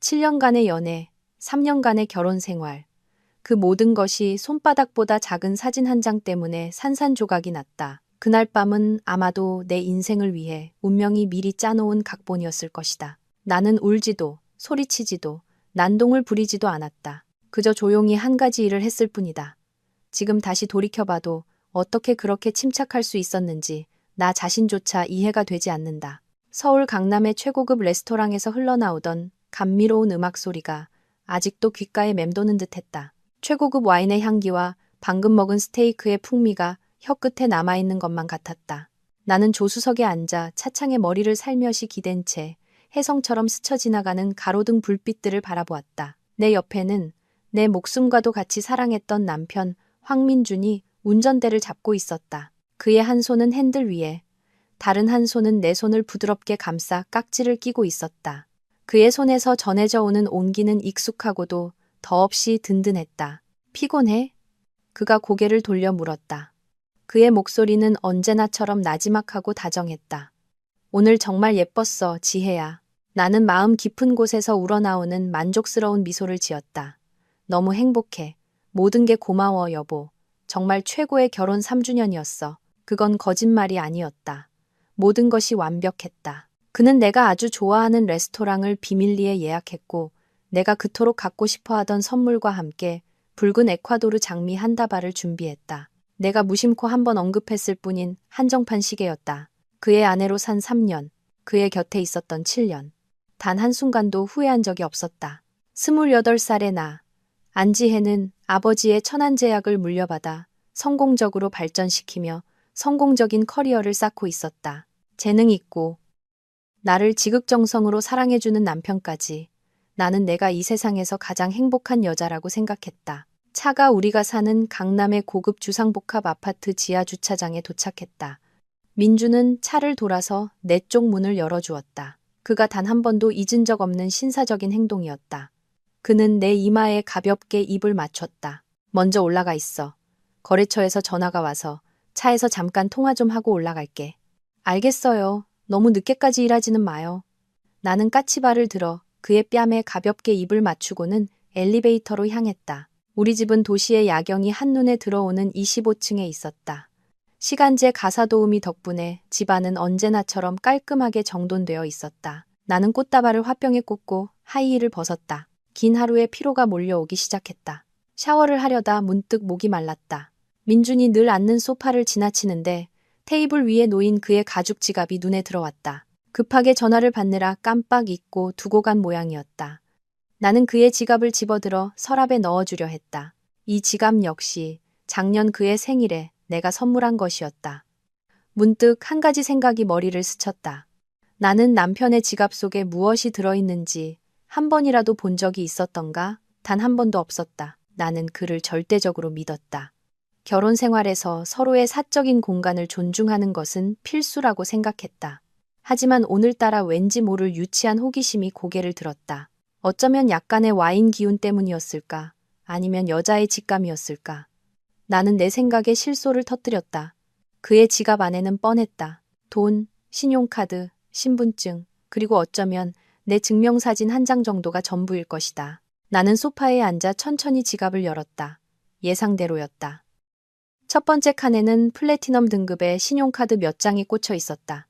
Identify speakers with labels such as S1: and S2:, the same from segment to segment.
S1: 7년간의 연애, 3년간의 결혼 생활. 그 모든 것이 손바닥보다 작은 사진 한 장 때문에 산산조각이 났다. 그날 밤은 아마도 내 인생을 위해 운명이 미리 짜놓은 각본이었을 것이다. 나는 울지도, 소리치지도, 난동을 부리지도 않았다. 그저 조용히 한 가지 일을 했을 뿐이다. 지금 다시 돌이켜봐도 어떻게 그렇게 침착할 수 있었는지 나 자신조차 이해가 되지 않는다. 서울 강남의 최고급 레스토랑에서 흘러나오던 감미로운 음악 소리가 아직도 귓가에 맴도는 듯했다. 최고급 와인의 향기와 방금 먹은 스테이크의 풍미가 혀끝에 남아있는 것만 같았다. 나는 조수석에 앉아 차창에 머리를 살며시 기댄 채 혜성처럼 스쳐 지나가는 가로등 불빛들을 바라보았다. 내 옆에는 내 목숨과도 같이 사랑했던 남편 황민준이 운전대를 잡고 있었다. 그의 한 손은 핸들 위에, 다른 한 손은 내 손을 부드럽게 감싸 깍지를 끼고 있었다. 그의 손에서 전해져 오는 온기는 익숙하고도 더없이 든든했다. 피곤해? 그가 고개를 돌려 물었다. 그의 목소리는 언제나처럼 나지막하고 다정했다. 오늘 정말 예뻤어, 지혜야. 나는 마음 깊은 곳에서 우러나오는 만족스러운 미소를 지었다. 너무 행복해. 모든 게 고마워, 여보. 정말 최고의 결혼 3주년이었어. 그건 거짓말이 아니었다. 모든 것이 완벽했다. 그는 내가 아주 좋아하는 레스토랑을 비밀리에 예약했고 내가 그토록 갖고 싶어 하던 선물과 함께 붉은 에콰도르 장미 한 다발을 준비했다. 내가 무심코 한번 언급했을 뿐인 한정판 시계였다. 그의 아내로 산 3년, 그의 곁에 있었던 7년. 단 한순간도 후회한 적이 없었다. 28살의 나, 안지혜는 아버지의 천안제약을 물려받아 성공적으로 발전시키며 성공적인 커리어를 쌓고 있었다. 재능 있고 나를 지극정성으로 사랑해주는 남편까지 나는 내가 이 세상에서 가장 행복한 여자라고 생각했다. 차가 우리가 사는 강남의 고급 주상복합 아파트 지하 주차장에 도착했다. 민주는 차를 돌아서 내 쪽 문을 열어주었다. 그가 단 한 번도 잊은 적 없는 신사적인 행동이었다. 그는 내 이마에 가볍게 입을 맞췄다. 먼저 올라가 있어. 거래처에서 전화가 와서 차에서 잠깐 통화 좀 하고 올라갈게. 알겠어요. 너무 늦게까지 일하지는 마요. 나는 까치발을 들어 그의 뺨에 가볍게 입을 맞추고는 엘리베이터로 향했다. 우리 집은 도시의 야경이 한눈에 들어오는 25층에 있었다. 시간제 가사도우미 덕분에 집안은 언제나처럼 깔끔하게 정돈되어 있었다. 나는 꽃다발을 화병에 꽂고 하이힐을 벗었다. 긴 하루의 피로가 몰려오기 시작했다. 샤워를 하려다 문득 목이 말랐다. 민준이 늘 앉는 소파를 지나치는데 테이블 위에 놓인 그의 가죽 지갑이 눈에 들어왔다. 급하게 전화를 받느라 깜빡 잊고 두고 간 모양이었다. 나는 그의 지갑을 집어들어 서랍에 넣어주려 했다. 이 지갑 역시 작년 그의 생일에 내가 선물한 것이었다. 문득 한 가지 생각이 머리를 스쳤다. 나는 남편의 지갑 속에 무엇이 들어있는지 한 번이라도 본 적이 있었던가? 단 한 번도 없었다. 나는 그를 절대적으로 믿었다. 결혼 생활에서 서로의 사적인 공간을 존중하는 것은 필수라고 생각했다. 하지만 오늘따라 왠지 모를 유치한 호기심이 고개를 들었다. 어쩌면 약간의 와인 기운 때문이었을까? 아니면 여자의 직감이었을까? 나는 내 생각에 실소를 터뜨렸다. 그의 지갑 안에는 뻔했다. 돈, 신용카드, 신분증, 그리고 어쩌면 내 증명사진 한 장 정도가 전부일 것이다. 나는 소파에 앉아 천천히 지갑을 열었다. 예상대로였다. 첫 번째 칸에는 플래티넘 등급의 신용카드 몇 장이 꽂혀 있었다.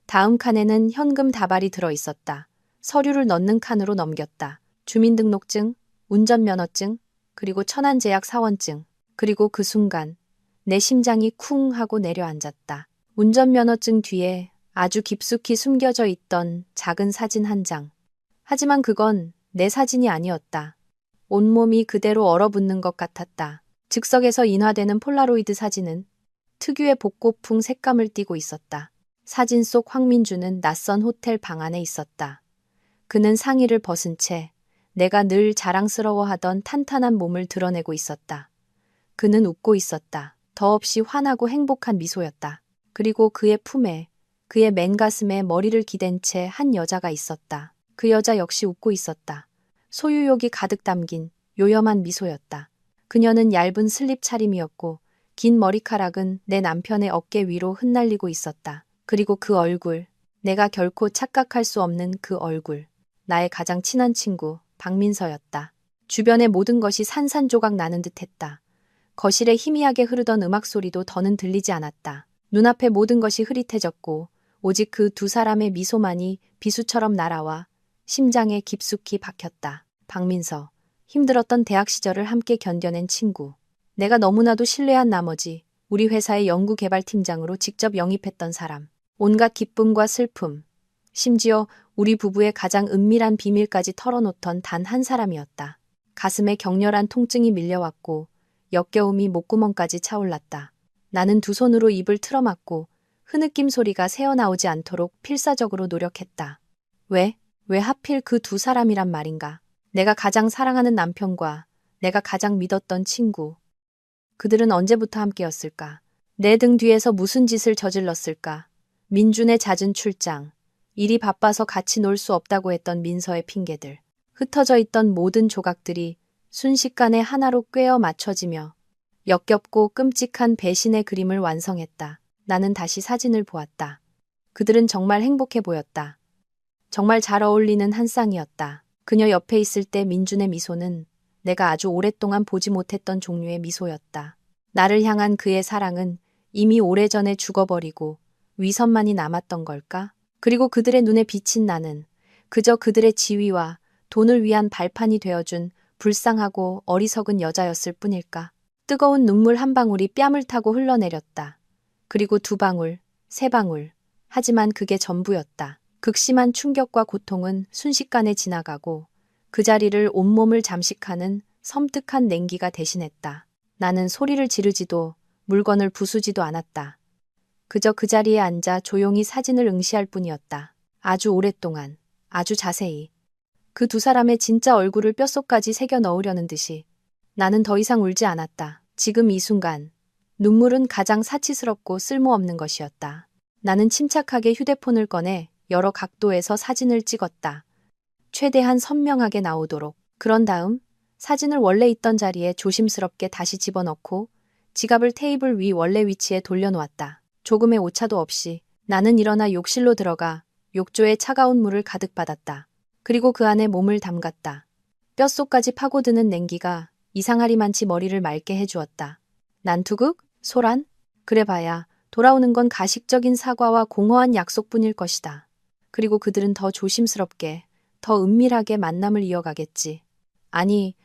S1: 다음 칸에는 현금 다발이 들어 있었다. 서류를 넣는 칸으로 넘겼다. 주민등록증, 운전면허증, 그리고 천안제약 사원증. 그리고 그 순간 내 심장이 쿵 하고 내려앉았다. 운전면허증 뒤에 아주 깊숙이 숨겨져 있던 작은 사진 한 장. 하지만 그건 내 사진이 아니었다. 온몸이 그대로 얼어붙는 것 같았다. 즉석에서 인화되는 폴라로이드 사진은 특유의 복고풍 색감을 띠고 있었다. 사진 속 황민주는 낯선 호텔 방 안에 있었다. 그는 상의를 벗은 채 내가 늘 자랑스러워하던 탄탄한 몸을 드러내고 있었다. 그는 웃고 있었다. 더없이 환하고 행복한 미소였다. 그리고 그의 품에, 그의 맨 가슴에 머리를 기댄 채 한 여자가 있었다. 그 여자 역시 웃고 있었다. 소유욕이 가득 담긴 요염한 미소였다. 그녀는 얇은 슬립 차림이었고 긴 머리카락은 내 남편의 어깨 위로 흩날리고 있었다. 그리고 그 얼굴, 내가 결코 착각할 수 없는 그 얼굴. 나의 가장 친한 친구 박민서였다. 주변의 모든 것이 산산조각 나는 듯했다. 거실에 희미하게 흐르던 음악 소리도 더는 들리지 않았다. 눈앞에 모든 것이 흐릿해졌고 오직 그 두 사람의 미소만이 비수처럼 날아와 심장에 깊숙이 박혔다. 박민서, 힘들었던 대학 시절을 함께 견뎌낸 친구. 내가 너무나도 신뢰한 나머지 우리 회사의 연구개발팀장으로 직접 영입했던 사람. 온갖 기쁨과 슬픔, 심지어 우리 부부의 가장 은밀한 비밀까지 털어놓던 단 한 사람이었다. 가슴에 격렬한 통증이 밀려왔고 역겨움이 목구멍까지 차올랐다. 나는 두 손으로 입을 틀어막고 흐느낌 소리가 새어나오지 않도록 필사적으로 노력했다. 왜 하필 그 두 사람이란 말인가? 내가 가장 사랑하는 남편과 내가 가장 믿었던 친구. 그들은 언제부터 함께였을까? 내 등 뒤에서 무슨 짓을 저질렀을까? 민준의 잦은 출장, 일이 바빠서 같이 놀 수 없다고 했던 민서의 핑계들, 흩어져 있던 모든 조각들이 순식간에 하나로 꿰어 맞춰지며 역겹고 끔찍한 배신의 그림을 완성했다. 나는 다시 사진을 보았다. 그들은 정말 행복해 보였다. 정말 잘 어울리는 한 쌍이었다. 그녀 옆에 있을 때 민준의 미소는 내가 아주 오랫동안 보지 못했던 종류의 미소였다. 나를 향한 그의 사랑은 이미 오래전에 죽어버리고 위선만이 남았던 걸까? 그리고 그들의 눈에 비친 나는 그저 그들의 지위와 돈을 위한 발판이 되어준 불쌍하고 어리석은 여자였을 뿐일까? 뜨거운 눈물 한 방울이 뺨을 타고 흘러내렸다. 그리고 두 방울, 세 방울. 하지만 그게 전부였다. 극심한 충격과 고통은 순식간에 지나가고 그 자리를 온몸을 잠식하는 섬뜩한 냉기가 대신했다. 나는 소리를 지르지도 물건을 부수지도 않았다. 그저 그 자리에 앉아 조용히 사진을 응시할 뿐이었다. 아주 오랫동안, 아주 자세히. 그 두 사람의 진짜 얼굴을 뼛속까지 새겨 넣으려는 듯이. 나는 더 이상 울지 않았다. 지금 이 순간, 눈물은 가장 사치스럽고 쓸모없는 것이었다. 나는 침착하게 휴대폰을 꺼내 여러 각도에서 사진을 찍었다. 최대한 선명하게 나오도록. 그런 다음 사진을 원래 있던 자리에 조심스럽게 다시 집어넣고 지갑을 테이블 위 원래 위치에 돌려놓았다. 조금의 오차도 없이 나는 일어나 욕실로 들어가 욕조에 차가운 물을 가득 받았다. 그리고 그 안에 몸을 담갔다. 뼛속까지 파고드는 냉기가 이상하리만치 머리를 맑게 해주었다. 난투극? 소란? 그래봐야 돌아오는 건 가식적인 사과와 공허한 약속뿐일 것이다. 그리고 그들은 더 조심스럽게, 더 은밀하게 만남을 이어가겠지. 아니,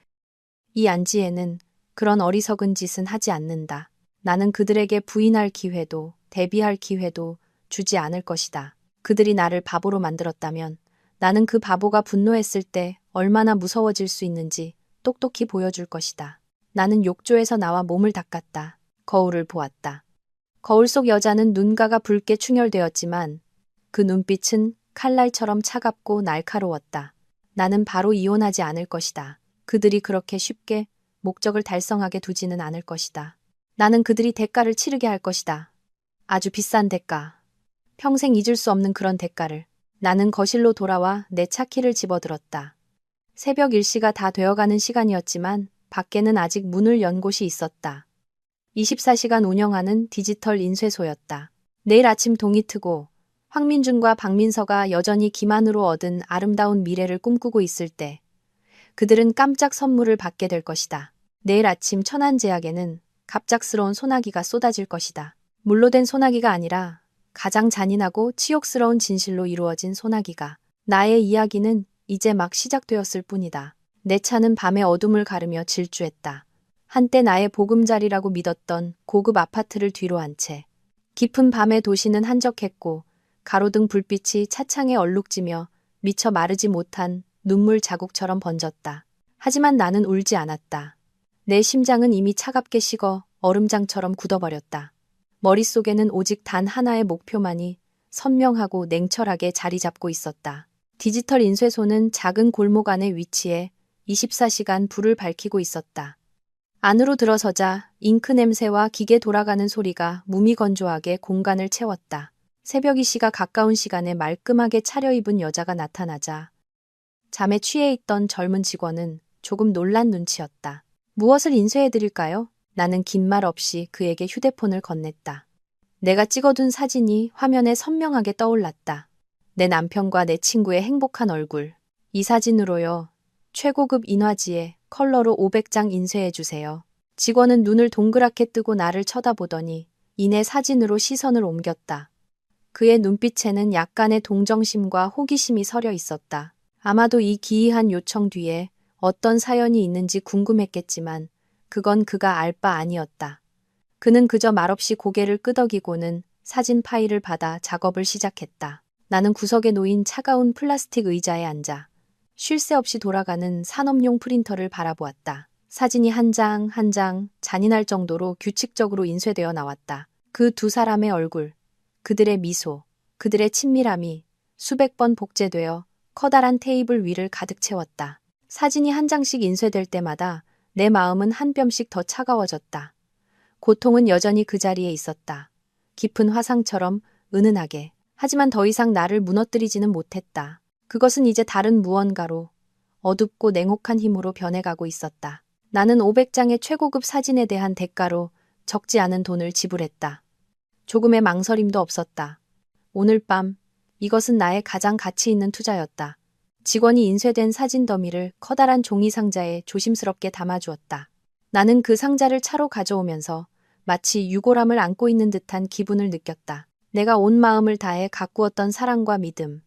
S1: 이 안지에는 그런 어리석은 짓은 하지 않는다. 나는 그들에게 부인할 기회도, 대비할 기회도 주지 않을 것이다. 그들이 나를 바보로 만들었다면 나는 그 바보가 분노했을 때 얼마나 무서워질 수 있는지 똑똑히 보여줄 것이다. 나는 욕조에서 나와 몸을 닦았다. 거울을 보았다. 거울 속 여자는 눈가가 붉게 충혈되었지만 그 눈빛은 칼날처럼 차갑고 날카로웠다. 나는 바로 이혼하지 않을 것이다. 그들이 그렇게 쉽게 목적을 달성하게 두지는 않을 것이다. 나는 그들이 대가를 치르게 할 것이다. 아주 비싼 대가. 평생 잊을 수 없는 그런 대가를. 나는 거실로 돌아와 내 차키를 집어들었다. 새벽 1시가 다 되어가는 시간이었지만 밖에는 아직 문을 연 곳이 있었다. 24시간 운영하는 디지털 인쇄소였다. 내일 아침 동이 트고 황민준과 박민서가 여전히 기만으로 얻은 아름다운 미래를 꿈꾸고 있을 때 그들은 깜짝 선물을 받게 될 것이다. 내일 아침 천안제약에는 갑작스러운 소나기가 쏟아질 것이다. 물로 된 소나기가 아니라 가장 잔인하고 치욕스러운 진실로 이루어진 소나기가. 나의 이야기는 이제 막 시작되었을 뿐이다. 내 차는 밤의 어둠을 가르며 질주했다. 한때 나의 보금자리라고 믿었던 고급 아파트를 뒤로 한 채. 깊은 밤의 도시는 한적했고 가로등 불빛이 차창에 얼룩지며 미처 마르지 못한 눈물 자국처럼 번졌다. 하지만 나는 울지 않았다. 내 심장은 이미 차갑게 식어 얼음장처럼 굳어버렸다. 머릿속에는 오직 단 하나의 목표만이 선명하고 냉철하게 자리 잡고 있었다. 디지털 인쇄소는 작은 골목 안에 위치해 24시간 불을 밝히고 있었다. 안으로 들어서자 잉크 냄새와 기계 돌아가는 소리가 무미건조하게 공간을 채웠다. 새벽 2시가 가까운 시간에 말끔하게 차려입은 여자가 나타나자 잠에 취해 있던 젊은 직원은 조금 놀란 눈치였다. 무엇을 인쇄해드릴까요? 나는 긴 말 없이 그에게 휴대폰을 건넸다. 내가 찍어둔 사진이 화면에 선명하게 떠올랐다. 내 남편과 내 친구의 행복한 얼굴. 이 사진으로요. 최고급 인화지에 컬러로 500장 인쇄해주세요. 직원은 눈을 동그랗게 뜨고 나를 쳐다보더니 이내 사진으로 시선을 옮겼다. 그의 눈빛에는 약간의 동정심과 호기심이 서려 있었다. 아마도 이 기이한 요청 뒤에 어떤 사연이 있는지 궁금했겠지만 그건 그가 알 바 아니었다. 그는 그저 말없이 고개를 끄덕이고는 사진 파일을 받아 작업을 시작했다. 나는 구석에 놓인 차가운 플라스틱 의자에 앉아 쉴 새 없이 돌아가는 산업용 프린터를 바라보았다. 사진이 한 장 한 장 잔인할 정도로 규칙적으로 인쇄되어 나왔다. 그 두 사람의 얼굴, 그들의 미소, 그들의 친밀함이 수백 번 복제되어 커다란 테이블 위를 가득 채웠다. 사진이 한 장씩 인쇄될 때마다 내 마음은 한 뼘씩 더 차가워졌다. 고통은 여전히 그 자리에 있었다. 깊은 화상처럼 은은하게. 하지만 더 이상 나를 무너뜨리지는 못했다. 그것은 이제 다른 무언가로 어둡고 냉혹한 힘으로 변해가고 있었다. 나는 500장의 최고급 사진에 대한 대가로 적지 않은 돈을 지불했다. 조금의 망설임도 없었다. 오늘 밤 이것은 나의 가장 가치 있는 투자였다. 직원이 인쇄된 사진 더미를 커다란 종이 상자에 조심스럽게 담아주었다. 나는 그 상자를 차로 가져오면서 마치 유골함을 안고 있는 듯한 기분을 느꼈다. 내가 온 마음을 다해 가꾸었던 사랑과 믿음,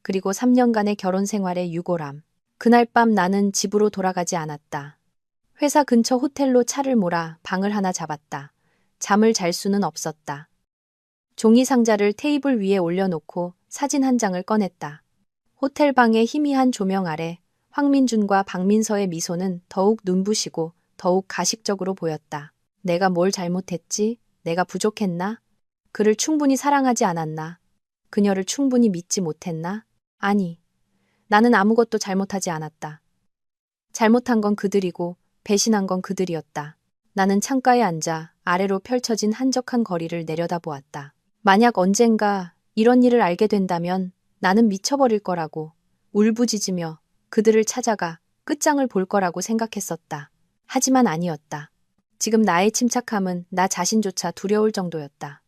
S1: 그리고 3년간의 결혼 생활의 유골함. 그날 밤 나는 집으로 돌아가지 않았다. 회사 근처 호텔로 차를 몰아 방을 하나 잡았다. 잠을 잘 수는 없었다. 종이 상자를 테이블 위에 올려놓고 사진 한 장을 꺼냈다. 호텔 방의 희미한 조명 아래 황민준과 박민서의 미소는 더욱 눈부시고 더욱 가식적으로 보였다. 내가 뭘 잘못했지? 내가 부족했나? 그를 충분히 사랑하지 않았나? 그녀를 충분히 믿지 못했나? 아니, 나는 아무것도 잘못하지 않았다. 잘못한 건 그들이고 배신한 건 그들이었다. 나는 창가에 앉아 아래로 펼쳐진 한적한 거리를 내려다보았다. 만약 언젠가 이런 일을 알게 된다면 나는 미쳐버릴 거라고 울부짖으며 그들을 찾아가 끝장을 볼 거라고 생각했었다. 하지만 아니었다. 지금 나의 침착함은 나 자신조차 두려울 정도였다.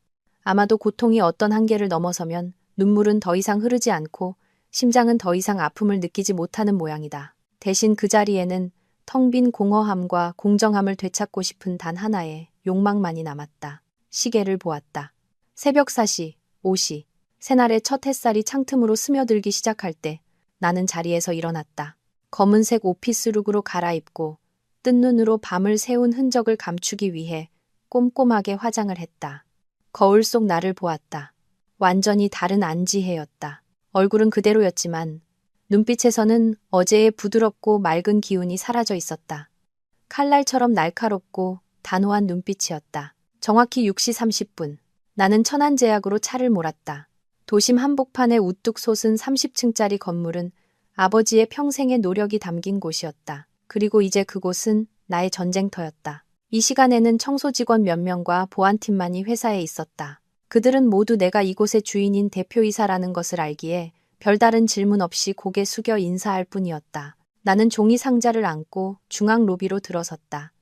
S1: 아마도 고통이 어떤 한계를 넘어서면 눈물은 더 이상 흐르지 않고 심장은 더 이상 아픔을 느끼지 못하는 모양이다. 대신 그 자리에는 텅 빈 공허함과 공정함을 되찾고 싶은 단 하나의 욕망만이 남았다. 시계를 보았다. 새벽 4시, 5시, 새날의 첫 햇살이 창틈으로 스며들기 시작할 때 나는 자리에서 일어났다. 검은색 오피스룩으로 갈아입고 뜬 눈으로 밤을 새운 흔적을 감추기 위해 꼼꼼하게 화장을 했다. 거울 속 나를 보았다. 완전히 다른 안지혜였다. 얼굴은 그대로였지만 눈빛에서는 어제의 부드럽고 맑은 기운이 사라져 있었다. 칼날처럼 날카롭고 단호한 눈빛이었다. 정확히 6시 30분. 나는 천안제약으로 차를 몰았다. 도심 한복판에 우뚝 솟은 30층짜리 건물은 아버지의 평생의 노력이 담긴 곳이었다. 그리고 이제 그곳은 나의 전쟁터였다. 이 시간에는 청소 직원 몇 명과 보안팀만이 회사에 있었다. 그들은 모두 내가 이곳의 주인인 대표이사라는 것을 알기에 별다른 질문 없이 고개 숙여 인사할 뿐이었다. 나는 종이 상자를 안고 중앙 로비로 들어섰다.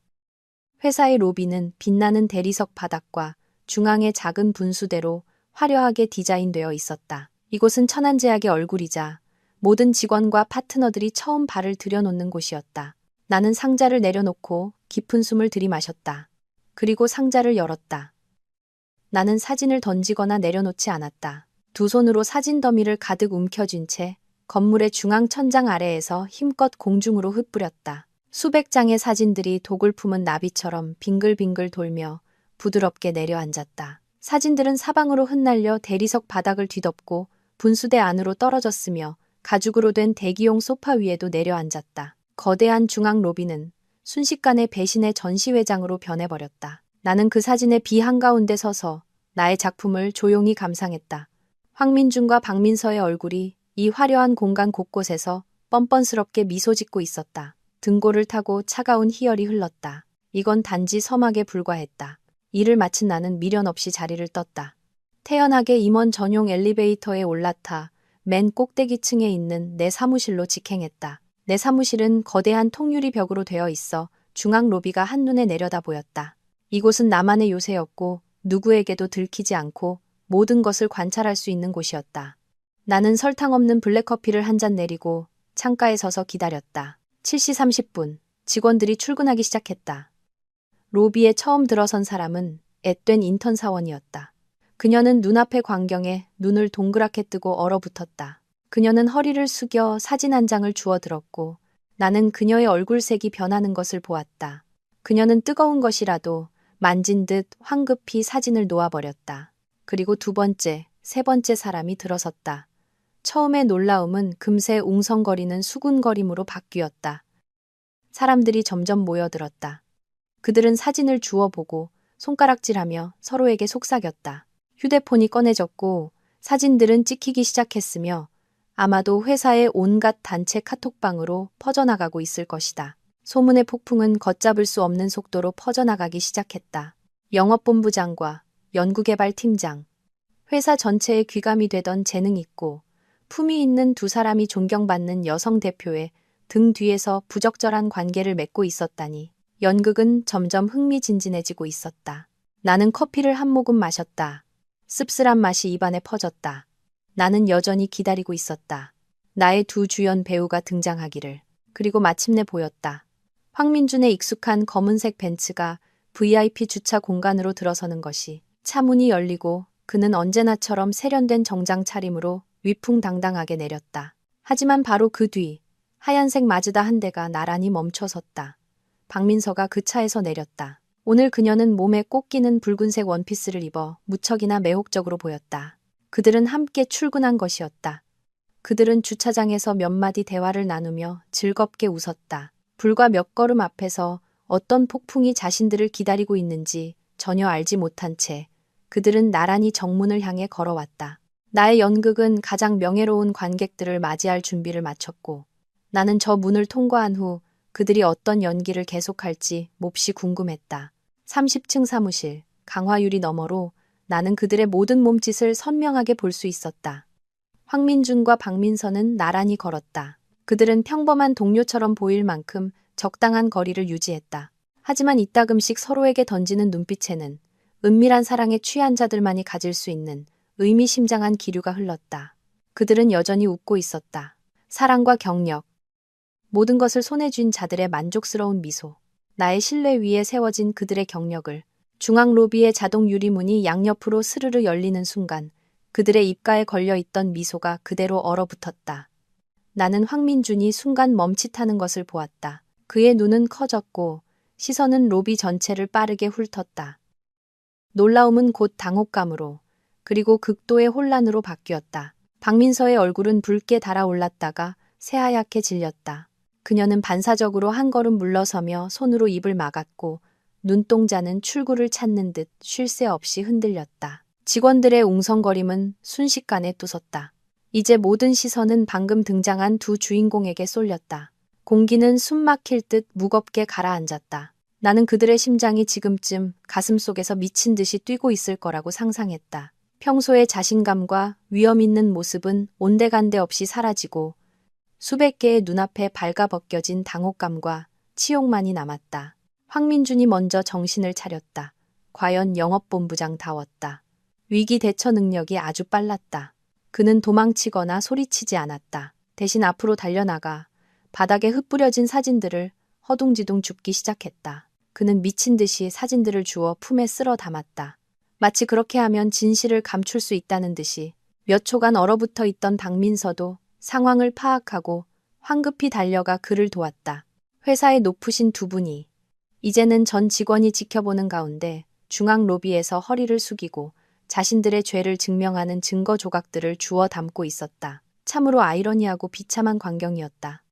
S1: 회사의 로비는 빛나는 대리석 바닥과 중앙의 작은 분수대로 화려하게 디자인되어 있었다. 이곳은 천안제약의 얼굴이자 모든 직원과 파트너들이 처음 발을 들여놓는 곳이었다. 나는 상자를 내려놓고 깊은 숨을 들이마셨다. 그리고 상자를 열었다. 나는 사진을 던지거나 내려놓지 않았다. 두 손으로 사진 더미를 가득 움켜쥔 채 건물의 중앙 천장 아래에서 힘껏 공중으로 흩뿌렸다. 수백 장의 사진들이 독을 품은 나비처럼 빙글빙글 돌며 부드럽게 내려앉았다. 사진들은 사방으로 흩날려 대리석 바닥을 뒤덮고 분수대 안으로 떨어졌으며 가죽으로 된 대기용 소파 위에도 내려앉았다. 거대한 중앙 로비는 순식간에 배신의 전시회장으로 변해버렸다. 나는 그 사진의 비 한가운데 서서 나의 작품을 조용히 감상했다. 황민준과 박민서의 얼굴이 이 화려한 공간 곳곳에서 뻔뻔스럽게 미소 짓고 있었다. 등골을 타고 차가운 희열이 흘렀다. 이건 단지 서막에 불과했다. 일을 마친 나는 미련 없이 자리를 떴다. 태연하게 임원 전용 엘리베이터에 올라타 맨 꼭대기층에 있는 내 사무실로 직행했다. 내 사무실은 거대한 통유리 벽으로 되어 있어 중앙 로비가 한눈에 내려다 보였다. 이곳은 나만의 요새였고 누구에게도 들키지 않고 모든 것을 관찰할 수 있는 곳이었다. 나는 설탕 없는 블랙커피를 한 잔 내리고 창가에 서서 기다렸다. 7시 30분. 직원들이 출근하기 시작했다. 로비에 처음 들어선 사람은 앳된 인턴 사원이었다. 그녀는 눈앞의 광경에 눈을 동그랗게 뜨고 얼어붙었다. 그녀는 허리를 숙여 사진 한 장을 주워 들었고 나는 그녀의 얼굴색이 변하는 것을 보았다. 그녀는 뜨거운 것이라도 만진 듯 황급히 사진을 놓아버렸다. 그리고 두 번째, 세 번째 사람이 들어섰다. 처음의 놀라움은 금세 웅성거리는 수군거림으로 바뀌었다. 사람들이 점점 모여들었다. 그들은 사진을 주워보고 손가락질하며 서로에게 속삭였다. 휴대폰이 꺼내졌고 사진들은 찍히기 시작했으며 아마도 회사의 온갖 단체 카톡방으로 퍼져나가고 있을 것이다. 소문의 폭풍은 걷잡을 수 없는 속도로 퍼져나가기 시작했다. 영업본부장과 연구개발팀장, 회사 전체에 귀감이 되던 재능 있고 품위 있는 두 사람이 존경받는 여성 대표의 등 뒤에서 부적절한 관계를 맺고 있었다니 연극은 점점 흥미진진해지고 있었다. 나는 커피를 한 모금 마셨다. 씁쓸한 맛이 입안에 퍼졌다. 나는 여전히 기다리고 있었다. 나의 두 주연 배우가 등장하기를. 그리고 마침내 보였다. 황민준의 익숙한 검은색 벤츠가 VIP 주차 공간으로 들어서는 것이. 차 문이 열리고 그는 언제나처럼 세련된 정장 차림으로 위풍당당하게 내렸다. 하지만 바로 그 뒤 하얀색 마즈다 한 대가 나란히 멈춰섰다. 박민서가 그 차에서 내렸다. 오늘 그녀는 몸에 꼭 끼는 붉은색 원피스를 입어 무척이나 매혹적으로 보였다. 그들은 함께 출근한 것이었다. 그들은 주차장에서 몇 마디 대화를 나누며 즐겁게 웃었다. 불과 몇 걸음 앞에서 어떤 폭풍이 자신들을 기다리고 있는지 전혀 알지 못한 채 그들은 나란히 정문을 향해 걸어왔다. 나의 연극은 가장 명예로운 관객들을 맞이할 준비를 마쳤고 나는 저 문을 통과한 후 그들이 어떤 연기를 계속할지 몹시 궁금했다. 30층 사무실, 강화유리 너머로 나는 그들의 모든 몸짓을 선명하게 볼 수 있었다. 황민준과 박민서는 나란히 걸었다. 그들은 평범한 동료처럼 보일 만큼 적당한 거리를 유지했다. 하지만 이따금씩 서로에게 던지는 눈빛에는 은밀한 사랑에 취한 자들만이 가질 수 있는 의미심장한 기류가 흘렀다. 그들은 여전히 웃고 있었다. 사랑과 경력, 모든 것을 손에 쥔 자들의 만족스러운 미소. 나의 실내 위에 세워진 그들의 경력을 중앙 로비의 자동 유리문이 양옆으로 스르르 열리는 순간 그들의 입가에 걸려있던 미소가 그대로 얼어붙었다. 나는 황민준이 순간 멈칫하는 것을 보았다. 그의 눈은 커졌고 시선은 로비 전체를 빠르게 훑었다. 놀라움은 곧 당혹감으로 그리고 극도의 혼란으로 바뀌었다. 박민서의 얼굴은 붉게 달아올랐다가 새하얗게 질렸다. 그녀는 반사적으로 한 걸음 물러서며 손으로 입을 막았고 눈동자는 출구를 찾는 듯 쉴 새 없이 흔들렸다. 직원들의 웅성거림은 순식간에 뚜섰다. 이제 모든 시선은 방금 등장한 두 주인공에게 쏠렸다. 공기는 숨 막힐 듯 무겁게 가라앉았다. 나는 그들의 심장이 지금쯤 가슴속에서 미친 듯이 뛰고 있을 거라고 상상했다. 평소의 자신감과 위험 있는 모습은 온데간데 없이 사라지고 수백 개의 눈앞에 발가벗겨진 당혹감과 치욕만이 남았다. 황민준이 먼저 정신을 차렸다. 과연 영업본부장다웠다. 위기 대처 능력이 아주 빨랐다. 그는 도망치거나 소리치지 않았다. 대신 앞으로 달려나가 바닥에 흩뿌려진 사진들을 허둥지둥 줍기 시작했다. 그는 미친 듯이 사진들을 주워 품에 쓸어 담았다. 마치 그렇게 하면 진실을 감출 수 있다는 듯이. 몇 초간 얼어붙어 있던 박민서도 상황을 파악하고 황급히 달려가 그를 도왔다. 회사의 높으신 두 분이 이제는 전 직원이 지켜보는 가운데 중앙 로비에서 허리를 숙이고 자신들의 죄를 증명하는 증거 조각들을 주워 담고 있었다. 참으로 아이러니하고 비참한 광경이었다.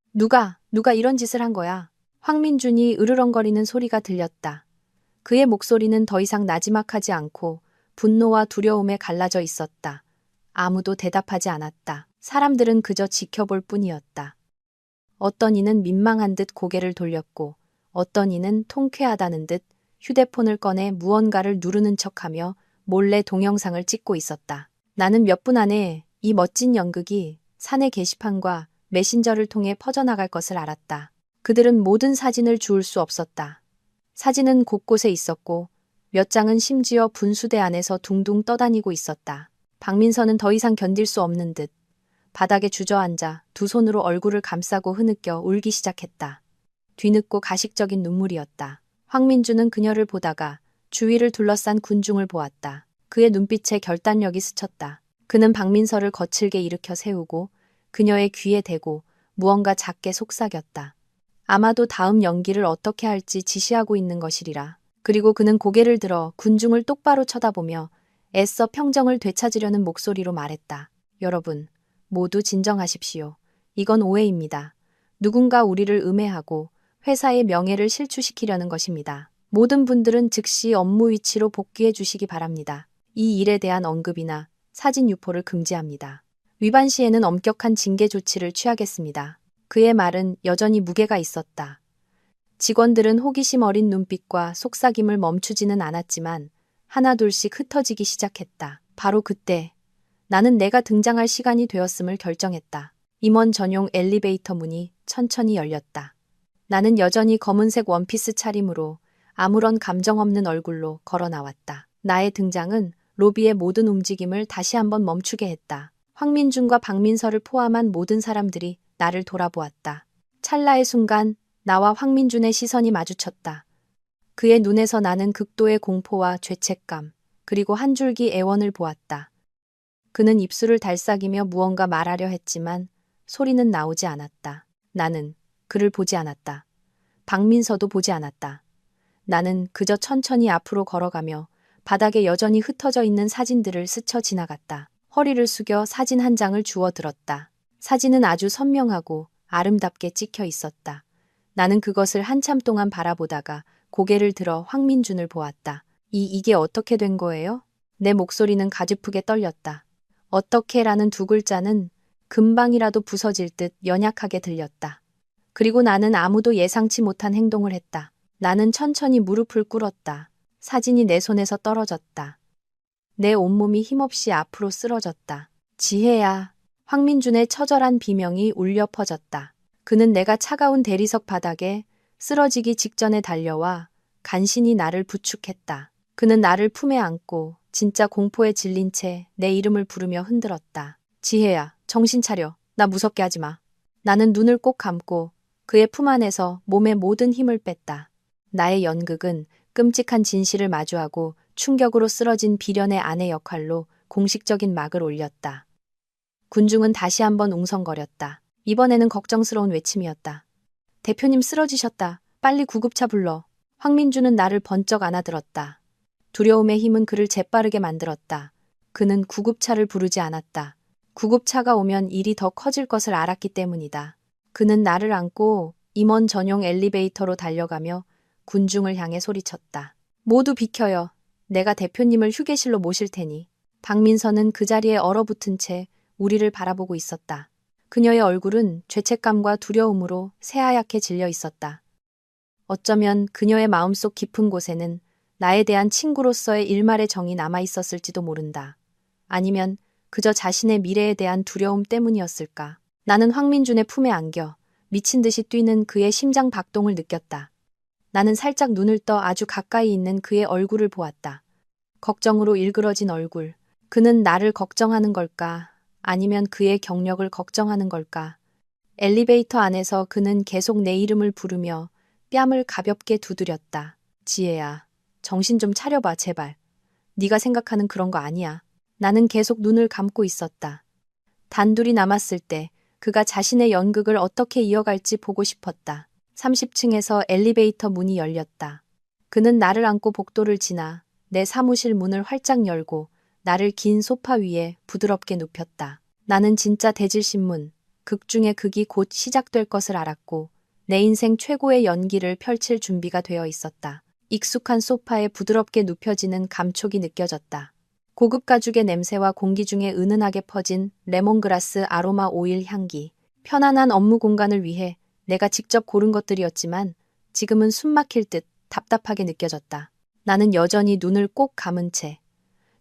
S1: 누가 이런 짓을 한 거야? 황민준이 으르렁거리는 소리가 들렸다. 그의 목소리는 더 이상 나지막하지 않고 분노와 두려움에 갈라져 있었다. 아무도 대답하지 않았다. 사람들은 그저 지켜볼 뿐이었다. 어떤 이는 민망한 듯 고개를 돌렸고 어떤 이는 통쾌하다는 듯 휴대폰을 꺼내 무언가를 누르는 척하며 몰래 동영상을 찍고 있었다. 나는 몇 분 안에 이 멋진 연극이 사내 게시판과 메신저를 통해 퍼져나갈 것을 알았다. 그들은 모든 사진을 주울 수 없었다. 사진은 곳곳에 있었고 몇 장은 심지어 분수대 안에서 둥둥 떠다니고 있었다. 박민서는 더 이상 견딜 수 없는 듯 바닥에 주저앉아 두 손으로 얼굴을 감싸고 흐느껴 울기 시작했다. 뒤늦고 가식적인 눈물이었다. 황민주는 그녀를 보다가 주위를 둘러싼 군중을 보았다. 그의 눈빛에 결단력이 스쳤다. 그는 박민서를 거칠게 일으켜 세우고 그녀의 귀에 대고 무언가 작게 속삭였다. 아마도 다음 연기를 어떻게 할지 지시하고 있는 것이리라. 그리고 그는 고개를 들어 군중을 똑바로 쳐다보며 애써 평정을 되찾으려는 목소리로 말했다. 여러분, 모두 진정하십시오. 이건 오해입니다. 누군가 우리를 음해하고 회사의 명예를 실추시키려는 것입니다. 모든 분들은 즉시 업무 위치로 복귀해 주시기 바랍니다. 이 일에 대한 언급이나 사진 유포를 금지합니다. 위반 시에는 엄격한 징계 조치를 취하겠습니다. 그의 말은 여전히 무게가 있었다. 직원들은 호기심 어린 눈빛과 속삭임을 멈추지는 않았지만 하나둘씩 흩어지기 시작했다. 바로 그때 나는 내가 등장할 시간이 되었음을 결정했다. 임원 전용 엘리베이터 문이 천천히 열렸다. 나는 여전히 검은색 원피스 차림으로 아무런 감정 없는 얼굴로 걸어 나왔다. 나의 등장은 로비의 모든 움직임을 다시 한번 멈추게 했다. 황민준과 박민서를 포함한 모든 사람들이 나를 돌아보았다. 찰나의 순간 나와 황민준의 시선이 마주쳤다. 그의 눈에서 나는 극도의 공포와 죄책감, 그리고 한 줄기 애원을 보았다. 그는 입술을 달싹이며 무언가 말하려 했지만 소리는 나오지 않았다. 나는 그를 보지 않았다. 박민서도 보지 않았다. 나는 그저 천천히 앞으로 걸어가며 바닥에 여전히 흩어져 있는 사진들을 스쳐 지나갔다. 허리를 숙여 사진 한 장을 주워 들었다. 사진은 아주 선명하고 아름답게 찍혀 있었다. 나는 그것을 한참 동안 바라보다가 고개를 들어 황민준을 보았다. 이게 어떻게 된 거예요? 내 목소리는 가냘프게 떨렸다. 어떻게라는 두 글자는 금방이라도 부서질 듯 연약하게 들렸다. 그리고 나는 아무도 예상치 못한 행동을 했다. 나는 천천히 무릎을 꿇었다. 사진이 내 손에서 떨어졌다. 내 온몸이 힘없이 앞으로 쓰러졌다. 지혜야. 황민준의 처절한 비명이 울려 퍼졌다. 그는 내가 차가운 대리석 바닥에 쓰러지기 직전에 달려와 간신히 나를 부축했다. 그는 나를 품에 안고 진짜 공포에 질린 채 내 이름을 부르며 흔들었다. 지혜야, 정신 차려. 나 무섭게 하지 마. 나는 눈을 꼭 감고 그의 품 안에서 몸의 모든 힘을 뺐다. 나의 연극은 끔찍한 진실을 마주하고 충격으로 쓰러진 비련의 아내 역할로 공식적인 막을 올렸다. 군중은 다시 한번 웅성거렸다. 이번에는 걱정스러운 외침이었다. 대표님 쓰러지셨다. 빨리 구급차 불러. 황민주는 나를 번쩍 안아들었다. 두려움의 힘은 그를 재빠르게 만들었다. 그는 구급차를 부르지 않았다. 구급차가 오면 일이 더 커질 것을 알았기 때문이다. 그는 나를 안고 임원 전용 엘리베이터로 달려가며 군중을 향해 소리쳤다. 모두 비켜요. 내가 대표님을 휴게실로 모실 테니. 박민서는 그 자리에 얼어붙은 채 우리를 바라보고 있었다. 그녀의 얼굴은 죄책감과 두려움으로 새하얗게 질려 있었다. 어쩌면 그녀의 마음속 깊은 곳에는 나에 대한 친구로서의 일말의 정이 남아 있었을지도 모른다. 아니면 그저 자신의 미래에 대한 두려움 때문이었을까. 나는 황민준의 품에 안겨 미친 듯이 뛰는 그의 심장 박동을 느꼈다. 나는 살짝 눈을 떠 아주 가까이 있는 그의 얼굴을 보았다. 걱정으로 일그러진 얼굴. 그는 나를 걱정하는 걸까? 아니면 그의 경력을 걱정하는 걸까? 엘리베이터 안에서 그는 계속 내 이름을 부르며 뺨을 가볍게 두드렸다. 지혜야, 정신 좀 차려봐, 제발. 네가 생각하는 그런 거 아니야. 나는 계속 눈을 감고 있었다. 단둘이 남았을 때 그가 자신의 연극을 어떻게 이어갈지 보고 싶었다. 30층에서 엘리베이터 문이 열렸다. 그는 나를 안고 복도를 지나 내 사무실 문을 활짝 열고 나를 긴 소파 위에 부드럽게 눕혔다. 나는 진짜 대질신문, 극중의 극이 곧 시작될 것을 알았고 내 인생 최고의 연기를 펼칠 준비가 되어 있었다. 익숙한 소파에 부드럽게 눕혀지는 감촉이 느껴졌다. 고급 가죽의 냄새와 공기 중에 은은하게 퍼진 레몬그라스 아로마 오일 향기. 편안한 업무 공간을 위해 내가 직접 고른 것들이었지만 지금은 숨막힐 듯 답답하게 느껴졌다. 나는 여전히 눈을 꼭 감은 채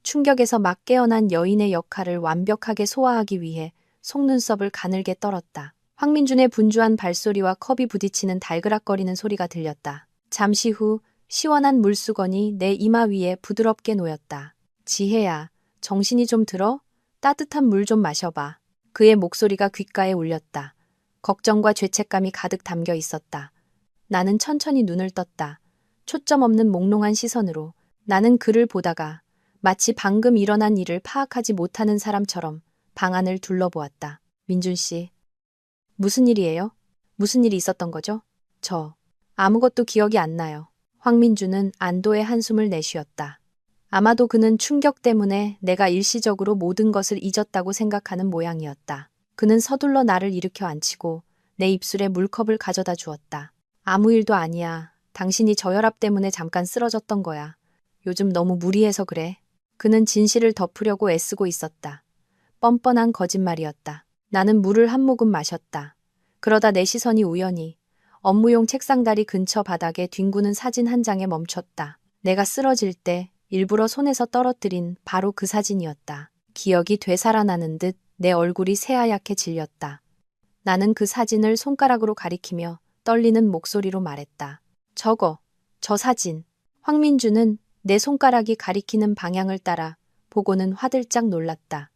S1: 충격에서 막 깨어난 여인의 역할을 완벽하게 소화하기 위해 속눈썹을 가늘게 떨었다. 황민준의 분주한 발소리와 컵이 부딪히는 달그락거리는 소리가 들렸다. 잠시 후 시원한 물수건이 내 이마 위에 부드럽게 놓였다. 지혜야, 정신이 좀 들어? 따뜻한 물 좀 마셔봐. 그의 목소리가 귓가에 울렸다. 걱정과 죄책감이 가득 담겨 있었다. 나는 천천히 눈을 떴다. 초점 없는 몽롱한 시선으로. 나는 그를 보다가 마치 방금 일어난 일을 파악하지 못하는 사람처럼 방 안을 둘러보았다. 민준 씨. 무슨 일이에요? 무슨 일이 있었던 거죠? 아무것도 기억이 안 나요. 황민주는 안도의 한숨을 내쉬었다. 아마도 그는 충격 때문에 내가 일시적으로 모든 것을 잊었다고 생각하는 모양이었다. 그는 서둘러 나를 일으켜 앉히고 내 입술에 물컵을 가져다 주었다. 아무 일도 아니야. 당신이 저혈압 때문에 잠깐 쓰러졌던 거야. 요즘 너무 무리해서 그래. 그는 진실을 덮으려고 애쓰고 있었다. 뻔뻔한 거짓말이었다. 나는 물을 한 모금 마셨다. 그러다 내 시선이 우연히 업무용 책상다리 근처 바닥에 뒹구는 사진 한 장에 멈췄다. 내가 쓰러질 때 일부러 손에서 떨어뜨린 바로 그 사진이었다. 기억이 되살아나는 듯 내 얼굴이 새하얗게 질렸다. 나는 그 사진을 손가락으로 가리키며 떨리는 목소리로 말했다. 저 사진. 황민주는 내 손가락이 가리키는 방향을 따라 보고는 화들짝 놀랐다.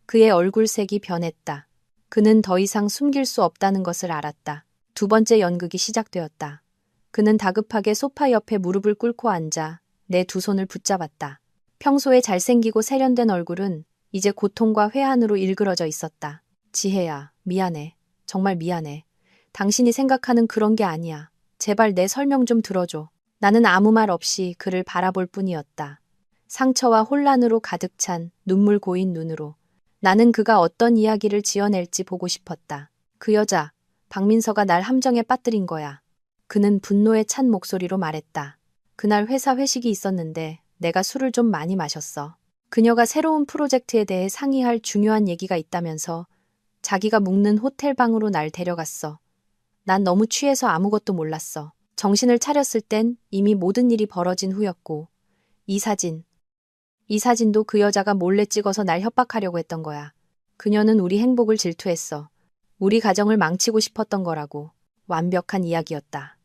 S1: 그의 얼굴색이 변했다. 그는 더 이상 숨길 수 없다는 것을 알았다. 두 번째 연극이 시작되었다. 그는 다급하게 소파 옆에 무릎을 꿇고 앉아 내 두 손을 붙잡았다. 평소에 잘생기고 세련된 얼굴은 이제 고통과 회한으로 일그러져 있었다. 지혜야, 미안해. 정말 미안해. 당신이 생각하는 그런 게 아니야. 제발 내 설명 좀 들어줘. 나는 아무 말 없이 그를 바라볼 뿐이었다. 상처와 혼란으로 가득 찬 눈물 고인 눈으로. 나는 그가 어떤 이야기를 지어낼지 보고 싶었다. 그 여자, 박민서가 날 함정에 빠뜨린 거야. 그는 분노에 찬 목소리로 말했다. 그날 회사 회식이 있었는데 내가 술을 좀 많이 마셨어. 그녀가 새로운 프로젝트에 대해 상의할 중요한 얘기가 있다면서 자기가 묵는 호텔방으로 날 데려갔어. 난 너무 취해서 아무것도 몰랐어. 정신을 차렸을 땐 이미 모든 일이 벌어진 후였고 이 사진도 그 여자가 몰래 찍어서 날 협박하려고 했던 거야. 그녀는 우리 행복을 질투했어. 우리 가정을 망치고 싶었던 거라고. 완벽한 이야기였다.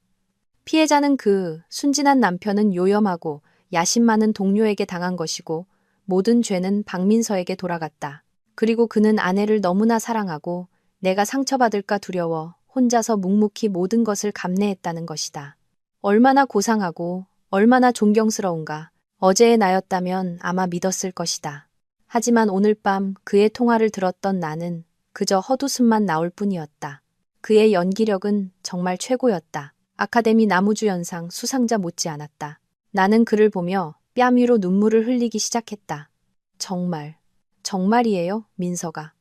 S1: 피해자는 그 순진한 남편은 요염하고 야심 많은 동료에게 당한 것이고 모든 죄는 박민서에게 돌아갔다. 그리고 그는 아내를 너무나 사랑하고 내가 상처받을까 두려워 혼자서 묵묵히 모든 것을 감내했다는 것이다. 얼마나 고상하고 얼마나 존경스러운가. 어제의 나였다면 아마 믿었을 것이다. 하지만 오늘 밤 그의 통화를 들었던 나는 그저 헛웃음만 나올 뿐이었다. 그의 연기력은 정말 최고였다. 아카데미 나무주연상 수상자 못지않았다. 나는 그를 보며 뺨 위로 눈물을 흘리기 시작했다. 정말이에요, 민서가.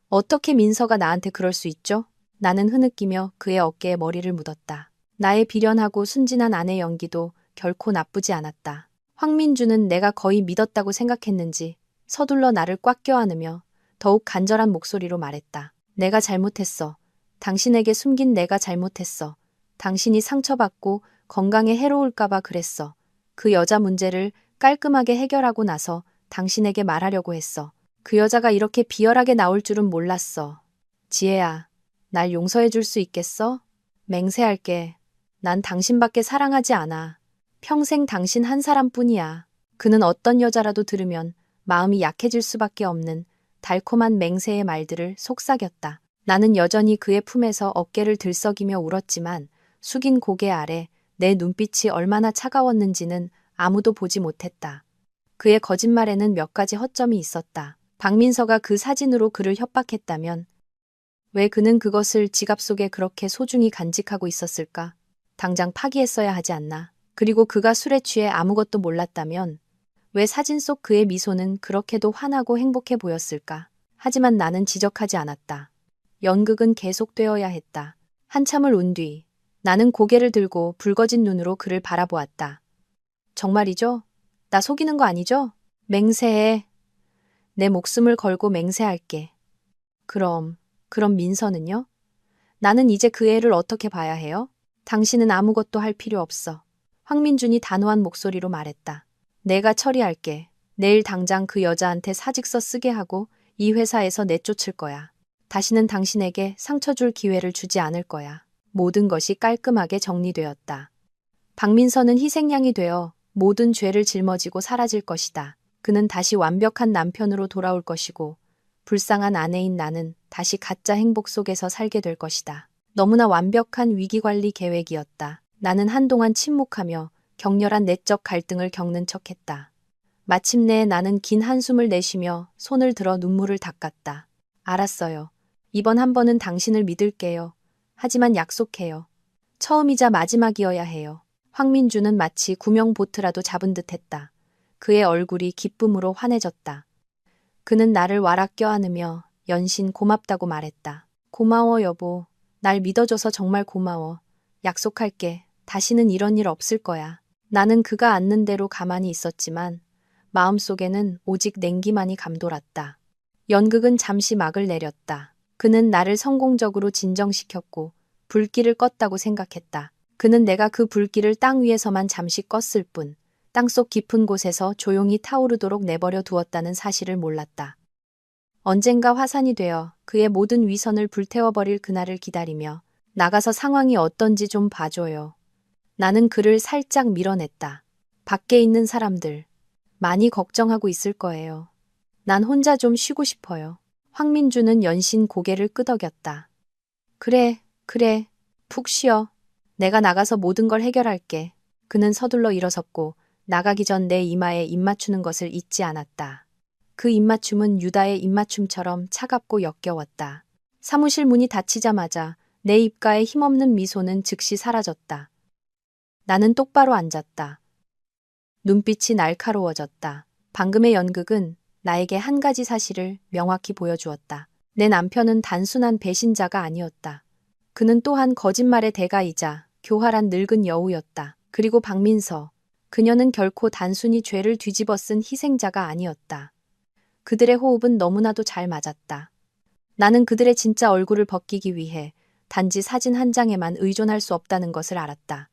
S1: 어떻게 민서가 나한테 그럴 수 있죠? 나는 흐느끼며 그의 어깨에 머리를 묻었다. 나의 비련하고 순진한 아내 연기도 결코 나쁘지 않았다. 황민주는 내가 거의 믿었다고 생각했는지 서둘러 나를 꽉 껴안으며 더욱 간절한 목소리로 말했다. 내가 잘못했어. 당신에게 숨긴 내가 잘못했어. 당신이 상처받고 건강에 해로울까봐 그랬어. 그 여자 문제를 깔끔하게 해결하고 나서 당신에게 말하려고 했어. 그 여자가 이렇게 비열하게 나올 줄은 몰랐어. 지혜야, 날 용서해 줄 수 있겠어? 맹세할게. 난 당신밖에 사랑하지 않아. 평생 당신 한 사람뿐이야. 그는 어떤 여자라도 들으면 마음이 약해질 수밖에 없는 달콤한 맹세의 말들을 속삭였다. 나는 여전히 그의 품에서 어깨를 들썩이며 울었지만 숙인 고개 아래 내 눈빛이 얼마나 차가웠는지는 아무도 보지 못했다. 그의 거짓말에는 몇 가지 허점이 있었다. 박민서가 그 사진으로 그를 협박했다면 왜 그는 그것을 지갑 속에 그렇게 소중히 간직하고 있었을까? 당장 파기했어야 하지 않나? 그리고 그가 술에 취해 아무것도 몰랐다면 왜 사진 속 그의 미소는 그렇게도 환하고 행복해 보였을까? 하지만 나는 지적하지 않았다. 연극은 계속되어야 했다. 한참을 운 뒤 나는 고개를 들고 붉어진 눈으로 그를 바라보았다. 정말이죠? 나 속이는 거 아니죠? 맹세해. 내 목숨을 걸고 맹세할게. 그럼 민서는요? 나는 이제 그 애를 어떻게 봐야 해요? 당신은 아무것도 할 필요 없어. 황민준이 단호한 목소리로 말했다. 내가 처리할게. 내일 당장 그 여자한테 사직서 쓰게 하고 이 회사에서 내쫓을 거야. 다시는 당신에게 상처 줄 기회를 주지 않을 거야. 모든 것이 깔끔하게 정리되었다. 박민서는 희생양이 되어 모든 죄를 짊어지고 사라질 것이다. 그는 다시 완벽한 남편으로 돌아올 것이고 불쌍한 아내인 나는 다시 가짜 행복 속에서 살게 될 것이다. 너무나 완벽한 위기관리 계획이었다. 나는 한동안 침묵하며 격렬한 내적 갈등을 겪는 척했다. 마침내 나는 긴 한숨을 내쉬며 손을 들어 눈물을 닦았다. 알았어요. 이번 한 번은 당신을 믿을게요. 하지만 약속해요. 처음이자 마지막이어야 해요. 황민주는 마치 구명보트라도 잡은 듯했다. 그의 얼굴이 기쁨으로 환해졌다. 그는 나를 와락 껴안으며 연신 고맙다고 말했다. 고마워 여보. 날 믿어줘서 정말 고마워. 약속할게. 다시는 이런 일 없을 거야. 나는 그가 안는 대로 가만히 있었지만 마음속에는 오직 냉기만이 감돌았다. 연극은 잠시 막을 내렸다. 그는 나를 성공적으로 진정시켰고 불길을 껐다고 생각했다. 그는 내가 그 불길을 땅 위에서만 잠시 껐을 뿐 땅속 깊은 곳에서 조용히 타오르도록 내버려 두었다는 사실을 몰랐다. 언젠가 화산이 되어 그의 모든 위선을 불태워버릴 그날을 기다리며 나가서 상황이 어떤지 좀 봐줘요. 나는 그를 살짝 밀어냈다. 밖에 있는 사람들 많이 걱정하고 있을 거예요. 난 혼자 좀 쉬고 싶어요. 황민주는 연신 고개를 끄덕였다. 그래, 푹 쉬어. 내가 나가서 모든 걸 해결할게. 그는 서둘러 일어섰고 나가기 전 내 이마에 입 맞추는 것을 잊지 않았다. 그 입맞춤은 유다의 입맞춤처럼 차갑고 역겨웠다. 사무실 문이 닫히자마자 내 입가에 힘없는 미소는 즉시 사라졌다. 나는 똑바로 앉았다. 눈빛이 날카로워졌다. 방금의 연극은 나에게 한 가지 사실을 명확히 보여주었다. 내 남편은 단순한 배신자가 아니었다. 그는 또한 거짓말의 대가이자 교활한 늙은 여우였다. 그리고 박민서, 그녀는 결코 단순히 죄를 뒤집어 쓴 희생자가 아니었다. 그들의 호흡은 너무나도 잘 맞았다. 나는 그들의 진짜 얼굴을 벗기기 위해 단지 사진 한 장에만 의존할 수 없다는 것을 알았다.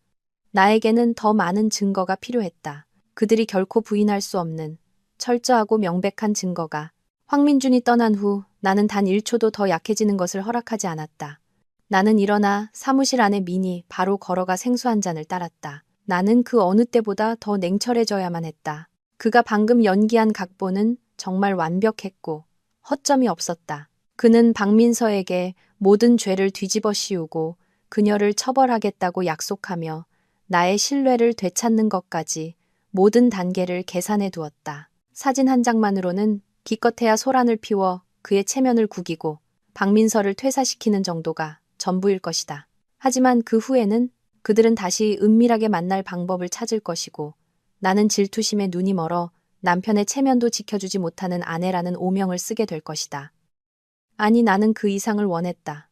S1: 나에게는 더 많은 증거가 필요했다. 그들이 결코 부인할 수 없는 철저하고 명백한 증거가. 황민준이 떠난 후 나는 단 1초도 더 약해지는 것을 허락하지 않았다. 나는 일어나 사무실 안에 미니 바로 걸어가 생수 한 잔을 따랐다. 나는 그 어느 때보다 더 냉철해져야만 했다. 그가 방금 연기한 각본은 정말 완벽했고 허점이 없었다. 그는 박민서에게 모든 죄를 뒤집어 씌우고 그녀를 처벌하겠다고 약속하며 나의 신뢰를 되찾는 것까지 모든 단계를 계산해 두었다. 사진 한 장만으로는 기껏해야 소란을 피워 그의 체면을 구기고 박민서를 퇴사시키는 정도가 전부일 것이다. 하지만 그 후에는 그들은 다시 은밀하게 만날 방법을 찾을 것이고 나는 질투심에 눈이 멀어 남편의 체면도 지켜주지 못하는 아내라는 오명을 쓰게 될 것이다. 아니, 나는 그 이상을 원했다.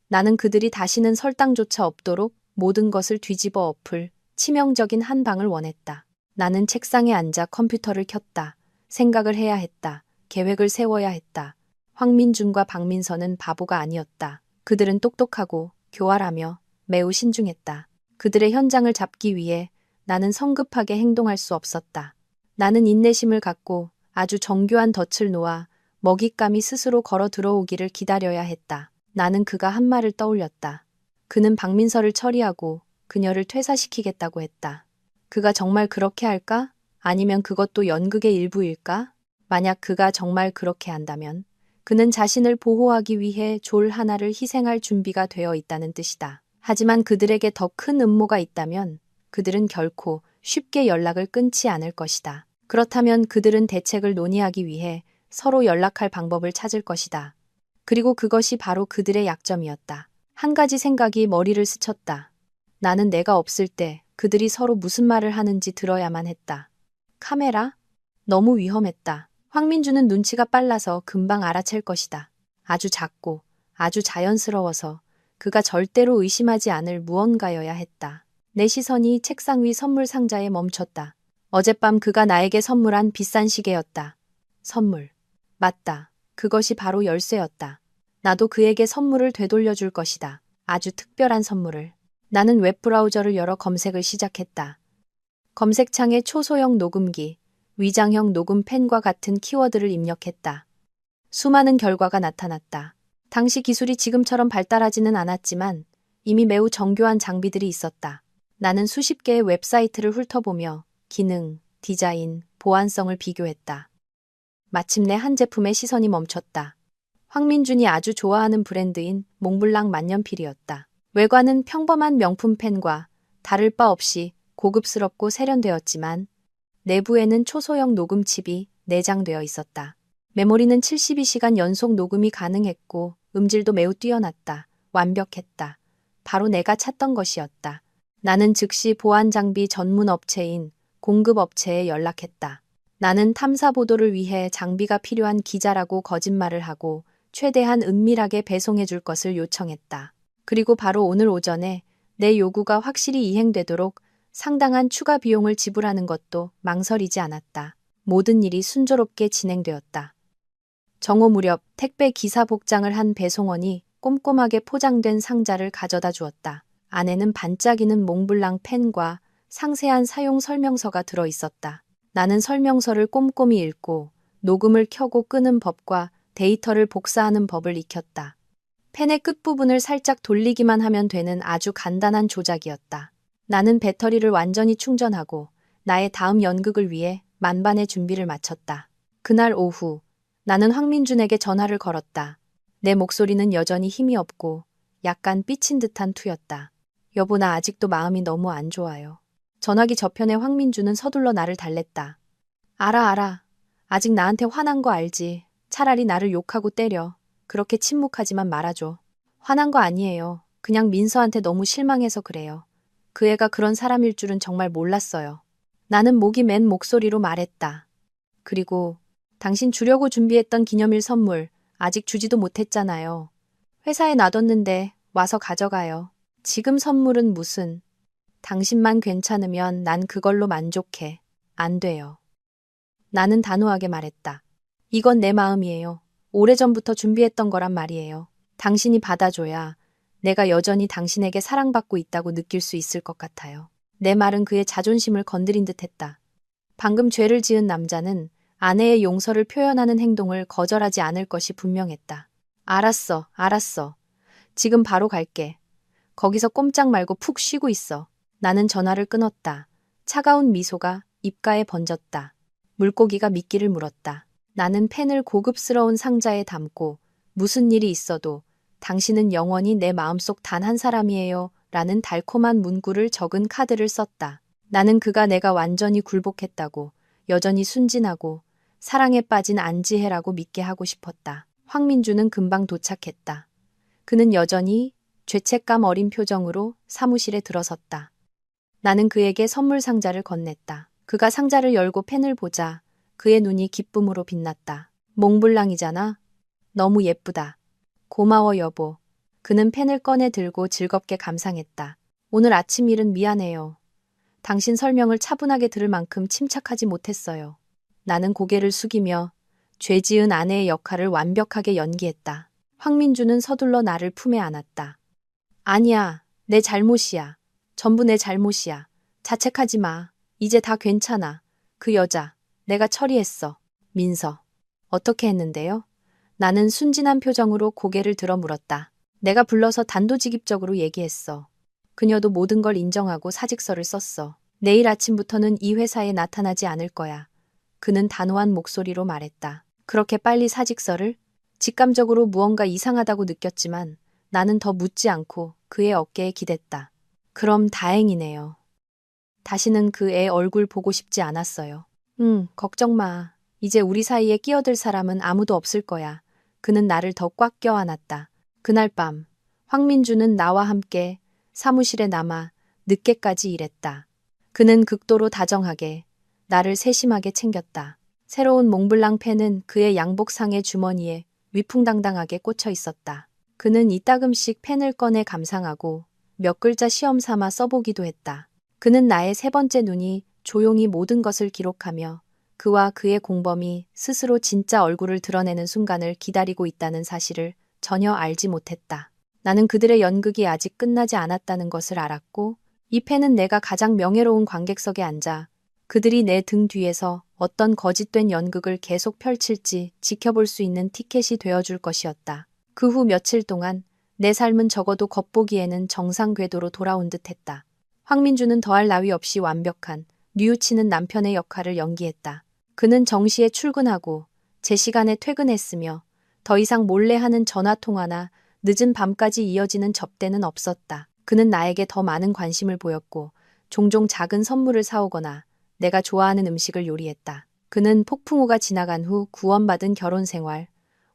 S1: 나는 그들이 다시는 설당조차 없도록 모든 것을 뒤집어 엎을 치명적인 한 방을 원했다. 나는 책상에 앉아 컴퓨터를 켰다. 생각을 해야 했다. 계획을 세워야 했다. 황민준과 박민서는 바보가 아니었다. 그들은 똑똑하고 교활하며 매우 신중했다. 그들의 현장을 잡기 위해 나는 성급하게 행동할 수 없었다. 나는 인내심을 갖고 아주 정교한 덫을 놓아 먹잇감이 스스로 걸어 들어오기를 기다려야 했다. 나는 그가 한 말을 떠올렸다. 그는 박민서를 처리하고 그녀를 퇴사시키겠다고 했다. 그가 정말 그렇게 할까? 아니면 그것도 연극의 일부일까? 만약 그가 정말 그렇게 한다면 그는 자신을 보호하기 위해 졸 하나를 희생할 준비가 되어 있다는 뜻이다. 하지만 그들에게 더 큰 음모가 있다면 그들은 결코 쉽게 연락을 끊지 않을 것이다. 그렇다면 그들은 대책을 논의하기 위해 서로 연락할 방법을 찾을 것이다. 그리고 그것이 바로 그들의 약점이었다. 한 가지 생각이 머리를 스쳤다. 나는 내가 없을 때 그들이 서로 무슨 말을 하는지 들어야만 했다. 카메라? 너무 위험했다. 황민주는 눈치가 빨라서 금방 알아챌 것이다. 아주 작고 아주 자연스러워서 그가 절대로 의심하지 않을 무언가여야 했다. 내 시선이 책상 위 선물 상자에 멈췄다. 어젯밤 그가 나에게 선물한 비싼 시계였다. 선물. 맞다. 그것이 바로 열쇠였다. 나도 그에게 선물을 되돌려줄 것이다. 아주 특별한 선물을. 나는 웹브라우저를 열어 검색을 시작했다. 검색창에 초소형 녹음기, 위장형 녹음펜과 같은 키워드를 입력했다. 수많은 결과가 나타났다. 당시 기술이 지금처럼 발달하지는 않았지만 이미 매우 정교한 장비들이 있었다. 나는 수십 개의 웹사이트를 훑어보며 기능, 디자인, 보안성을 비교했다. 마침내 한 제품에 시선이 멈췄다. 황민준이 아주 좋아하는 브랜드인 몽블랑 만년필이었다. 외관은 평범한 명품 펜과 다를 바 없이 고급스럽고 세련되었지만 내부에는 초소형 녹음칩이 내장되어 있었다. 메모리는 72시간 연속 녹음이 가능했고 음질도 매우 뛰어났다. 완벽했다. 바로 내가 찾던 것이었다. 나는 즉시 보안 장비 전문 업체인 공급 업체에 연락했다. 나는 탐사 보도를 위해 장비가 필요한 기자라고 거짓말을 하고 최대한 은밀하게 배송해 줄 것을 요청했다. 그리고 바로 오늘 오전에 내 요구가 확실히 이행되도록 상당한 추가 비용을 지불하는 것도 망설이지 않았다. 모든 일이 순조롭게 진행되었다. 정오 무렵 택배 기사 복장을 한 배송원이 꼼꼼하게 포장된 상자를 가져다 주었다. 안에는 반짝이는 몽블랑 펜과 상세한 사용 설명서가 들어 있었다. 나는 설명서를 꼼꼼히 읽고 녹음을 켜고 끄는 법과 데이터를 복사하는 법을 익혔다. 펜의 끝부분을 살짝 돌리기만 하면 되는 아주 간단한 조작이었다. 나는 배터리를 완전히 충전하고 나의 다음 연극을 위해 만반의 준비를 마쳤다. 그날 오후 나는 황민준에게 전화를 걸었다. 내 목소리는 여전히 힘이 없고 약간 삐친 듯한 투였다. 여보, 나 아직도 마음이 너무 안 좋아요. 전화기 저편에 황민준은 서둘러 나를 달랬다. 알아. 아직 나한테 화난 거 알지. 차라리 나를 욕하고 때려. 그렇게 침묵하지만 말아줘. 화난 거 아니에요. 그냥 민서한테 너무 실망해서 그래요. 그 애가 그런 사람일 줄은 정말 몰랐어요. 나는 목이 맨 목소리로 말했다. 그리고 당신 주려고 준비했던 기념일 선물 아직 주지도 못했잖아요. 회사에 놔뒀는데 와서 가져가요. 지금 선물은 무슨. 당신만 괜찮으면 난 그걸로 만족해. 안 돼요. 나는 단호하게 말했다. 이건 내 마음이에요. 오래전부터 준비했던 거란 말이에요. 당신이 받아줘야 내가 여전히 당신에게 사랑받고 있다고 느낄 수 있을 것 같아요. 내 말은 그의 자존심을 건드린 듯 했다. 방금 죄를 지은 남자는 아내의 용서를 표현하는 행동을 거절하지 않을 것이 분명했다. 알았어. 지금 바로 갈게. 거기서 꼼짝 말고 푹 쉬고 있어. 나는 전화를 끊었다. 차가운 미소가 입가에 번졌다. 물고기가 미끼를 물었다. 나는 펜을 고급스러운 상자에 담고 무슨 일이 있어도 당신은 영원히 내 마음속 단 한 사람이에요 라는 달콤한 문구를 적은 카드를 썼다. 나는 그가 내가 완전히 굴복했다고, 여전히 순진하고 사랑에 빠진 안지혜라고 믿게 하고 싶었다. 황민주는 금방 도착했다. 그는 여전히 죄책감 어린 표정으로 사무실에 들어섰다. 나는 그에게 선물 상자를 건넸다. 그가 상자를 열고 펜을 보자 그의 눈이 기쁨으로 빛났다. 몽블랑이잖아. 너무 예쁘다. 고마워 여보. 그는 펜을 꺼내 들고 즐겁게 감상했다. 오늘 아침 일은 미안해요. 당신 설명을 차분하게 들을 만큼 침착하지 못했어요. 나는 고개를 숙이며 죄 지은 아내의 역할을 완벽하게 연기했다. 황민주는 서둘러 나를 품에 안았다. 아니야, 내 잘못이야. 전부 내 잘못이야. 자책하지 마. 이제 다 괜찮아. 그 여자, 내가 처리했어. 민서. 어떻게 했는데요? 나는 순진한 표정으로 고개를 들어 물었다. 내가 불러서 단도직입적으로 얘기했어. 그녀도 모든 걸 인정하고 사직서를 썼어. 내일 아침부터는 이 회사에 나타나지 않을 거야. 그는 단호한 목소리로 말했다. 그렇게 빨리 사직서를? 직감적으로 무언가 이상하다고 느꼈지만 나는 더 묻지 않고 그의 어깨에 기댔다. 그럼 다행이네요. 다시는 그 애 얼굴 보고 싶지 않았어요. 걱정 마. 이제 우리 사이에 끼어들 사람은 아무도 없을 거야. 그는 나를 더 꽉 껴안았다. 그날 밤, 황민주는 나와 함께 사무실에 남아 늦게까지 일했다. 그는 극도로 다정하게, 나를 세심하게 챙겼다. 새로운 몽블랑 펜은 그의 양복상의 주머니에 위풍당당하게 꽂혀 있었다. 그는 이따금씩 펜을 꺼내 감상하고 몇 글자 시험 삼아 써보기도 했다. 그는 나의 세 번째 눈이 조용히 모든 것을 기록하며 그와 그의 공범이 스스로 진짜 얼굴을 드러내는 순간을 기다리고 있다는 사실을 전혀 알지 못했다. 나는 그들의 연극이 아직 끝나지 않았다는 것을 알았고 이 펜은 내가 가장 명예로운 관객석에 앉아 그들이 내 등 뒤에서 어떤 거짓된 연극을 계속 펼칠지 지켜볼 수 있는 티켓이 되어줄 것이었다. 그 후 며칠 동안 내 삶은 적어도 겉보기에는 정상 궤도로 돌아온 듯했다. 황민주는 더할 나위 없이 완벽한 뉘우치는 남편의 역할을 연기했다. 그는 정시에 출근하고 제 시간에 퇴근했으며 더 이상 몰래 하는 전화통화나 늦은 밤까지 이어지는 접대는 없었다. 그는 나에게 더 많은 관심을 보였고 종종 작은 선물을 사오거나 내가 좋아하는 음식을 요리했다. 그는 폭풍우가 지나간 후 구원받은 결혼 생활,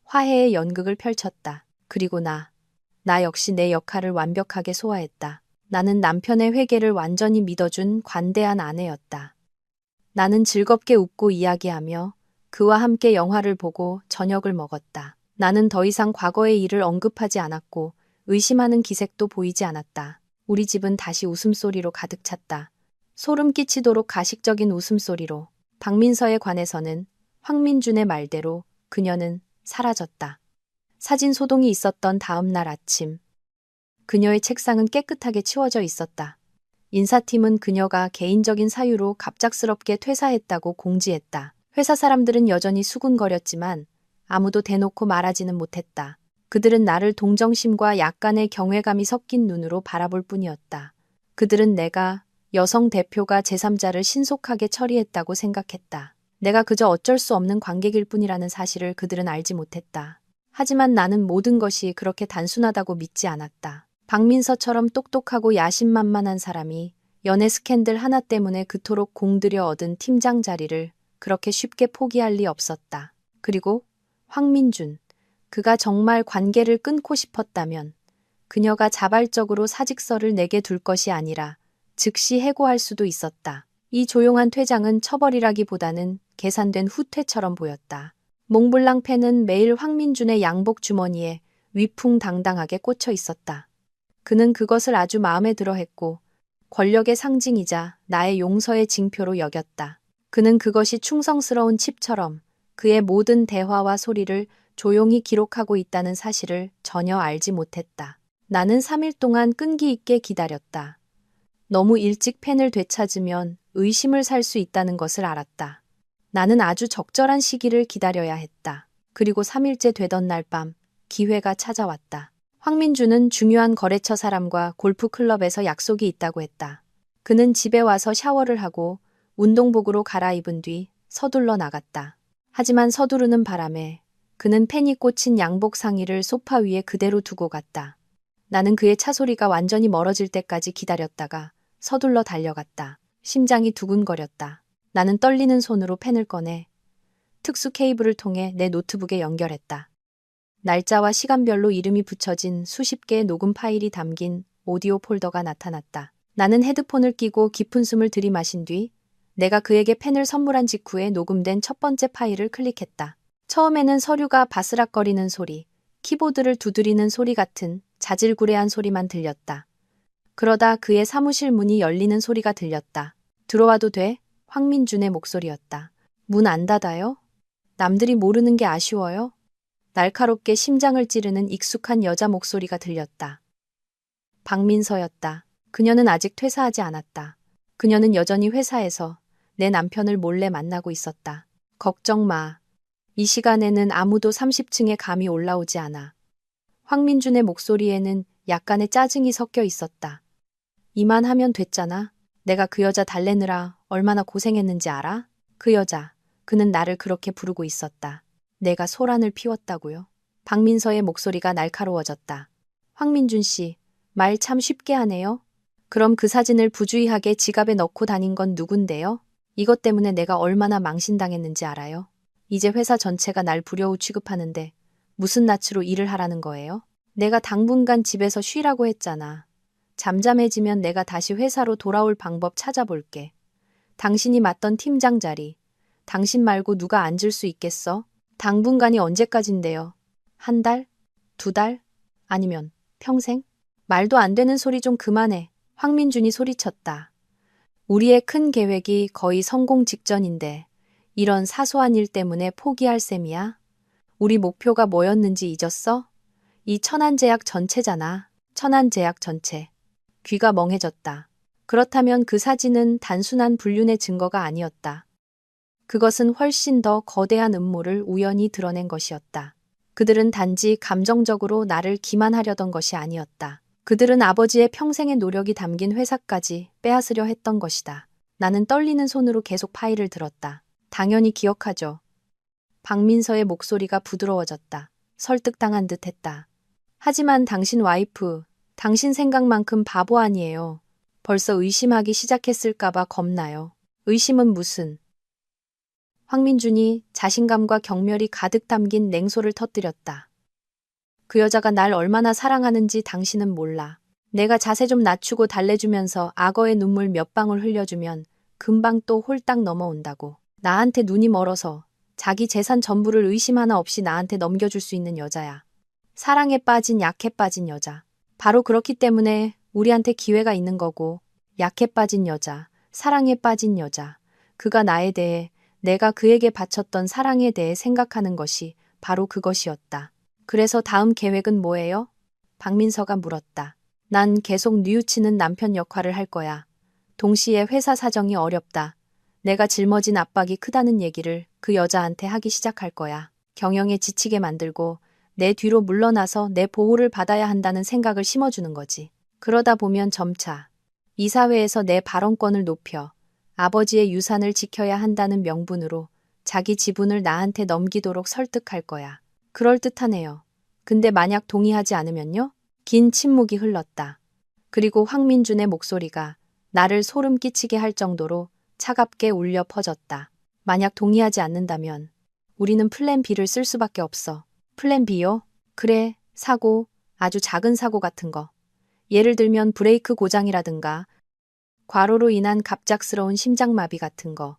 S1: 화해의 연극을 펼쳤다. 그리고 나 역시 내 역할을 완벽하게 소화했다. 나는 남편의 회개를 완전히 믿어준 관대한 아내였다. 나는 즐겁게 웃고 이야기하며 그와 함께 영화를 보고 저녁을 먹었다. 나는 더 이상 과거의 일을 언급하지 않았고 의심하는 기색도 보이지 않았다. 우리 집은 다시 웃음소리로 가득 찼다. 소름 끼치도록 가식적인 웃음소리로. 박민서에 관해서는 황민준의 말대로 그녀는 사라졌다. 사진 소동이 있었던 다음 날 아침. 그녀의 책상은 깨끗하게 치워져 있었다. 인사팀은 그녀가 개인적인 사유로 갑작스럽게 퇴사했다고 공지했다. 회사 사람들은 여전히 수군거렸지만 아무도 대놓고 말하지는 못했다. 그들은 나를 동정심과 약간의 경외감이 섞인 눈으로 바라볼 뿐이었다. 그들은 내가 여성 대표가 제3자를 신속하게 처리했다고 생각했다. 내가 그저 어쩔 수 없는 관객일 뿐이라는 사실을 그들은 알지 못했다. 하지만 나는 모든 것이 그렇게 단순하다고 믿지 않았다. 박민서처럼 똑똑하고 야심만만한 사람이 연애 스캔들 하나 때문에 그토록 공들여 얻은 팀장 자리를 그렇게 쉽게 포기할 리 없었다. 그리고 황민준, 그가 정말 관계를 끊고 싶었다면 그녀가 자발적으로 사직서를 내게 둘 것이 아니라 즉시 해고할 수도 있었다. 이 조용한 퇴장은 처벌이라기보다는 계산된 후퇴처럼 보였다. 몽블랑 펜은 매일 황민준의 양복 주머니에 위풍당당하게 꽂혀 있었다. 그는 그것을 아주 마음에 들어 했고 권력의 상징이자 나의 용서의 징표로 여겼다. 그는 그것이 충성스러운 칩처럼 그의 모든 대화와 소리를 조용히 기록하고 있다는 사실을 전혀 알지 못했다. 나는 3일 동안 끈기 있게 기다렸다. 너무 일찍 펜을 되찾으면 의심을 살 수 있다는 것을 알았다. 나는 아주 적절한 시기를 기다려야 했다. 그리고 3일째 되던 날 밤 기회가 찾아왔다. 황민주는 중요한 거래처 사람과 골프클럽에서 약속이 있다고 했다. 그는 집에 와서 샤워를 하고 운동복으로 갈아입은 뒤 서둘러 나갔다. 하지만 서두르는 바람에 그는 펜이 꽂힌 양복 상의를 소파 위에 그대로 두고 갔다. 나는 그의 차 소리가 완전히 멀어질 때까지 기다렸다가 서둘러 달려갔다. 심장이 두근거렸다. 나는 떨리는 손으로 펜을 꺼내 특수 케이블을 통해 내 노트북에 연결했다. 날짜와 시간별로 이름이 붙여진 수십 개의 녹음 파일이 담긴 오디오 폴더가 나타났다. 나는 헤드폰을 끼고 깊은 숨을 들이마신 뒤 내가 그에게 펜을 선물한 직후에 녹음된 첫 번째 파일을 클릭했다. 처음에는 서류가 바스락거리는 소리, 키보드를 두드리는 소리 같은 자질구레한 소리만 들렸다. 그러다 그의 사무실 문이 열리는 소리가 들렸다. 들어와도 돼? 황민준의 목소리였다. 문 안 닫아요? 남들이 모르는 게 아쉬워요? 날카롭게 심장을 찌르는 익숙한 여자 목소리가 들렸다. 박민서였다. 그녀는 아직 퇴사하지 않았다. 그녀는 여전히 회사에서 내 남편을 몰래 만나고 있었다. 걱정 마. 이 시간에는 아무도 30층에 감히 올라오지 않아. 황민준의 목소리에는 약간의 짜증이 섞여 있었다. 이만하면 됐잖아. 내가 그 여자 달래느라 얼마나 고생했는지 알아? 그 여자, 그는 나를 그렇게 부르고 있었다. 내가 소란을 피웠다고요? 박민서의 목소리가 날카로워졌다. 황민준 씨, 말 참 쉽게 하네요. 그럼 그 사진을 부주의하게 지갑에 넣고 다닌 건 누군데요? 이것 때문에 내가 얼마나 망신당했는지 알아요? 이제 회사 전체가 날 불효우 취급하는데 무슨 낯으로 일을 하라는 거예요? 내가 당분간 집에서 쉬라고 했잖아. 잠잠해지면 내가 다시 회사로 돌아올 방법 찾아볼게. 당신이 맡던 팀장 자리, 당신 말고 누가 앉을 수 있겠어? 당분간이 언제까진데요? 한 달? 두 달? 아니면 평생? 말도 안 되는 소리 좀 그만해. 황민준이 소리쳤다. 우리의 큰 계획이 거의 성공 직전인데 이런 사소한 일 때문에 포기할 셈이야? 우리 목표가 뭐였는지 잊었어? 이 천안제약 전체잖아. 천안제약 전체. 귀가 멍해졌다. 그렇다면 그 사진은 단순한 불륜의 증거가 아니었다. 그것은 훨씬 더 거대한 음모를 우연히 드러낸 것이었다. 그들은 단지 감정적으로 나를 기만하려던 것이 아니었다. 그들은 아버지의 평생의 노력이 담긴 회사까지 빼앗으려 했던 것이다. 나는 떨리는 손으로 계속 파일을 들었다. 당연히 기억하죠. 박민서의 목소리가 부드러워졌다. 설득당한 듯 했다. 하지만 당신 와이프, 당신 생각만큼 바보 아니에요. 벌써 의심하기 시작했을까봐 겁나요. 의심은 무슨. 황민준이 자신감과 경멸이 가득 담긴 냉소를 터뜨렸다. 그 여자가 날 얼마나 사랑하는지 당신은 몰라. 내가 자세 좀 낮추고 달래주면서 악어의 눈물 몇 방울 흘려주면 금방 또 홀딱 넘어온다고. 나한테 눈이 멀어서 자기 재산 전부를 의심 하나 없이 나한테 넘겨줄 수 있는 여자야. 사랑에 빠진 약해 빠진 여자. 바로 그렇기 때문에 우리한테 기회가 있는 거고, 약해 빠진 여자, 사랑에 빠진 여자. 그가 나에 대해, 내가 그에게 바쳤던 사랑에 대해 생각하는 것이 바로 그것이었다. 그래서 다음 계획은 뭐예요? 박민서가 물었다. 난 계속 뉘우치는 남편 역할을 할 거야. 동시에 회사 사정이 어렵다. 내가 짊어진 압박이 크다는 얘기를 그 여자한테 하기 시작할 거야. 경영에 지치게 만들고 내 뒤로 물러나서 내 보호를 받아야 한다는 생각을 심어주는 거지. 그러다 보면 점차 이 사회에서 내 발언권을 높여 아버지의 유산을 지켜야 한다는 명분으로 자기 지분을 나한테 넘기도록 설득할 거야. 그럴듯하네요. 근데 만약 동의하지 않으면요? 긴 침묵이 흘렀다. 그리고 황민준의 목소리가 나를 소름 끼치게 할 정도로 차갑게 울려 퍼졌다. 만약 동의하지 않는다면 우리는 플랜 B를 쓸 수밖에 없어. 플랜 B요? 그래, 사고, 아주 작은 사고 같은 거. 예를 들면 브레이크 고장이라든가 과로로 인한 갑작스러운 심장마비 같은 거.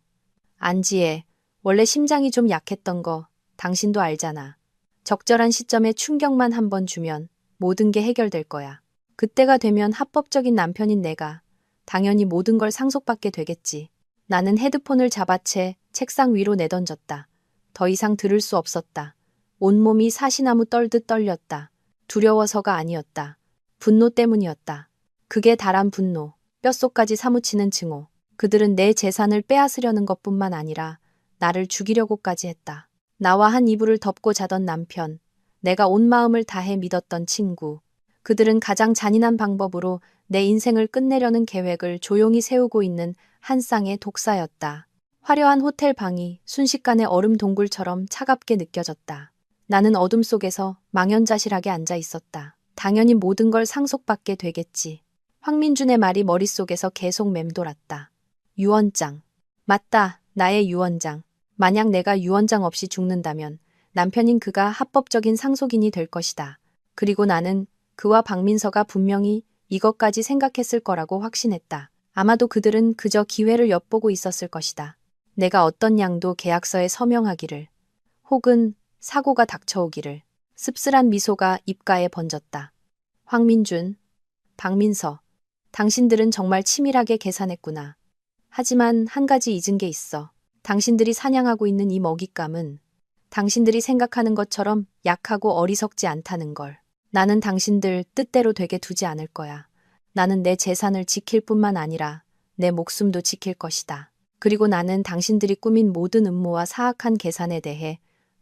S1: 안지혜, 원래 심장이 좀 약했던 거 당신도 알잖아. 적절한 시점에 충격만 한번 주면 모든 게 해결될 거야. 그때가 되면 합법적인 남편인 내가 당연히 모든 걸 상속받게 되겠지. 나는 헤드폰을 잡아채 책상 위로 내던졌다. 더 이상 들을 수 없었다. 온몸이 사시나무 떨듯 떨렸다. 두려워서가 아니었다. 분노 때문이었다. 극에 달한 분노, 뼛속까지 사무치는 증오. 그들은 내 재산을 빼앗으려는 것뿐만 아니라 나를 죽이려고까지 했다. 나와 한 이불을 덮고 자던 남편, 내가 온 마음을 다해 믿었던 친구. 그들은 가장 잔인한 방법으로 내 인생을 끝내려는 계획을 조용히 세우고 있는 한 쌍의 독사였다. 화려한 호텔 방이 순식간에 얼음 동굴처럼 차갑게 느껴졌다. 나는 어둠 속에서 망연자실하게 앉아 있었다. 당연히 모든 걸 상속받게 되겠지. 황민준의 말이 머릿속에서 계속 맴돌았다. 유언장. 맞다, 나의 유언장. 만약 내가 유언장 없이 죽는다면 남편인 그가 합법적인 상속인이 될 것이다. 그리고 나는 그와 박민서가 분명히 이것까지 생각했을 거라고 확신했다. 아마도 그들은 그저 기회를 엿보고 있었을 것이다. 내가 어떤 양도 계약서에 서명하기를, 혹은 사고가 닥쳐오기를. 씁쓸한 미소가 입가에 번졌다. 황민준, 박민서, 당신들은 정말 치밀하게 계산했구나. 하지만 한 가지 잊은 게 있어. 당신들이 사냥하고 있는 이 먹잇감은 당신들이 생각하는 것처럼 약하고 어리석지 않다는 걸. 나는 당신들 뜻대로 되게 두지 않을 거야. 나는 내 재산을 지킬 뿐만 아니라 내 목숨도 지킬 것이다. 그리고 나는 당신들이 꾸민 모든 음모와 사악한 계산에 대해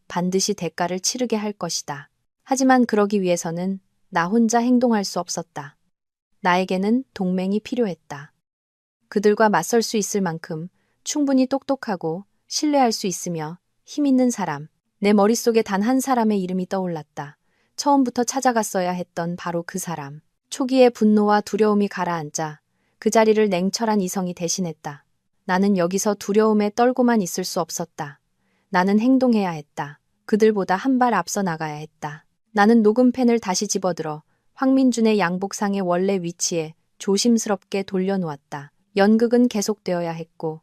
S1: 반드시 대가를 치르게 할 것이다. 하지만 그러기 위해서는 나 혼자 행동할 수 없었다. 나에게는 동맹이 필요했다. 그들과 맞설 수 있을 만큼 충분히 똑똑하고 신뢰할 수 있으며 힘 있는 사람. 내 머릿속에 단 한 사람의 이름이 떠올랐다. 처음부터 찾아갔어야 했던 바로 그 사람. 초기의 분노와 두려움이 가라앉자 그 자리를 냉철한 이성이 대신했다. 나는 여기서 두려움에 떨고만 있을 수 없었다. 나는 행동해야 했다. 그들보다 한 발 앞서 나가야 했다. 나는 녹음펜을 다시 집어들어 황민준의 양복상의 원래 위치에 조심스럽게 돌려놓았다. 연극은 계속되어야 했고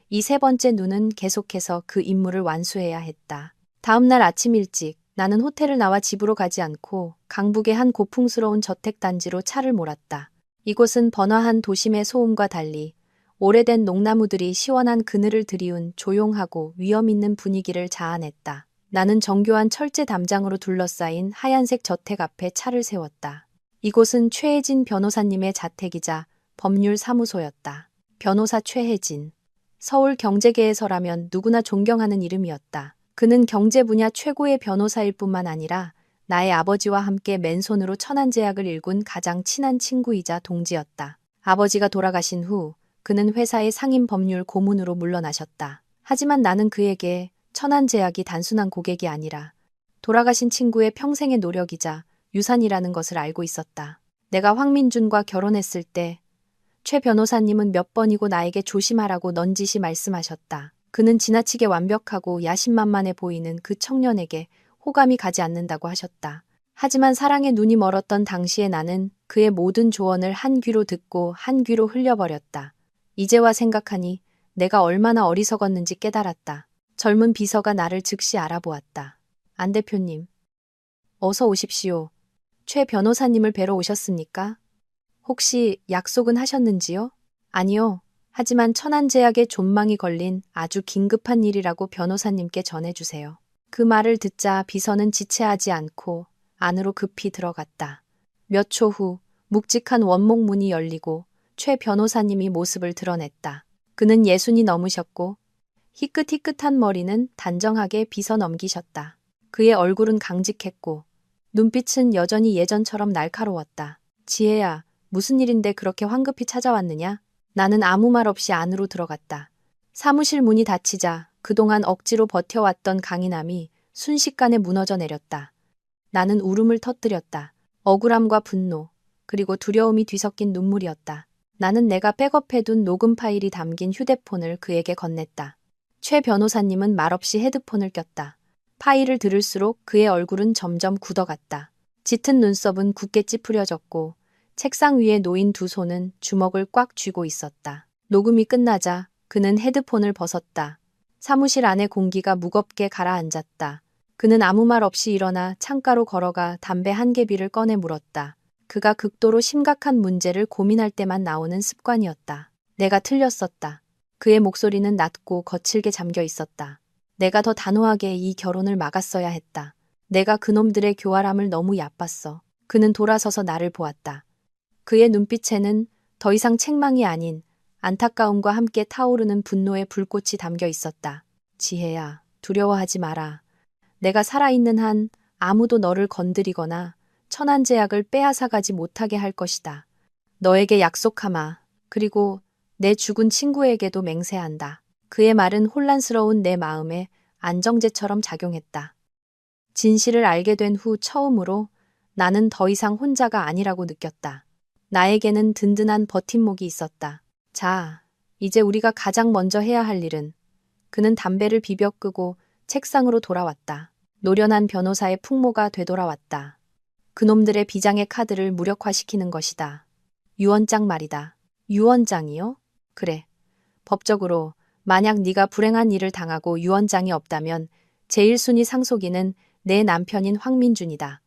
S1: 이 세 번째 눈은 계속해서 그 임무를 완수해야 했다. 다음 날 아침 일찍 나는 호텔을 나와 집으로 가지 않고 강북의 한 고풍스러운 저택단지로 차를 몰았다. 이곳은 번화한 도심의 소음과 달리 오래된 농나무들이 시원한 그늘을 들이운 조용하고 위험 있는 분위기를 자아냈다. 나는 정교한 철제 담장으로 둘러싸인 하얀색 저택 앞에 차를 세웠다. 이곳은 최혜진 변호사님의 자택이자 법률사무소였다. 변호사 최혜진. 서울 경제계에서라면 누구나 존경하는 이름이었다. 그는 경제 분야 최고의 변호사일 뿐만 아니라 나의 아버지와 함께 맨손으로 천안제약을 일군 가장 친한 친구이자 동지였다. 아버지가 돌아가신 후 그는 회사의 상임 법률 고문으로 물러나셨다. 하지만 나는 그에게 천안제약이 단순한 고객이 아니라 돌아가신 친구의 평생의 노력이자 유산이라는 것을 알고 있었다. 내가 황민준과 결혼했을 때 최 변호사님은 몇 번이고 나에게 조심하라고 넌지시 말씀하셨다. 그는 지나치게 완벽하고 야심만만해 보이는 그 청년에게 호감이 가지 않는다고 하셨다. 하지만 사랑에 눈이 멀었던 당시에 나는 그의 모든 조언을 한 귀로 듣고 한 귀로 흘려버렸다. 이제와 생각하니 내가 얼마나 어리석었는지 깨달았다. 젊은 비서가 나를 즉시 알아보았다. 안 대표님, 어서 오십시오. 최 변호사님을 뵈러 오셨습니까? 혹시 약속은 하셨는지요? 아니요. 하지만 천안제약에 존망이 걸린 아주 긴급한 일이라고 변호사님께 전해주세요. 그 말을 듣자 비서는 지체하지 않고 안으로 급히 들어갔다. 몇 초 후 묵직한 원목 문이 열리고 최 변호사님이 모습을 드러냈다. 그는 60이 넘으셨고 희끗희끗한 머리는 단정하게 빗어 넘기셨다. 그의 얼굴은 강직했고 눈빛은 여전히 예전처럼 날카로웠다. 지혜야, 무슨 일인데 그렇게 황급히 찾아왔느냐? 나는 아무 말 없이 안으로 들어갔다. 사무실 문이 닫히자 그동안 억지로 버텨왔던 강인함이 순식간에 무너져 내렸다. 나는 울음을 터뜨렸다. 억울함과 분노, 그리고 두려움이 뒤섞인 눈물이었다. 나는 내가 백업해둔 녹음 파일이 담긴 휴대폰을 그에게 건넸다. 최 변호사님은 말없이 헤드폰을 꼈다. 파일을 들을수록 그의 얼굴은 점점 굳어갔다. 짙은 눈썹은 굳게 찌푸려졌고 책상 위에 놓인 두 손은 주먹을 꽉 쥐고 있었다. 녹음이 끝나자 그는 헤드폰을 벗었다. 사무실 안의 공기가 무겁게 가라앉았다. 그는 아무 말 없이 일어나 창가로 걸어가 담배 한 개비를 꺼내 물었다. 그가 극도로 심각한 문제를 고민할 때만 나오는 습관이었다. 내가 틀렸었다. 그의 목소리는 낮고 거칠게 잠겨 있었다. 내가 더 단호하게 이 결혼을 막았어야 했다. 내가 그놈들의 교활함을 너무 얕봤어. 그는 돌아서서 나를 보았다. 그의 눈빛에는 더 이상 책망이 아닌 안타까움과 함께 타오르는 분노의 불꽃이 담겨 있었다. 지혜야, 두려워하지 마라. 내가 살아있는 한 아무도 너를 건드리거나 천안제약을 빼앗아가지 못하게 할 것이다. 너에게 약속하마. 그리고 내 죽은 친구에게도 맹세한다. 그의 말은 혼란스러운 내 마음에 안정제처럼 작용했다. 진실을 알게 된 후 처음으로 나는 더 이상 혼자가 아니라고 느꼈다. 나에게는 든든한 버팀목이 있었다. 자, 이제 우리가 가장 먼저 해야 할 일은 그는 담배를 비벼 끄고 책상으로 돌아왔다. 노련한 변호사의 풍모가 되돌아왔다. 그놈들의 비장의 카드를 무력화시키는 것이다. 유언장 말이다. 유언장이요? 그래. 법적으로 만약 네가 불행한 일을 당하고 유언장이 없다면 제1순위 상속인은 내 남편인 황민준이다.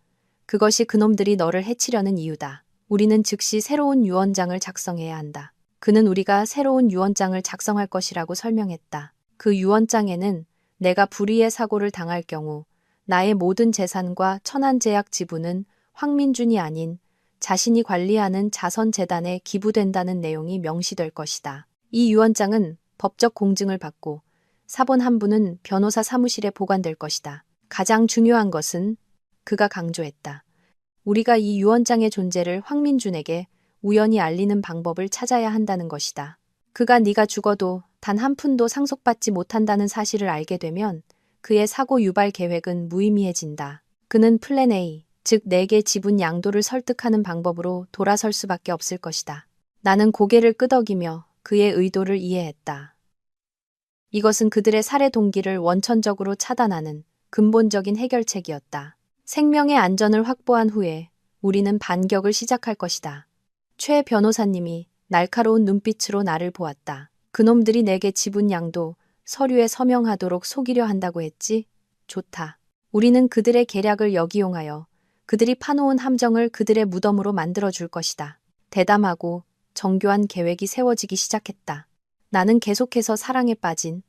S1: 그것이 그놈들이 너를 해치려는 이유다. 우리는 즉시 새로운 유언장을 작성해야 한다. 그는 우리가 새로운 유언장을 작성할 것이라고 설명했다. 그 유언장에는 내가 불의의 사고를 당할 경우 나의 모든 재산과 천안제약 지분은 황민준이 아닌 자신이 관리하는 자선재단에 기부된다는 내용이 명시될 것이다. 이 유언장은 법적 공증을 받고 사본 한 부는 변호사 사무실에 보관될 것이다. 가장 중요한 것은 그가 강조했다. 우리가 이 유언장의 존재를 황민준에게 우연히 알리는 방법을 찾아야 한다는 것이다. 그가 네가 죽어도 단 한 푼도 상속받지 못한다는 사실을 알게 되면 그의 사고 유발 계획은 무의미해진다. 그는 플랜 A, 즉 내게 지분 양도를 설득하는 방법으로 돌아설 수밖에 없을 것이다. 나는 고개를 끄덕이며 그의 의도를 이해했다. 이것은 그들의 살해 동기를 원천적으로 차단하는 근본적인 해결책이었다. 생명의 안전을 확보한 후에 우리는 반격을 시작할 것이다. 최 변호사님이 날카로운 눈빛으로 나를 보았다. 그놈들이 내게 지분 양도, 서류에 서명하도록 속이려 한다고 했지? 좋다. 우리는 그들의 계략을 역이용하여 그들이 파놓은 함정을 그들의 무덤으로 만들어줄 것이다. 대담하고 정교한 계획이 세워지기 시작했다. 나는 계속해서 사랑에 빠진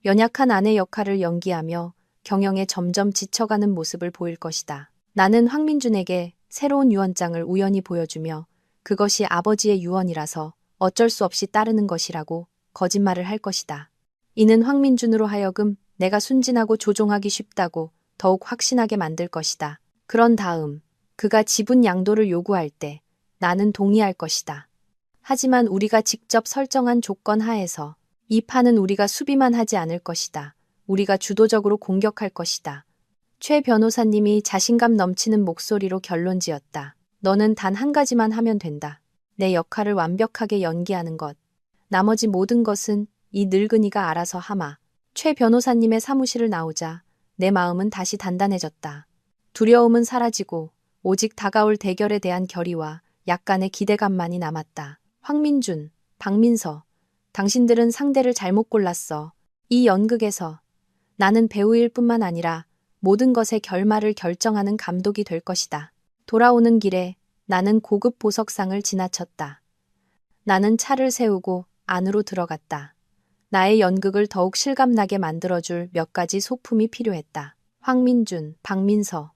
S1: 연약한 아내 역할을 연기하며 경영에 점점 지쳐가는 모습을 보일 것이다. 나는 황민준에게 새로운 유언장을 우연히 보여주며 그것이 아버지의 유언이라서 어쩔 수 없이 따르는 것이라고 거짓말을 할 것이다. 이는 황민준으로 하여금 내가 순진하고 조종하기 쉽다고 더욱 확신하게 만들 것이다. 그런 다음 그가 지분 양도를 요구할 때 나는 동의할 것이다. 하지만 우리가 직접 설정한 조건 하에서 이 판은 우리가 수비만 하지 않을 것이다. 우리가 주도적으로 공격할 것이다. 최 변호사님이 자신감 넘치는 목소리로 결론지었다. 너는 단 한 가지만 하면 된다. 내 역할을 완벽하게 연기하는 것. 나머지 모든 것은 이 늙은이가 알아서 하마. 최 변호사님의 사무실을 나오자 내 마음은 다시 단단해졌다. 두려움은 사라지고 오직 다가올 대결에 대한 결의와 약간의 기대감만이 남았다. 황민준, 박민서, 당신들은 상대를 잘못 골랐어. 이 연극에서 나는 배우일 뿐만 아니라 모든 것의 결말을 결정하는 감독이 될 것이다. 돌아오는 길에 나는 고급 보석상을 지나쳤다. 나는 차를 세우고 안으로 들어갔다. 나의 연극을 더욱 실감나게 만들어줄 몇 가지 소품이 필요했다. 황민준, 박민서.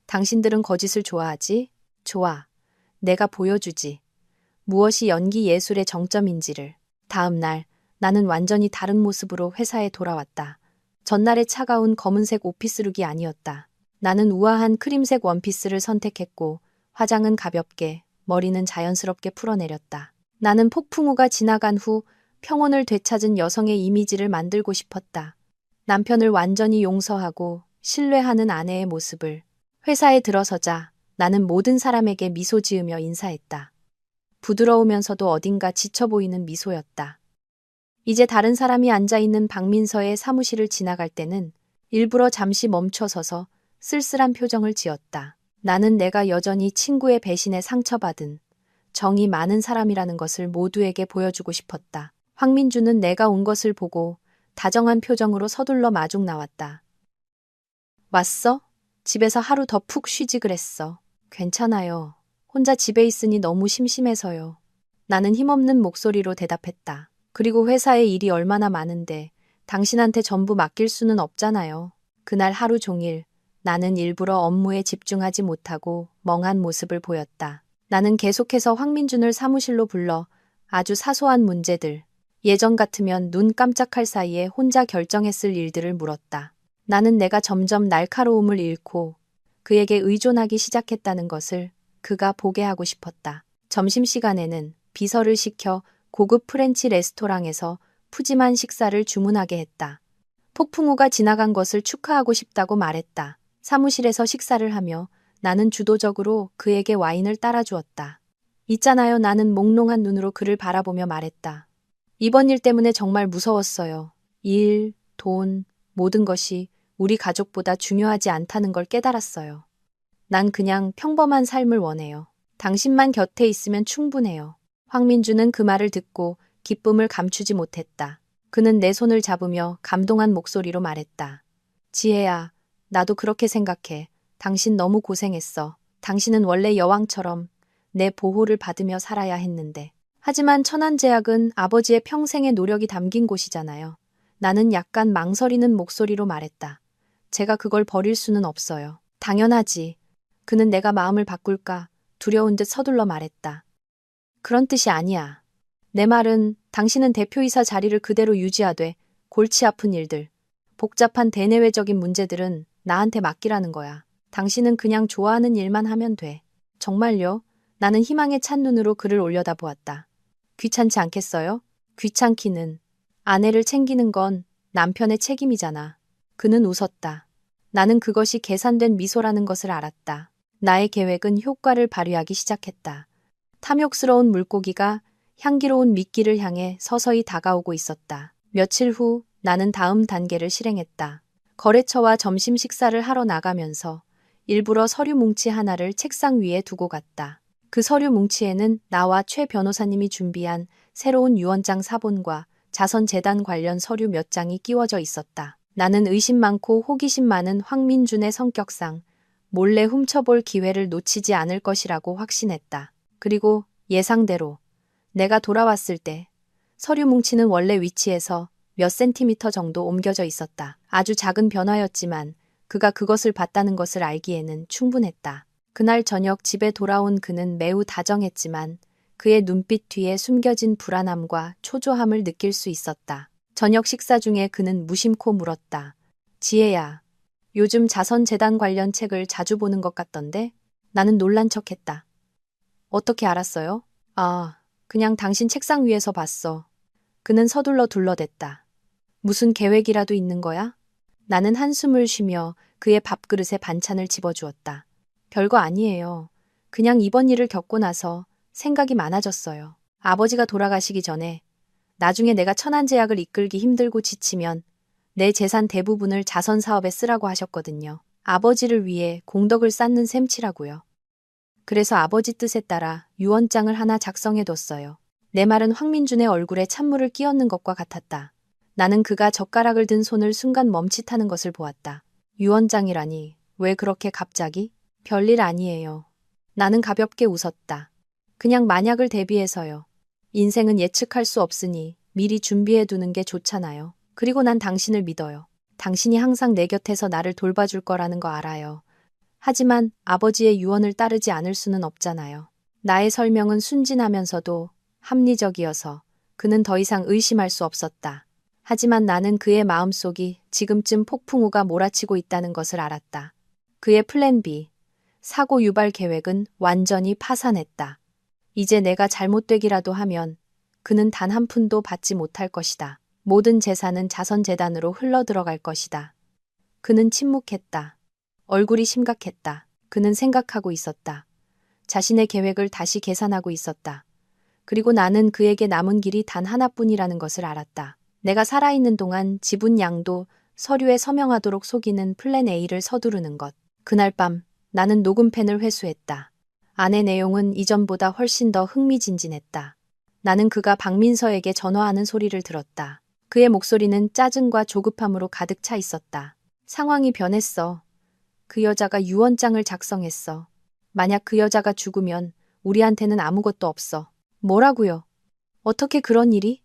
S1: 당신들은 거짓을 좋아하지? 좋아. 내가 보여주지. 무엇이 연기 예술의 정점인지를. 다음 날 나는 완전히 다른 모습으로 회사에 돌아왔다. 전날의 차가운 검은색 오피스룩이 아니었다. 나는 우아한 크림색 원피스를 선택했고 화장은 가볍게, 머리는 자연스럽게 풀어내렸다. 나는 폭풍우가 지나간 후 평온을 되찾은 여성의 이미지를 만들고 싶었다. 남편을 완전히 용서하고 신뢰하는 아내의 모습을. 회사에 들어서자 나는 모든 사람에게 미소 지으며 인사했다. 부드러우면서도 어딘가 지쳐 보이는 미소였다. 이제 다른 사람이 앉아있는 박민서의 사무실을 지나갈 때는 일부러 잠시 멈춰서서 쓸쓸한 표정을 지었다. 나는 내가 여전히 친구의 배신에 상처받은 정이 많은 사람이라는 것을 모두에게 보여주고 싶었다. 황민주는 내가 온 것을 보고 다정한 표정으로 서둘러 마중 나왔다. 왔어? 집에서 하루 더 푹 쉬지 그랬어. 괜찮아요. 혼자 집에 있으니 너무 심심해서요. 나는 힘없는 목소리로 대답했다. 그리고 회사에 일이 얼마나 많은데 당신한테 전부 맡길 수는 없잖아요. 그날 하루 종일 나는 일부러 업무에 집중하지 못하고 멍한 모습을 보였다. 나는 계속해서 황민준을 사무실로 불러 아주 사소한 문제들, 예전 같으면 눈 깜짝할 사이에 혼자 결정했을 일들을 물었다. 나는 내가 점점 날카로움을 잃고 그에게 의존하기 시작했다는 것을 그가 보게 하고 싶었다. 점심시간에는 비서를 시켜 고급 프렌치 레스토랑에서 푸짐한 식사를 주문하게 했다. 폭풍우가 지나간 것을 축하하고 싶다고 말했다. 사무실에서 식사를 하며 나는 주도적으로 그에게 와인을 따라주었다. 있잖아요. 나는 몽롱한 눈으로 그를 바라보며 말했다. 이번 일 때문에 정말 무서웠어요. 일, 돈, 모든 것이 우리 가족보다 중요하지 않다는 걸 깨달았어요. 난 그냥 평범한 삶을 원해요. 당신만 곁에 있으면 충분해요. 황민주는 그 말을 듣고 기쁨을 감추지 못했다. 그는 내 손을 잡으며 감동한 목소리로 말했다. 지혜야, 나도 그렇게 생각해. 당신 너무 고생했어. 당신은 원래 여왕처럼 내 보호를 받으며 살아야 했는데. 하지만 천안제약은 아버지의 평생의 노력이 담긴 곳이잖아요. 나는 약간 망설이는 목소리로 말했다. 제가 그걸 버릴 수는 없어요. 당연하지. 그는 내가 마음을 바꿀까 두려운 듯 서둘러 말했다. 그런 뜻이 아니야. 내 말은 당신은 대표이사 자리를 그대로 유지하되 골치 아픈 일들, 복잡한 대내외적인 문제들은 나한테 맡기라는 거야. 당신은 그냥 좋아하는 일만 하면 돼. 정말요? 나는 희망에 찬 눈으로 그를 올려다보았다. 귀찮지 않겠어요? 귀찮기는. 아내를 챙기는 건 남편의 책임이잖아. 그는 웃었다. 나는 그것이 계산된 미소라는 것을 알았다. 나의 계획은 효과를 발휘하기 시작했다. 탐욕스러운 물고기가 향기로운 미끼를 향해 서서히 다가오고 있었다. 며칠 후 나는 다음 단계를 실행했다. 거래처와 점심 식사를 하러 나가면서 일부러 서류 뭉치 하나를 책상 위에 두고 갔다. 그 서류 뭉치에는 나와 최 변호사님이 준비한 새로운 유언장 사본과 자선재단 관련 서류 몇 장이 끼워져 있었다. 나는 의심 많고 호기심 많은 황민준의 성격상 몰래 훔쳐볼 기회를 놓치지 않을 것이라고 확신했다. 그리고 예상대로 내가 돌아왔을 때 서류 뭉치는 원래 위치에서 몇 센티미터 정도 옮겨져 있었다. 아주 작은 변화였지만 그가 그것을 봤다는 것을 알기에는 충분했다. 그날 저녁 집에 돌아온 그는 매우 다정했지만 그의 눈빛 뒤에 숨겨진 불안함과 초조함을 느낄 수 있었다. 저녁 식사 중에 그는 무심코 물었다. 지혜야, 요즘 자선재단 관련 책을 자주 보는 것 같던데? 나는 놀란 척했다. 어떻게 알았어요? 아, 그냥 당신 책상 위에서 봤어. 그는 서둘러 둘러댔다. 무슨 계획이라도 있는 거야? 나는 한숨을 쉬며 그의 밥그릇에 반찬을 집어주었다. 별거 아니에요. 그냥 이번 일을 겪고 나서 생각이 많아졌어요. 아버지가 돌아가시기 전에 나중에 내가 천안제약을 이끌기 힘들고 지치면 내 재산 대부분을 자선 사업에 쓰라고 하셨거든요. 아버지를 위해 공덕을 쌓는 셈치라고요. 그래서 아버지 뜻에 따라 유언장을 하나 작성해뒀어요. 내 말은 황민준의 얼굴에 찬물을 끼얹는 것과 같았다. 나는 그가 젓가락을 든 손을 순간 멈칫하는 것을 보았다. 유언장이라니, 왜 그렇게 갑자기? 별일 아니에요. 나는 가볍게 웃었다. 그냥 만약을 대비해서요. 인생은 예측할 수 없으니 미리 준비해두는 게 좋잖아요. 그리고 난 당신을 믿어요. 당신이 항상 내 곁에서 나를 돌봐줄 거라는 거 알아요. 하지만 아버지의 유언을 따르지 않을 수는 없잖아요. 나의 설명은 순진하면서도 합리적이어서 그는 더 이상 의심할 수 없었다. 하지만 나는 그의 마음속이 지금쯤 폭풍우가 몰아치고 있다는 것을 알았다. 그의 플랜 B, 사고 유발 계획은 완전히 파산했다. 이제 내가 잘못되기라도 하면 그는 단 한 푼도 받지 못할 것이다. 모든 재산은 자선재단으로 흘러들어갈 것이다. 그는 침묵했다. 얼굴이 심각했다. 그는 생각하고 있었다. 자신의 계획을 다시 계산하고 있었다. 그리고 나는 그에게 남은 길이 단 하나뿐이라는 것을 알았다. 내가 살아있는 동안 지분 양도 서류에 서명하도록 속이는 플랜 A를 서두르는 것. 그날 밤 나는 녹음펜을 회수했다. 안의 내용은 이전보다 훨씬 더 흥미진진했다. 나는 그가 박민서에게 전화하는 소리를 들었다. 그의 목소리는 짜증과 조급함으로 가득 차 있었다. 상황이 변했어. 그 여자가 유언장을 작성했어. 만약 그 여자가 죽으면 우리한테는 아무것도 없어. 뭐라고요? 어떻게 그런 일이?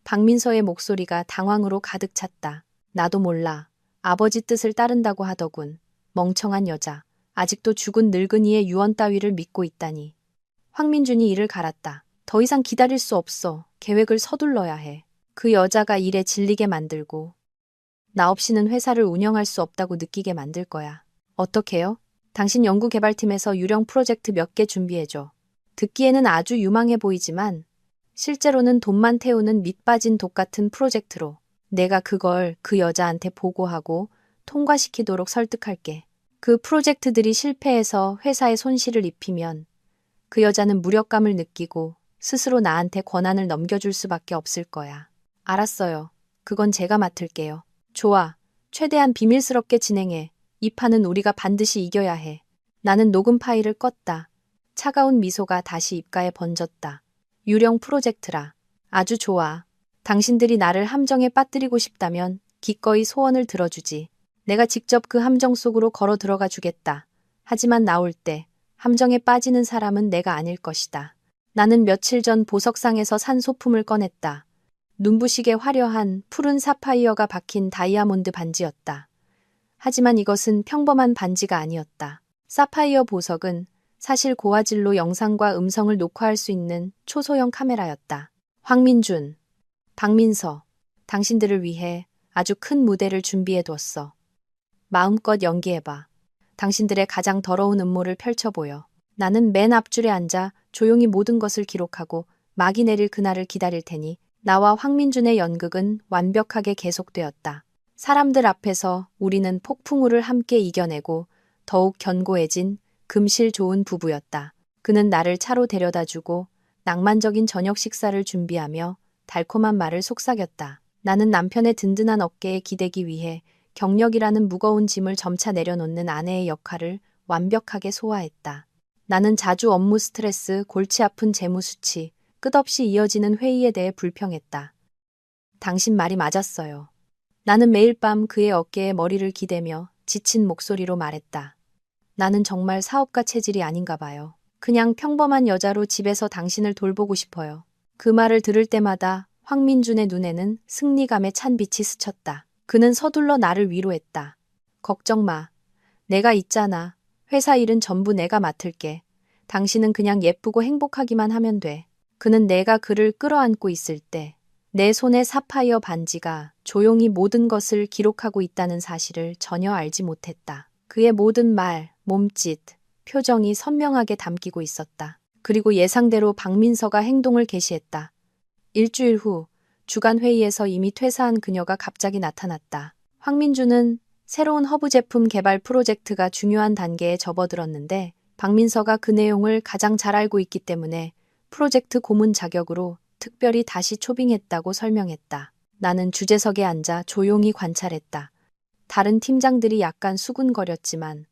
S1: 박민서의 목소리가 당황으로 가득 찼다. 나도 몰라. 아버지 뜻을 따른다고 하더군. 멍청한 여자. 아직도 죽은 늙은이의 유언 따위를 믿고 있다니. 황민준이 이를 갈았다. 더 이상 기다릴 수 없어. 계획을 서둘러야 해. 그 여자가 일에 질리게 만들고 나 없이는 회사를 운영할 수 없다고 느끼게 만들 거야. 어떻게요? 당신 연구개발팀에서 유령 프로젝트 몇 개 준비해줘. 듣기에는 아주 유망해 보이지만 실제로는 돈만 태우는 밑빠진 독 같은 프로젝트로 내가 그걸 그 여자한테 보고하고 통과시키도록 설득할게. 그 프로젝트들이 실패해서 회사에 손실을 입히면 그 여자는 무력감을 느끼고 스스로 나한테 권한을 넘겨줄 수밖에 없을 거야. 알았어요. 그건 제가 맡을게요. 좋아. 최대한 비밀스럽게 진행해. 이 판은 우리가 반드시 이겨야 해. 나는 녹음 파일을 껐다. 차가운 미소가 다시 입가에 번졌다. 유령 프로젝트라. 아주 좋아. 당신들이 나를 함정에 빠뜨리고 싶다면 기꺼이 소원을 들어주지. 내가 직접 그 함정 속으로 걸어 들어가 주겠다. 하지만 나올 때 함정에 빠지는 사람은 내가 아닐 것이다. 나는 며칠 전 보석상에서 산 소품을 꺼냈다. 눈부시게 화려한 푸른 사파이어가 박힌 다이아몬드 반지였다. 하지만 이것은 평범한 반지가 아니었다. 사파이어 보석은 사실 고화질로 영상과 음성을 녹화할 수 있는 초소형 카메라였다. 황민준, 박민서, 당신들을 위해 아주 큰 무대를 준비해뒀어. 마음껏 연기해봐. 당신들의 가장 더러운 음모를 펼쳐보여. 나는 맨 앞줄에 앉아 조용히 모든 것을 기록하고 막이 내릴 그날을 기다릴 테니 나와 황민준의 연극은 완벽하게 계속되었다. 사람들 앞에서 우리는 폭풍우를 함께 이겨내고 더욱 견고해진 금실 좋은 부부였다. 그는 나를 차로 데려다주고 낭만적인 저녁 식사를 준비하며 달콤한 말을 속삭였다. 나는 남편의 든든한 어깨에 기대기 위해 경력이라는 무거운 짐을 점차 내려놓는 아내의 역할을 완벽하게 소화했다. 나는 자주 업무 스트레스, 골치 아픈 재무 수치, 끝없이 이어지는 회의에 대해 불평했다. 당신 말이 맞았어요. 나는 매일 밤 그의 어깨에 머리를 기대며 지친 목소리로 말했다. 나는 정말 사업가 체질이 아닌가 봐요. 그냥 평범한 여자로 집에서 당신을 돌보고 싶어요. 그 말을 들을 때마다 황민준의 눈에는 승리감에 찬 빛이 스쳤다. 그는 서둘러 나를 위로했다. 걱정 마. 내가 있잖아. 회사 일은 전부 내가 맡을게. 당신은 그냥 예쁘고 행복하기만 하면 돼. 그는 내가 그를 끌어안고 있을 때 내 손에 사파이어 반지가 조용히 모든 것을 기록하고 있다는 사실을 전혀 알지 못했다. 그의 모든 말, 몸짓, 표정이 선명하게 담기고 있었다. 그리고 예상대로 박민서가 행동을 개시했다. 일주일 후 주간 회의에서 이미 퇴사한 그녀가 갑자기 나타났다. 황민주는 새로운 허브 제품 개발 프로젝트가 중요한 단계에 접어들었는데 박민서가 그 내용을 가장 잘 알고 있기 때문에 프로젝트 고문 자격으로 특별히 다시 초빙했다고 설명했다. 나는 주재석에 앉아 조용히 관찰했다. 다른 팀장들이 약간 수군거렸지만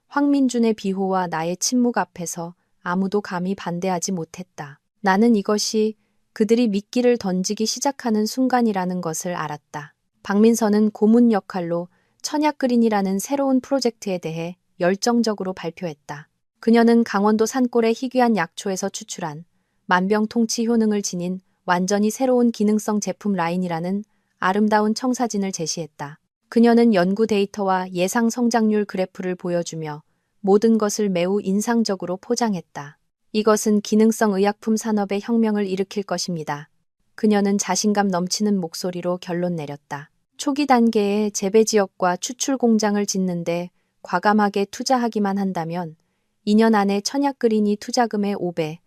S1: 황민준의 비호와 나의 침묵 앞에서 아무도 감히 반대하지 못했다. 나는 이것이 그들이 미끼를 던지기 시작하는 순간이라는 것을 알았다. 박민서는 고문 역할로 천약그린이라는 새로운 프로젝트에 대해 열정적으로 발표했다. 그녀는 강원도 산골의 희귀한 약초에서 추출한 만병통치 효능을 지닌 완전히 새로운 기능성 제품 라인이라는 아름다운 청사진을 제시했다. 그녀는 연구 데이터와 예상 성장률 그래프를 보여주며 모든 것을 매우 인상적으로 포장했다. 이것은 기능성 의약품 산업의 혁명을 일으킬 것입니다. 그녀는 자신감 넘치는 목소리로 결론 내렸다. 초기 단계의 재배 지역과 추출 공장을 짓는데 과감하게 투자하기만 한다면 2년 안에 천약그린이 투자금의 5배,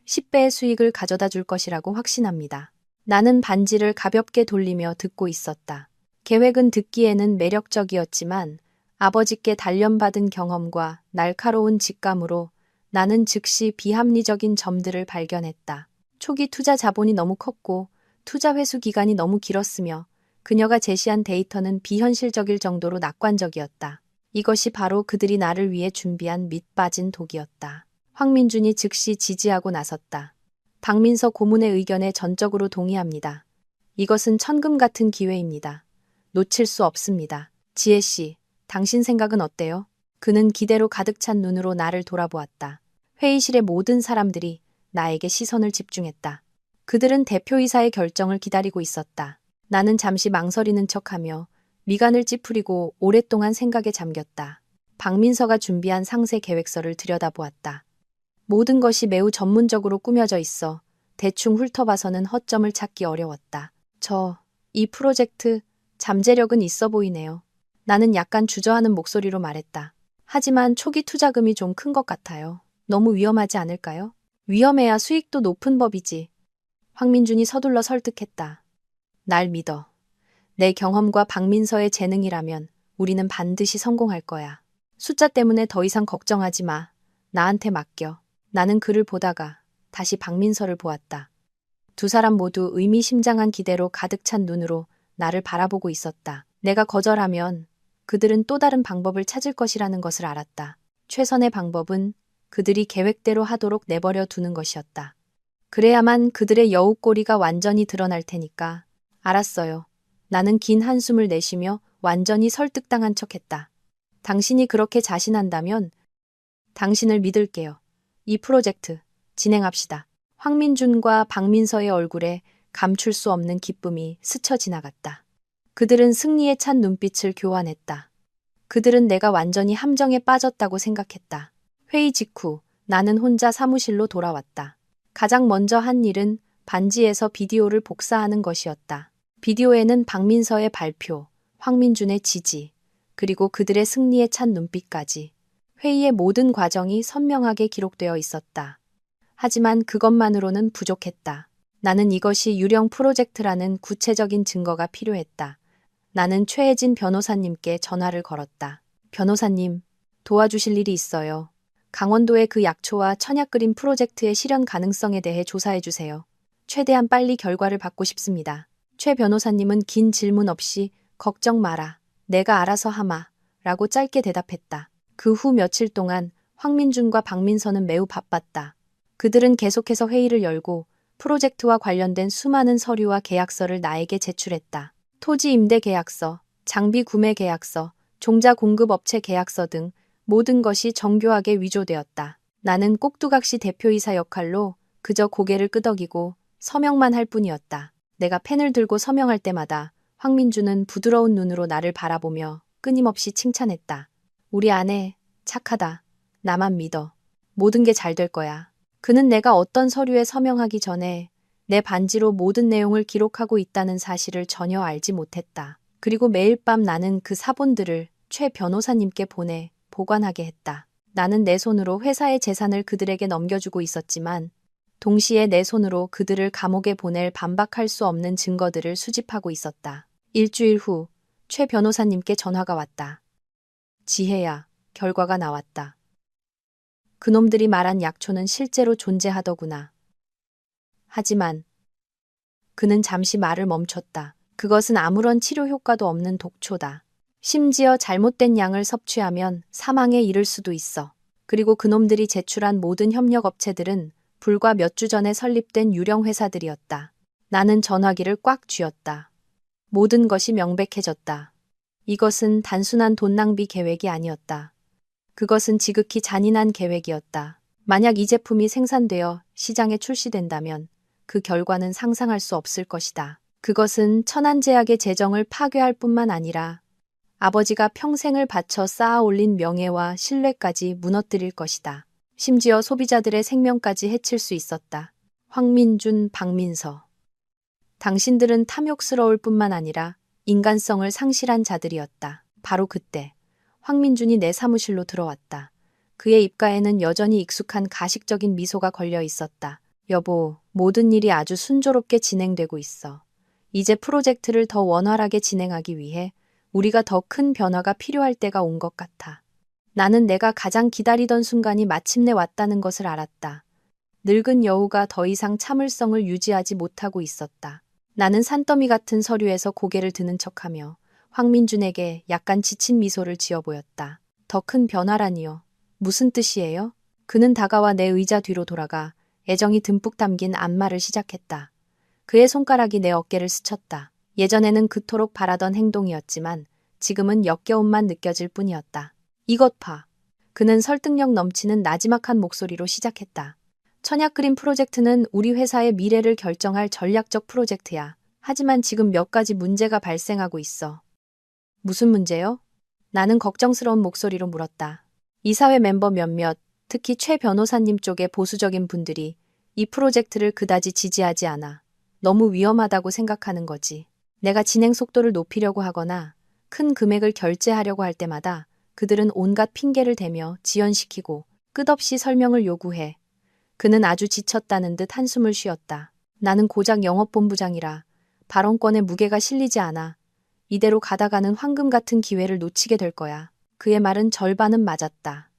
S1: 10배의 수익을 가져다 줄 것이라고 확신합니다. 나는 반지를 가볍게 돌리며 듣고 있었다. 계획은 듣기에는 매력적이었지만 아버지께 단련받은 경험과 날카로운 직감으로 나는 즉시 비합리적인 점들을 발견했다. 초기 투자 자본이 너무 컸고 투자 회수 기간이 너무 길었으며 그녀가 제시한 데이터는 비현실적일 정도로 낙관적이었다. 이것이 바로 그들이 나를 위해 준비한 밑빠진 독이었다. 황민준이 즉시 지지하고 나섰다. 박민서 고문의 의견에 전적으로 동의합니다. 이것은 천금 같은 기회입니다. 놓칠 수 없습니다. 지혜 씨, 당신 생각은 어때요? 그는 기대로 가득 찬 눈으로 나를 돌아보았다. 회의실의 모든 사람들이 나에게 시선을 집중했다. 그들은 대표이사의 결정을 기다리고 있었다. 나는 잠시 망설이는 척하며 미간을 찌푸리고 오랫동안 생각에 잠겼다. 박민서가 준비한 상세 계획서를 들여다보았다. 모든 것이 매우 전문적으로 꾸며져 있어 대충 훑어봐서는 허점을 찾기 어려웠다. 이 프로젝트 잠재력은 있어 보이네요. 나는 약간 주저하는 목소리로 말했다. 하지만 초기 투자금이 좀 큰 것 같아요. 너무 위험하지 않을까요? 위험해야 수익도 높은 법이지. 황민준이 서둘러 설득했다. 날 믿어. 내 경험과 박민서의 재능이라면 우리는 반드시 성공할 거야. 숫자 때문에 더 이상 걱정하지 마. 나한테 맡겨. 나는 그를 보다가 다시 박민서를 보았다. 두 사람 모두 의미심장한 기대로 가득 찬 눈으로 나를 바라보고 있었다. 내가 거절하면 그들은 또 다른 방법을 찾을 것이라는 것을 알았다. 최선의 방법은 그들이 계획대로 하도록 내버려 두는 것이었다. 그래야만 그들의 여우꼬리가 완전히 드러날 테니까. 알았어요. 나는 긴 한숨을 내쉬며 완전히 설득당한 척했다. 당신이 그렇게 자신한다면 당신을 믿을게요. 이 프로젝트 진행합시다. 황민준과 박민서의 얼굴에 감출 수 없는 기쁨이 스쳐 지나갔다. 그들은 승리에 찬 눈빛을 교환했다. 그들은 내가 완전히 함정에 빠졌다고 생각했다. 회의 직후 나는 혼자 사무실로 돌아왔다. 가장 먼저 한 일은 반지에서 비디오를 복사하는 것이었다. 비디오에는 박민서의 발표, 황민준의 지지, 그리고 그들의 승리에 찬 눈빛까지 회의의 모든 과정이 선명하게 기록되어 있었다. 하지만 그것만으로는 부족했다. 나는 이것이 유령 프로젝트라는 구체적인 증거가 필요했다. 나는 최혜진 변호사님께 전화를 걸었다. 변호사님, 도와주실 일이 있어요. 강원도의 그 약초와 천약그린 프로젝트의 실현 가능성에 대해 조사해 주세요. 최대한 빨리 결과를 받고 싶습니다. 최 변호사님은 긴 질문 없이 걱정 마라. 내가 알아서 하마. 라고 짧게 대답했다. 그 후 며칠 동안 황민준과 박민서는 매우 바빴다. 그들은 계속해서 회의를 열고 프로젝트와 관련된 수많은 서류와 계약서를 나에게 제출했다. 토지 임대 계약서, 장비 구매 계약서, 종자 공급 업체 계약서 등 모든 것이 정교하게 위조되었다. 나는 꼭두각시 대표이사 역할로 그저 고개를 끄덕이고 서명만 할 뿐이었다. 내가 펜을 들고 서명할 때마다 황민주는 부드러운 눈으로 나를 바라보며 끊임없이 칭찬했다. 우리 아내 착하다. 나만 믿어. 모든 게 잘 될 거야. 그는 내가 어떤 서류에 서명하기 전에 내 반지로 모든 내용을 기록하고 있다는 사실을 전혀 알지 못했다. 그리고 매일 밤 나는 그 사본들을 최 변호사님께 보내 보관하게 했다. 나는 내 손으로 회사의 재산을 그들에게 넘겨주고 있었지만 동시에 내 손으로 그들을 감옥에 보낼 반박할 수 없는 증거들을 수집하고 있었다. 일주일 후 최 변호사님께 전화가 왔다. 지혜야, 결과가 나왔다. 그놈들이 말한 약초는 실제로 존재하더구나. 하지만 그는 잠시 말을 멈췄다. 그것은 아무런 치료 효과도 없는 독초다. 심지어 잘못된 양을 섭취하면 사망에 이를 수도 있어. 그리고 그놈들이 제출한 모든 협력업체들은 불과 몇 주 전에 설립된 유령 회사들이었다. 나는 전화기를 꽉 쥐었다. 모든 것이 명백해졌다. 이것은 단순한 돈 낭비 계획이 아니었다. 그것은 지극히 잔인한 계획이었다. 만약 이 제품이 생산되어 시장에 출시된다면 그 결과는 상상할 수 없을 것이다. 그것은 천안제약의 재정을 파괴할 뿐만 아니라 아버지가 평생을 바쳐 쌓아 올린 명예와 신뢰까지 무너뜨릴 것이다. 심지어 소비자들의 생명까지 해칠 수 있었다. 황민준, 박민서. 당신들은 탐욕스러울 뿐만 아니라 인간성을 상실한 자들이었다. 바로 그때 황민준이 내 사무실로 들어왔다. 그의 입가에는 여전히 익숙한 가식적인 미소가 걸려 있었다. 여보, 모든 일이 아주 순조롭게 진행되고 있어. 이제 프로젝트를 더 원활하게 진행하기 위해 우리가 더 큰 변화가 필요할 때가 온 것 같아. 나는 내가 가장 기다리던 순간이 마침내 왔다는 것을 알았다. 늙은 여우가 더 이상 참을성을 유지하지 못하고 있었다. 나는 산더미 같은 서류에서 고개를 드는 척하며 황민준에게 약간 지친 미소를 지어 보였다. 더 큰 변화라니요. 무슨 뜻이에요? 그는 다가와 내 의자 뒤로 돌아가 애정이 듬뿍 담긴 안마를 시작했다. 그의 손가락이 내 어깨를 스쳤다. 예전에는 그토록 바라던 행동이었지만 지금은 역겨움만 느껴질 뿐이었다. 이것 봐. 그는 설득력 넘치는 나지막한 목소리로 시작했다. 천약그린 프로젝트는 우리 회사의 미래를 결정할 전략적 프로젝트야. 하지만 지금 몇 가지 문제가 발생하고 있어. 무슨 문제요? 나는 걱정스러운 목소리로 물었다. 이사회 멤버 몇몇, 특히 최 변호사님 쪽의 보수적인 분들이 이 프로젝트를 그다지 지지하지 않아. 너무 위험하다고 생각하는 거지. 내가 진행 속도를 높이려고 하거나 큰 금액을 결제하려고 할 때마다 그들은 온갖 핑계를 대며 지연시키고 끝없이 설명을 요구해. 그는 아주 지쳤다는 듯 한숨을 쉬었다. 나는 고작 영업본부장이라 발언권에 무게가 실리지 않아. 이대로 가다가는 황금 같은 기회를 놓치게 될 거야. 그의 말은 절반은 맞았다.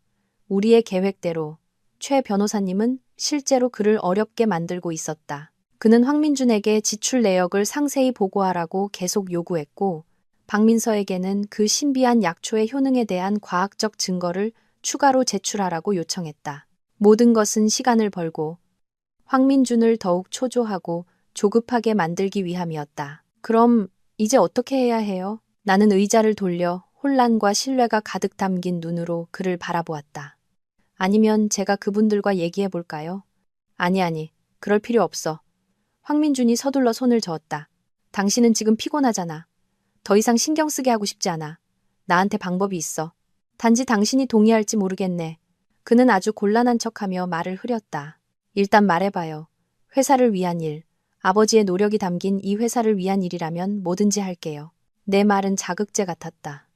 S1: 우리의 계획대로 최 변호사님은 실제로 그를 어렵게 만들고 있었다. 그는 황민준에게 지출 내역을 상세히 보고하라고 계속 요구했고 박민서에게는 그 신비한 약초의 효능에 대한 과학적 증거를 추가로 제출하라고 요청했다. 모든 것은 시간을 벌고 황민준을 더욱 초조하고 조급하게 만들기 위함이었다. 그럼 이제 어떻게 해야 해요? 나는 의자를 돌려 혼란과 신뢰가 가득 담긴 눈으로 그를 바라보았다. 아니면 제가 그분들과 얘기해 볼까요? 아니, 그럴 필요 없어. 황민준이 서둘러 손을 저었다. 당신은 지금 피곤하잖아. 더 이상 신경 쓰게 하고 싶지 않아. 나한테 방법이 있어. 단지 당신이 동의할지 모르겠네. 그는 아주 곤란한 척하며 말을 흐렸다. 일단 말해봐요. 회사를 위한 일, 아버지의 노력이 담긴 이 회사를 위한 일이라면 뭐든지 할게요. 내 말은 자극제 같았다.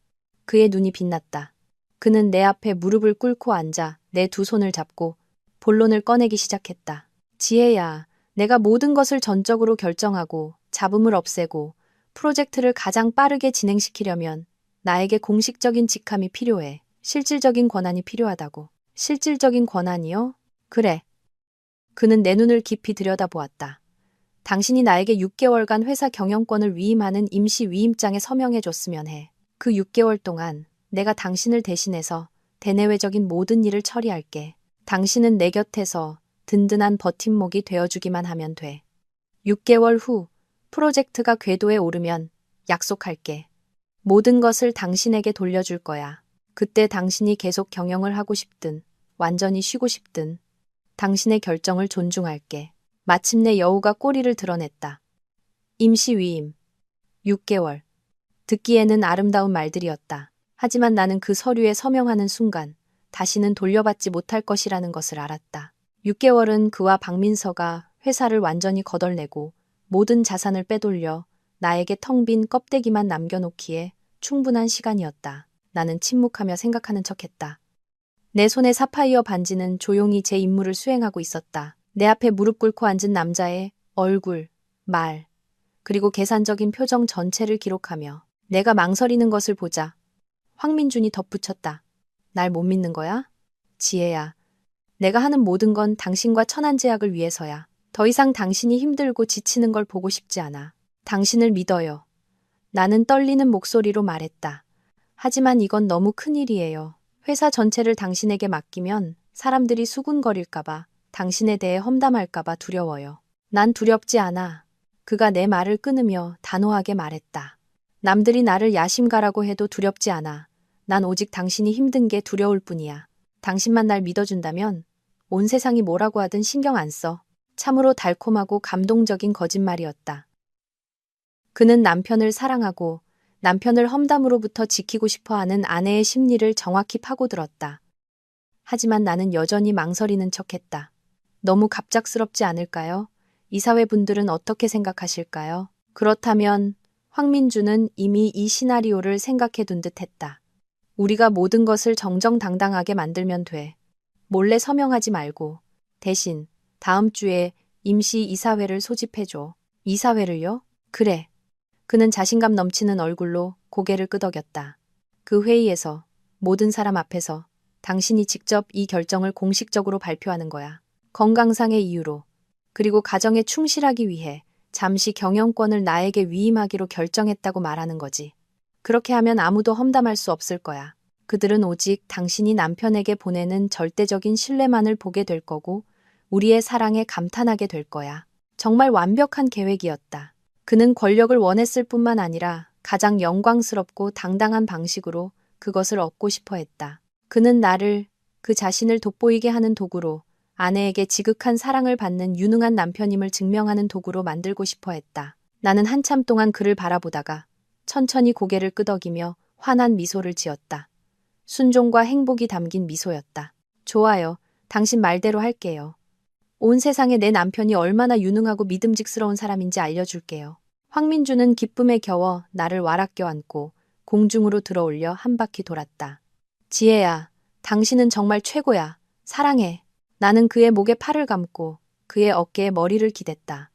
S1: 그의 눈이 빛났다. 그는 내 앞에 무릎을 꿇고 앉아 내 두 손을 잡고 본론을 꺼내기 시작했다. 지혜야, 내가 모든 것을 전적으로 결정하고 잡음을 없애고 프로젝트를 가장 빠르게 진행시키려면 나에게 공식적인 직함이 필요해. 실질적인 권한이 필요하다고. 실질적인 권한이요? 그래. 그는 내 눈을 깊이 들여다보았다. 당신이 나에게 6개월간 회사 경영권을 위임하는 임시 위임장에 서명해줬으면 해. 그 6개월 동안 내가 당신을 대신해서 대내외적인 모든 일을 처리할게. 당신은 내 곁에서 든든한 버팀목이 되어주기만 하면 돼. 6개월 후 프로젝트가 궤도에 오르면 약속할게. 모든 것을 당신에게 돌려줄 거야. 그때 당신이 계속 경영을 하고 싶든 완전히 쉬고 싶든 당신의 결정을 존중할게. 마침내 여우가 꼬리를 드러냈다. 임시 위임. 6개월. 듣기에는 아름다운 말들이었다. 하지만 나는 그 서류에 서명하는 순간 다시는 돌려받지 못할 것이라는 것을 알았다. 6개월은 그와 박민서가 회사를 완전히 거덜내고 모든 자산을 빼돌려 나에게 텅 빈 껍데기만 남겨놓기에 충분한 시간이었다. 나는 침묵하며 생각하는 척했다. 내 손의 사파이어 반지는 조용히 제 임무를 수행하고 있었다. 내 앞에 무릎 꿇고 앉은 남자의 얼굴, 말, 그리고 계산적인 표정 전체를 기록하며 내가 망설이는 것을 보자. 황민준이 덧붙였다. 날 못 믿는 거야? 지혜야. 내가 하는 모든 건 당신과 천안제약을 위해서야. 더 이상 당신이 힘들고 지치는 걸 보고 싶지 않아. 당신을 믿어요. 나는 떨리는 목소리로 말했다. 하지만 이건 너무 큰일이에요. 회사 전체를 당신에게 맡기면 사람들이 수군거릴까봐, 당신에 대해 험담할까봐 두려워요. 난 두렵지 않아. 그가 내 말을 끊으며 단호하게 말했다. 남들이 나를 야심가라고 해도 두렵지 않아. 난 오직 당신이 힘든 게 두려울 뿐이야. 당신만 날 믿어준다면 온 세상이 뭐라고 하든 신경 안 써. 참으로 달콤하고 감동적인 거짓말이었다. 그는 남편을 사랑하고 남편을 험담으로부터 지키고 싶어하는 아내의 심리를 정확히 파고들었다. 하지만 나는 여전히 망설이는 척했다. 너무 갑작스럽지 않을까요? 이사회 분들은 어떻게 생각하실까요? 그렇다면 황민주는 이미 이 시나리오를 생각해둔 듯했다. 우리가 모든 것을 정정당당하게 만들면 돼. 몰래 서명하지 말고 대신 다음 주에 임시 이사회를 소집해줘. 이사회를요? 그래. 그는 자신감 넘치는 얼굴로 고개를 끄덕였다. 그 회의에서 모든 사람 앞에서 당신이 직접 이 결정을 공식적으로 발표하는 거야. 건강상의 이유로 그리고 가정에 충실하기 위해 잠시 경영권을 나에게 위임하기로 결정했다고 말하는 거지. 그렇게 하면 아무도 험담할 수 없을 거야. 그들은 오직 당신이 남편에게 보내는 절대적인 신뢰만을 보게 될 거고 우리의 사랑에 감탄하게 될 거야. 정말 완벽한 계획이었다. 그는 권력을 원했을 뿐만 아니라 가장 영광스럽고 당당한 방식으로 그것을 얻고 싶어 했다. 그는 나를, 그 자신을 돋보이게 하는 도구로 아내에게 지극한 사랑을 받는 유능한 남편임을 증명하는 도구로 만들고 싶어 했다. 나는 한참 동안 그를 바라보다가 천천히 고개를 끄덕이며 환한 미소를 지었다. 순종과 행복이 담긴 미소였다. 좋아요. 당신 말대로 할게요. 온 세상에 내 남편이 얼마나 유능하고 믿음직스러운 사람인지 알려줄게요. 황민주는 기쁨에 겨워 나를 와락 껴안고 공중으로 들어올려 한 바퀴 돌았다. 지혜야, 당신은 정말 최고야. 사랑해. 나는 그의 목에 팔을 감고 그의 어깨에 머리를 기댔다.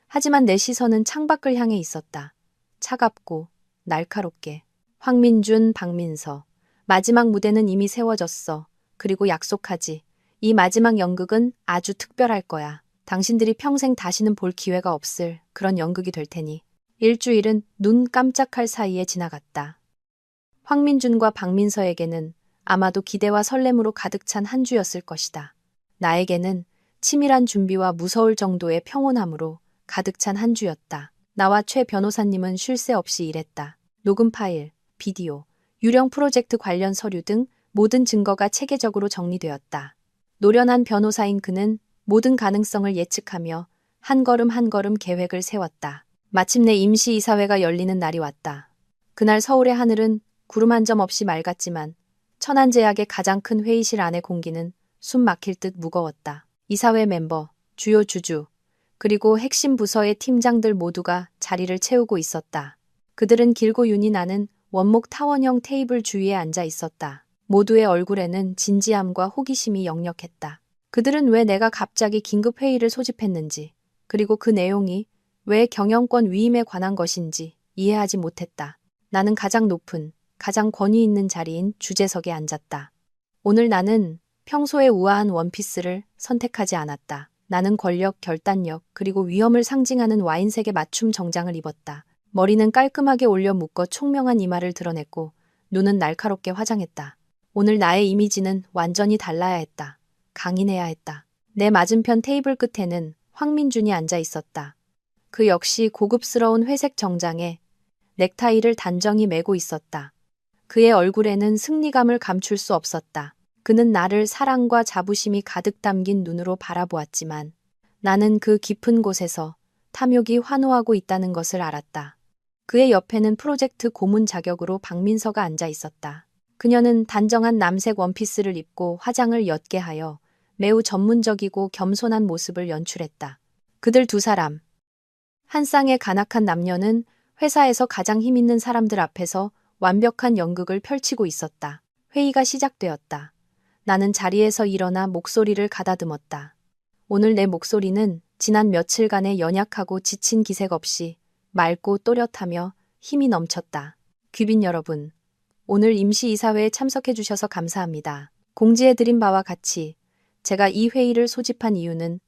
S1: 하지만 내 시선은 창밖을 향해 있었다. 차갑고 날카롭게. 황민준, 박민서. 마지막 무대는 이미 세워졌어. 그리고 약속하지. 이 마지막 연극은 아주 특별할 거야. 당신들이 평생 다시는 볼 기회가 없을 그런 연극이 될 테니. 일주일은 눈 깜짝할 사이에 지나갔다. 황민준과 박민서에게는 아마도 기대와 설렘으로 가득 찬 한 주였을 것이다. 나에게는 치밀한 준비와 무서울 정도의 평온함으로 가득 찬 한 주였다. 나와 최 변호사님은 쉴 새 없이 일했다. 녹음 파일, 비디오, 유령 프로젝트 관련 서류 등 모든 증거가 체계적으로 정리되었다. 노련한 변호사인 그는 모든 가능성을 예측하며 한 걸음 한 걸음 계획을 세웠다. 마침내 임시이사회가 열리는 날이 왔다. 그날 서울의 하늘은 구름 한 점 없이 맑았지만 천안제약의 가장 큰 회의실 안의 공기는 숨 막힐 듯 무거웠다. 이사회 멤버, 주요 주주, 그리고 핵심 부서의 팀장들 모두가 자리를 채우고 있었다. 그들은 길고 윤이 나는 원목 타원형 테이블 주위에 앉아 있었다. 모두의 얼굴에는 진지함과 호기심이 역력했다. 그들은 왜 내가 갑자기 긴급 회의를 소집했는지, 그리고 그 내용이 왜 경영권 위임에 관한 것인지 이해하지 못했다. 나는 가장 높은, 가장 권위 있는 자리인 주재석에 앉았다. 오늘 나는 평소의 우아한 원피스를 선택하지 않았다. 나는 권력, 결단력, 그리고 위험을 상징하는 와인색의 맞춤 정장을 입었다. 머리는 깔끔하게 올려 묶어 총명한 이마를 드러냈고 눈은 날카롭게 화장했다. 오늘 나의 이미지는 완전히 달라야 했다. 강인해야 했다. 내 맞은편 테이블 끝에는 황민준이 앉아 있었다. 그 역시 고급스러운 회색 정장에 넥타이를 단정히 매고 있었다. 그의 얼굴에는 승리감을 감출 수 없었다. 그는 나를 사랑과 자부심이 가득 담긴 눈으로 바라보았지만 나는 그 깊은 곳에서 탐욕이 환호하고 있다는 것을 알았다. 그의 옆에는 프로젝트 고문 자격으로 박민서가 앉아 있었다. 그녀는 단정한 남색 원피스를 입고 화장을 옅게 하여 매우 전문적이고 겸손한 모습을 연출했다. 그들 두 사람, 한 쌍의 간악한 남녀는 회사에서 가장 힘있는 사람들 앞에서 완벽한 연극을 펼치고 있었다. 회의가 시작되었다. 나는 자리에서 일어나 목소리를 가다듬었다. 오늘 내 목소리는 지난 며칠간의 연약하고 지친 기색 없이 맑고 또렷하며 힘이 넘쳤다. 귀빈 여러분, 오늘 임시이사회에 참석해 주셔서 감사합니다. 공지해드린 바와 같이 제가 이 회의를 소집한 이유는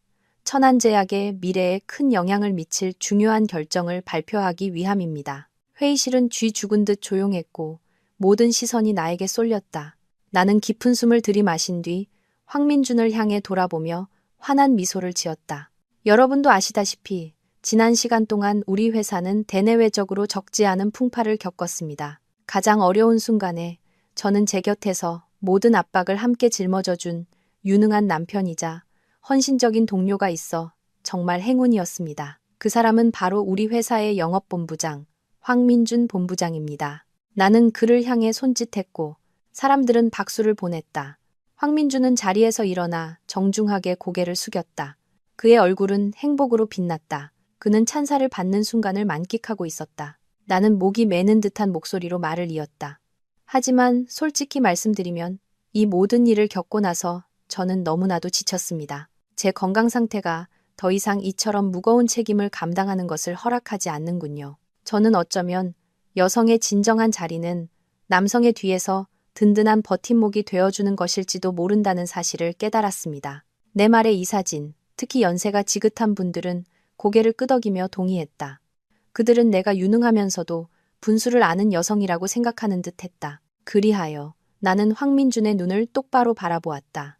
S1: 천안제약의 미래에 큰 영향을 미칠 중요한 결정을 발표하기 위함입니다. 회의실은 쥐 죽은 듯 조용했고 모든 시선이 나에게 쏠렸다. 나는 깊은 숨을 들이마신 뒤 황민준을 향해 돌아보며 환한 미소를 지었다. 여러분도 아시다시피 지난 시간 동안 우리 회사는 대내외적으로 적지 않은 풍파를 겪었습니다. 가장 어려운 순간에 저는 제 곁에서 모든 압박을 함께 짊어져준 유능한 남편이자 헌신적인 동료가 있어 정말 행운이었습니다. 그 사람은 바로 우리 회사의 영업본부장 황민준 본부장입니다. 나는 그를 향해 손짓했고 사람들은 박수를 보냈다. 황민준은 자리에서 일어나 정중하게 고개를 숙였다. 그의 얼굴은 행복으로 빛났다. 그는 찬사를 받는 순간을 만끽하고 있었다. 나는 목이 메는 듯한 목소리로 말을 이었다. 하지만 솔직히 말씀드리면 이 모든 일을 겪고 나서 저는 너무나도 지쳤습니다. 제 건강 상태가 더 이상 이처럼 무거운 책임을 감당하는 것을 허락하지 않는군요. 저는 어쩌면 여성의 진정한 자리는 남성의 뒤에서 든든한 버팀목이 되어주는 것일지도 모른다는 사실을 깨달았습니다. 내 말에 이사진, 특히 연세가 지긋한 분들은 고개를 끄덕이며 동의했다. 그들은 내가 유능하면서도 분수를 아는 여성이라고 생각하는 듯 했다. 그리하여 나는 황민준의 눈을 똑바로 바라보았다.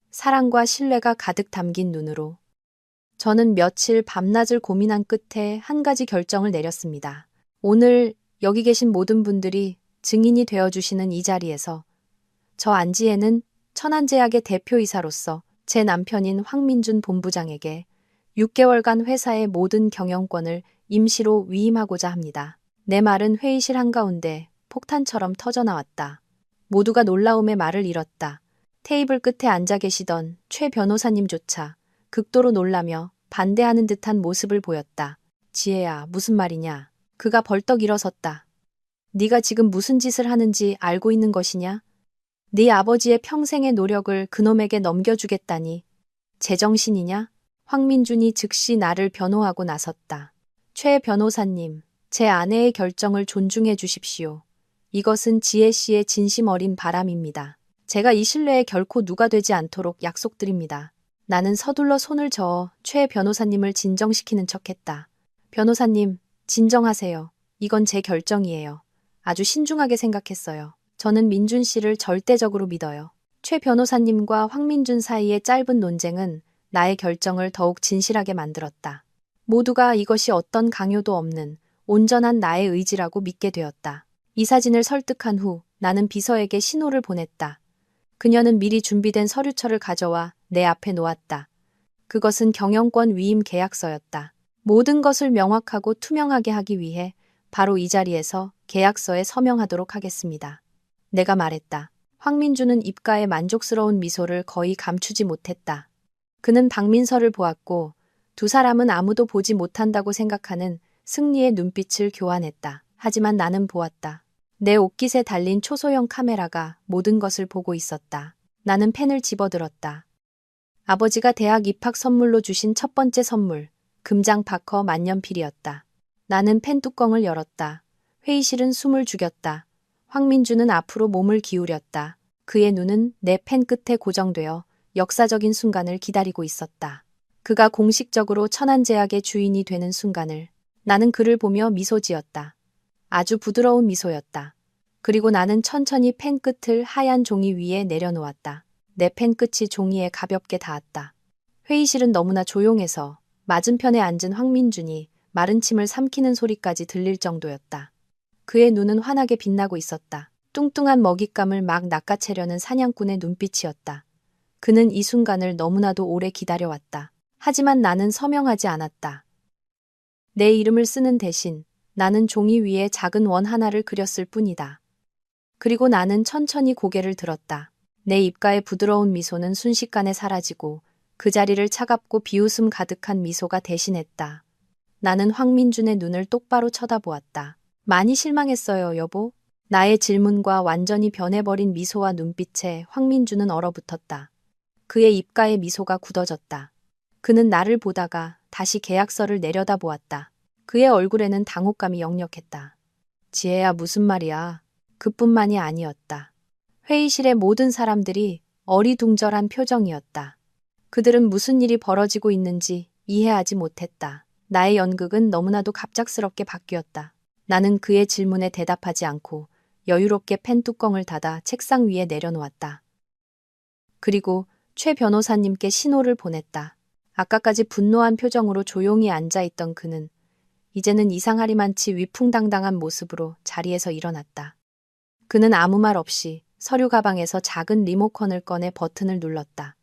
S1: 사랑과 신뢰가 가득 담긴 눈으로. 저는 며칠 밤낮을 고민한 끝에 한 가지 결정을 내렸습니다. 오늘 여기 계신 모든 분들이 증인이 되어주시는 이 자리에서 저 안지혜는 천안제약의 대표이사로서 제 남편인 황민준 본부장에게 6개월간 회사의 모든 경영권을 임시로 위임하고자 합니다. 내 말은 회의실 한가운데 폭탄처럼 터져나왔다. 모두가 놀라움에 말을 잃었다. 테이블 끝에 앉아 계시던 최 변호사님조차 극도로 놀라며 반대하는 듯한 모습을 보였다. 지혜야, 무슨 말이냐? 그가 벌떡 일어섰다. 네가 지금 무슨 짓을 하는지 알고 있는 것이냐? 네 아버지의 평생의 노력을 그놈에게 넘겨주겠다니 제정신이냐? 황민준이 즉시 나를 변호하고 나섰다. 최 변호사님, 제 아내의 결정을 존중해 주십시오. 이것은 지혜 씨의 진심 어린 바람입니다. 제가 이 신뢰에 결코 누가 되지 않도록 약속드립니다. 나는 서둘러 손을 저어 최 변호사님을 진정시키는 척했다. 변호사님, 진정하세요. 이건 제 결정이에요. 아주 신중하게 생각했어요. 저는 민준 씨를 절대적으로 믿어요. 최 변호사님과 황민준 사이의 짧은 논쟁은 나의 결정을 더욱 진실하게 만들었다. 모두가 이것이 어떤 강요도 없는 온전한 나의 의지라고 믿게 되었다. 이사진을 설득한 후 나는 비서에게 신호를 보냈다. 그녀는 미리 준비된 서류철을 가져와 내 앞에 놓았다. 그것은 경영권 위임 계약서였다. 모든 것을 명확하고 투명하게 하기 위해 바로 이 자리에서 계약서에 서명하도록 하겠습니다. 내가 말했다. 황민준은 입가에 만족스러운 미소를 거의 감추지 못했다. 그는 박민서를 보았고 두 사람은 아무도 보지 못한다고 생각하는 승리의 눈빛을 교환했다. 하지만 나는 보았다. 내 옷깃에 달린 초소형 카메라가 모든 것을 보고 있었다. 나는 펜을 집어들었다. 아버지가 대학 입학 선물로 주신 첫 번째 선물, 금장 파커 만년필이었다. 나는 펜 뚜껑을 열었다. 회의실은 숨을 죽였다. 황민준은 앞으로 몸을 기울였다. 그의 눈은 내 펜 끝에 고정되어 역사적인 순간을 기다리고 있었다. 그가 공식적으로 천안제약의 주인이 되는 순간을. 나는 그를 보며 미소 지었다. 아주 부드러운 미소였다. 그리고 나는 천천히 펜 끝을 하얀 종이 위에 내려놓았다. 내 펜 끝이 종이에 가볍게 닿았다. 회의실은 너무나 조용해서 맞은편에 앉은 황민준이 마른 침을 삼키는 소리까지 들릴 정도였다. 그의 눈은 환하게 빛나고 있었다. 뚱뚱한 먹잇감을 막 낚아채려는 사냥꾼의 눈빛이었다. 그는 이 순간을 너무나도 오래 기다려왔다. 하지만 나는 서명하지 않았다. 내 이름을 쓰는 대신 나는 종이 위에 작은 원 하나를 그렸을 뿐이다. 그리고 나는 천천히 고개를 들었다. 내 입가의 부드러운 미소는 순식간에 사라지고 그 자리를 차갑고 비웃음 가득한 미소가 대신했다. 나는 황민준의 눈을 똑바로 쳐다보았다. 많이 실망했어요, 여보. 나의 질문과 완전히 변해버린 미소와 눈빛에 황민준은 얼어붙었다. 그의 입가의 미소가 굳어졌다. 그는 나를 보다가 다시 계약서를 내려다보았다. 그의 얼굴에는 당혹감이 역력했다. 지혜야, 무슨 말이야. 그뿐만이 아니었다. 회의실의 모든 사람들이 어리둥절한 표정이었다. 그들은 무슨 일이 벌어지고 있는지 이해하지 못했다. 나의 연극은 너무나도 갑작스럽게 바뀌었다. 나는 그의 질문에 대답하지 않고 여유롭게 펜 뚜껑을 닫아 책상 위에 내려놓았다. 그리고 최 변호사님께 신호를 보냈다. 아까까지 분노한 표정으로 조용히 앉아있던 그는 이제는 이상하리만치 위풍당당한 모습으로 자리에서 일어났다. 그는 아무 말 없이 서류 가방에서 작은 리모컨을 꺼내 버튼을 눌렀다.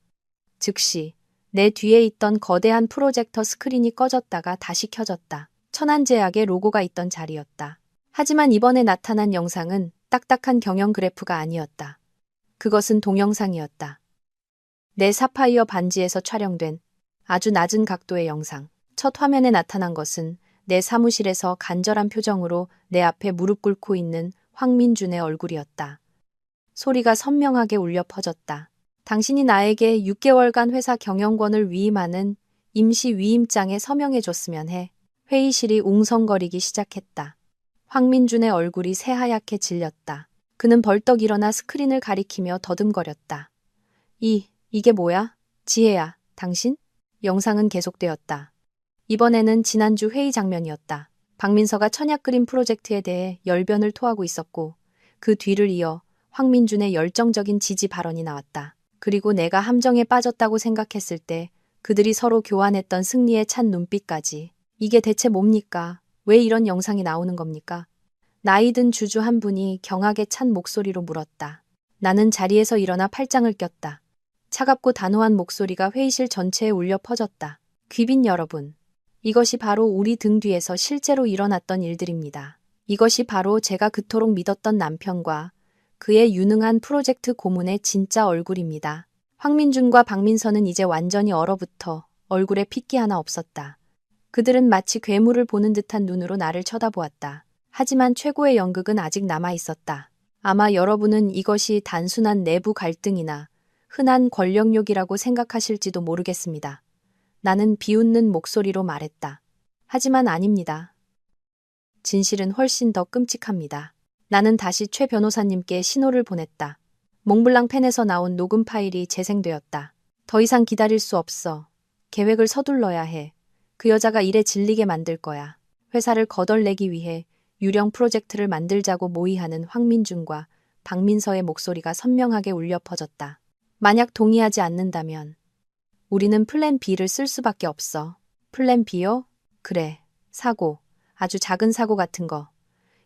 S1: 즉시 내 뒤에 있던 거대한 프로젝터 스크린이 꺼졌다가 다시 켜졌다. 천안제약의 로고가 있던 자리였다. 하지만 이번에 나타난 영상은 딱딱한 경영 그래프가 아니었다. 그것은 동영상이었다. 내 사파이어 반지에서 촬영된 아주 낮은 각도의 영상. 첫 화면에 나타난 것은 내 사무실에서 간절한 표정으로 내 앞에 무릎 꿇고 있는 황민준의 얼굴이었다. 소리가 선명하게 울려 퍼졌다. 당신이 나에게 6개월간 회사 경영권을 위임하는 임시 위임장에 서명해줬으면 해. 회의실이 웅성거리기 시작했다. 황민준의 얼굴이 새하얗게 질렸다. 그는 벌떡 일어나 스크린을 가리키며 더듬거렸다. 이게 뭐야? 지혜야, 당신? 영상은 계속되었다. 이번에는 지난주 회의 장면이었다. 박민서가 천약 그림 프로젝트에 대해 열변을 토하고 있었고 그 뒤를 이어 황민준의 열정적인 지지 발언이 나왔다. 그리고 내가 함정에 빠졌다고 생각했을 때 그들이 서로 교환했던 승리에 찬 눈빛까지. 이게 대체 뭡니까? 왜 이런 영상이 나오는 겁니까? 나이든 주주 한 분이 경악에 찬 목소리로 물었다. 나는 자리에서 일어나 팔짱을 꼈다. 차갑고 단호한 목소리가 회의실 전체에 울려 퍼졌다. 귀빈 여러분, 이것이 바로 우리 등 뒤에서 실제로 일어났던 일들입니다. 이것이 바로 제가 그토록 믿었던 남편과 그의 유능한 프로젝트 고문의 진짜 얼굴입니다. 황민준과 박민서는 이제 완전히 얼어붙어 얼굴에 핏기 하나 없었다. 그들은 마치 괴물을 보는 듯한 눈으로 나를 쳐다보았다. 하지만 최고의 연극은 아직 남아있었다. 아마 여러분은 이것이 단순한 내부 갈등이나 흔한 권력욕이라고 생각하실지도 모르겠습니다. 나는 비웃는 목소리로 말했다. 하지만 아닙니다. 진실은 훨씬 더 끔찍합니다. 나는 다시 최 변호사님께 신호를 보냈다. 몽블랑 펜에서 나온 녹음 파일이 재생되었다. 더 이상 기다릴 수 없어. 계획을 서둘러야 해. 그 여자가 일에 질리게 만들 거야. 회사를 거덜내기 위해 유령 프로젝트를 만들자고 모의하는 황민준과 박민서의 목소리가 선명하게 울려 퍼졌다. 만약 동의하지 않는다면 우리는 플랜 B를 쓸 수밖에 없어. 플랜 B요? 그래. 사고. 아주 작은 사고 같은 거.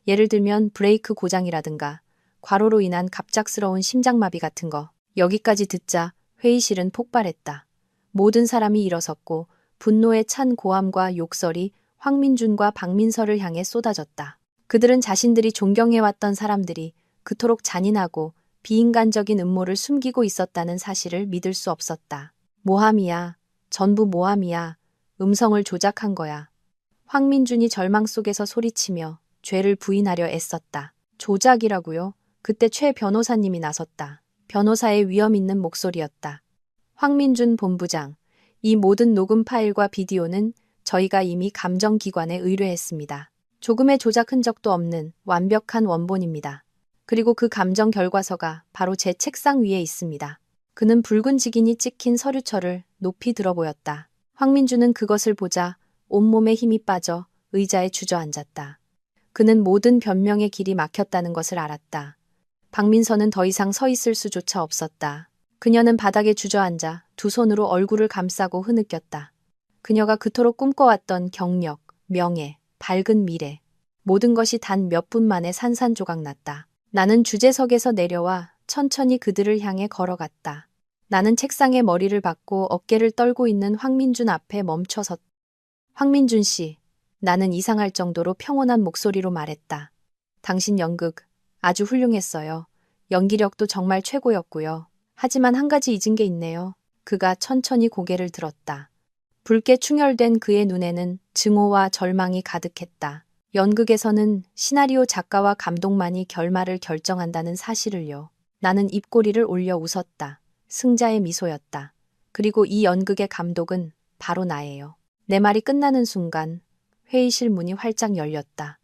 S1: 예를 들면 브레이크 고장이라든가 과로로 인한 갑작스러운 심장마비 같은 거. 여기까지 듣자 회의실은 폭발했다. 모든 사람이 일어섰고 분노에 찬 고함과 욕설이 황민준과 박민서를 향해 쏟아졌다. 그들은 자신들이 존경해왔던 사람들이 그토록 잔인하고 비인간적인 음모를 숨기고 있었다는 사실을 믿을 수 없었다. 모함이야. 전부 모함이야. 음성을 조작한 거야. 황민준이 절망 속에서 소리치며 죄를 부인하려 애썼다. 조작이라고요? 그때 최 변호사님이 나섰다. 변호사의 위험 있는 목소리였다. 황민준 본부장, 이 모든 녹음 파일과 비디오는 저희가 이미 감정기관에 의뢰했습니다. 조금의 조작 흔적도 없는 완벽한 원본입니다. 그리고 그 감정 결과서가 바로 제 책상 위에 있습니다. 그는 붉은 직인이 찍힌 서류철을 높이 들어 보였다. 황민주는 그것을 보자 온몸에 힘이 빠져 의자에 주저앉았다. 그는 모든 변명의 길이 막혔다는 것을 알았다. 박민서는 더 이상 서 있을 수조차 없었다. 그녀는 바닥에 주저앉아 두 손으로 얼굴을 감싸고 흐느꼈다. 그녀가 그토록 꿈꿔왔던 경력, 명예, 밝은 미래, 모든 것이 단 몇 분 만에 산산조각 났다. 나는 주재석에서 내려와 천천히 그들을 향해 걸어갔다. 나는 책상에 머리를 박고 어깨를 떨고 있는 황민준 앞에 멈춰섰다. 황민준 씨, 나는 이상할 정도로 평온한 목소리로 말했다. 당신 연극 아주 훌륭했어요. 연기력도 정말 최고였고요. 하지만 한 가지 잊은 게 있네요. 그가 천천히 고개를 들었다. 붉게 충혈된 그의 눈에는 증오와 절망이 가득했다. 연극에서는 시나리오 작가와 감독만이 결말을 결정한다는 사실을요. 나는 입꼬리를 올려 웃었다. 승자의 미소였다. 그리고 이 연극의 감독은 바로 나예요. 내 말이 끝나는 순간 회의실 문이 활짝 열렸다.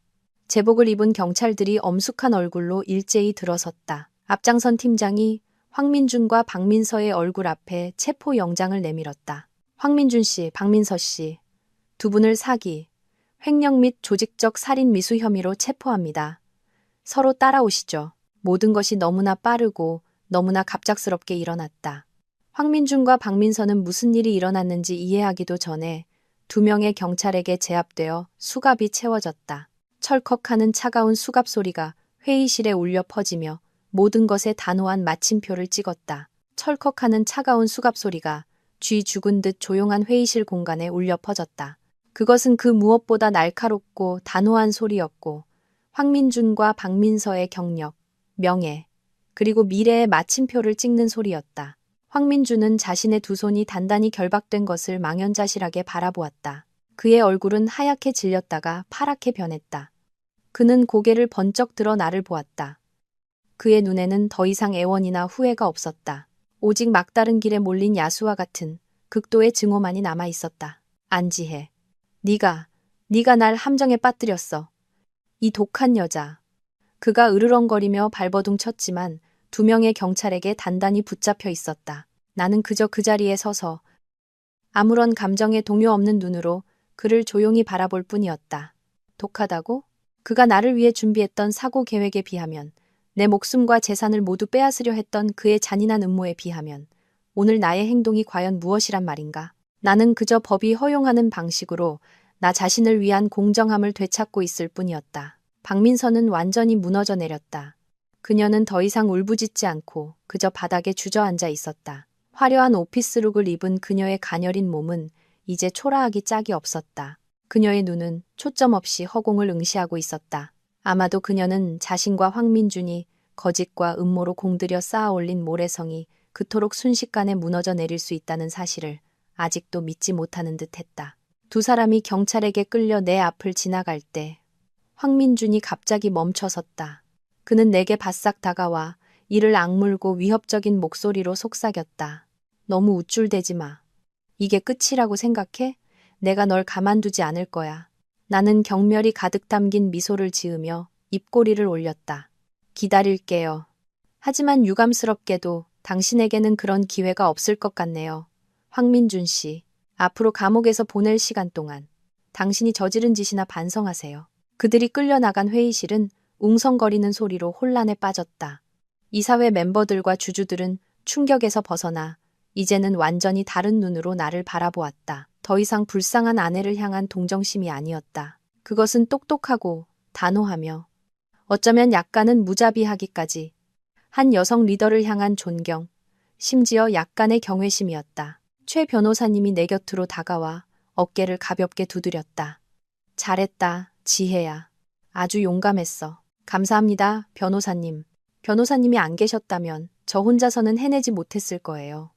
S1: 제복을 입은 경찰들이 엄숙한 얼굴로 일제히 들어섰다. 앞장선 팀장이 황민준과 박민서의 얼굴 앞에 체포영장을 내밀었다. 황민준 씨, 박민서 씨, 두 분을 사기, 횡령 및 조직적 살인 미수 혐의로 체포합니다. 서로 따라오시죠. 모든 것이 너무나 빠르고 너무나 갑작스럽게 일어났다. 황민준과 박민서는 무슨 일이 일어났는지 이해하기도 전에 두 명의 경찰에게 제압되어 수갑이 채워졌다. 철컥하는 차가운 수갑 소리가 회의실에 울려 퍼지며 모든 것에 단호한 마침표를 찍었다. 철컥하는 차가운 수갑 소리가 쥐 죽은 듯 조용한 회의실 공간에 울려 퍼졌다. 그것은 그 무엇보다 날카롭고 단호한 소리였고 황민준과 박민서의 경력, 명예, 그리고 미래의 마침표를 찍는 소리였다. 황민준은 자신의 두 손이 단단히 결박된 것을 망연자실하게 바라보았다. 그의 얼굴은 하얗게 질렸다가 파랗게 변했다. 그는 고개를 번쩍 들어 나를 보았다. 그의 눈에는 더 이상 애원이나 후회가 없었다. 오직 막다른 길에 몰린 야수와 같은 극도의 증오만이 남아 있었다. 안지혜, 네가 날 함정에 빠뜨렸어. 이 독한 여자. 그가 으르렁거리며 발버둥 쳤지만 두 명의 경찰에게 단단히 붙잡혀 있었다. 나는 그저 그 자리에 서서 아무런 감정에 동요 없는 눈으로 그를 조용히 바라볼 뿐이었다. 독하다고? 그가 나를 위해 준비했던 사고 계획에 비하면, 내 목숨과 재산을 모두 빼앗으려 했던 그의 잔인한 음모에 비하면 오늘 나의 행동이 과연 무엇이란 말인가? 나는 그저 법이 허용하는 방식으로 나 자신을 위한 공정함을 되찾고 있을 뿐이었다. 박민서는 완전히 무너져 내렸다. 그녀는 더 이상 울부짖지 않고 그저 바닥에 주저앉아 있었다. 화려한 오피스룩을 입은 그녀의 가녀린 몸은 이제 초라하기 짝이 없었다. 그녀의 눈은 초점 없이 허공을 응시하고 있었다. 아마도 그녀는 자신과 황민준이 거짓과 음모로 공들여 쌓아올린 모래성이 그토록 순식간에 무너져 내릴 수 있다는 사실을 아직도 믿지 못하는 듯했다. 두 사람이 경찰에게 끌려 내 앞을 지나갈 때 황민준이 갑자기 멈춰섰다. 그는 내게 바싹 다가와 이를 악물고 위협적인 목소리로 속삭였다. 너무 우쭐대지 마. 이게 끝이라고 생각해? 내가 널 가만두지 않을 거야. 나는 경멸이 가득 담긴 미소를 지으며 입꼬리를 올렸다. 기다릴게요. 하지만 유감스럽게도 당신에게는 그런 기회가 없을 것 같네요. 황민준 씨, 앞으로 감옥에서 보낼 시간 동안 당신이 저지른 짓이나 반성하세요. 그들이 끌려나간 회의실은 웅성거리는 소리로 혼란에 빠졌다. 이사회 멤버들과 주주들은 충격에서 벗어나 이제는 완전히 다른 눈으로 나를 바라보았다. 더 이상 불쌍한 아내를 향한 동정심이 아니었다. 그것은 똑똑하고 단호하며 어쩌면 약간은 무자비하기까지 한 여성 리더를 향한 존경, 심지어 약간의 경외심이었다. 최 변호사님이 내 곁으로 다가와 어깨를 가볍게 두드렸다. 잘했다, 지혜야. 아주 용감했어. 감사합니다, 변호사님. 변호사님이 안 계셨다면 저 혼자서는 해내지 못했을 거예요.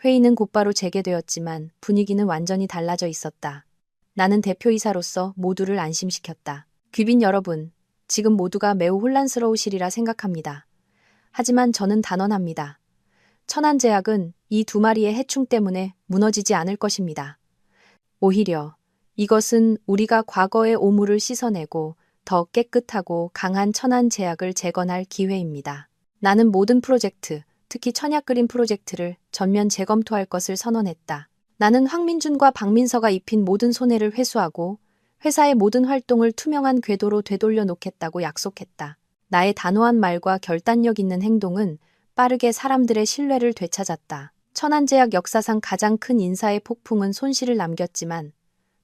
S1: 회의는 곧바로 재개되었지만 분위기는 완전히 달라져 있었다. 나는 대표이사로서 모두를 안심시켰다. 귀빈 여러분, 지금 모두가 매우 혼란스러우시리라 생각합니다. 하지만 저는 단언합니다. 천안제약은 이 두 마리의 해충 때문에 무너지지 않을 것입니다. 오히려 이것은 우리가 과거의 오물을 씻어내고 더 깨끗하고 강한 천안제약을 재건할 기회입니다. 나는 모든 프로젝트, 특히 천약 그린 프로젝트를 전면 재검토할 것을 선언했다. 나는 황민준과 박민서가 입힌 모든 손해를 회수하고 회사의 모든 활동을 투명한 궤도로 되돌려 놓겠다고 약속했다. 나의 단호한 말과 결단력 있는 행동은 빠르게 사람들의 신뢰를 되찾았다. 천안제약 역사상 가장 큰 인사의 폭풍은 손실을 남겼지만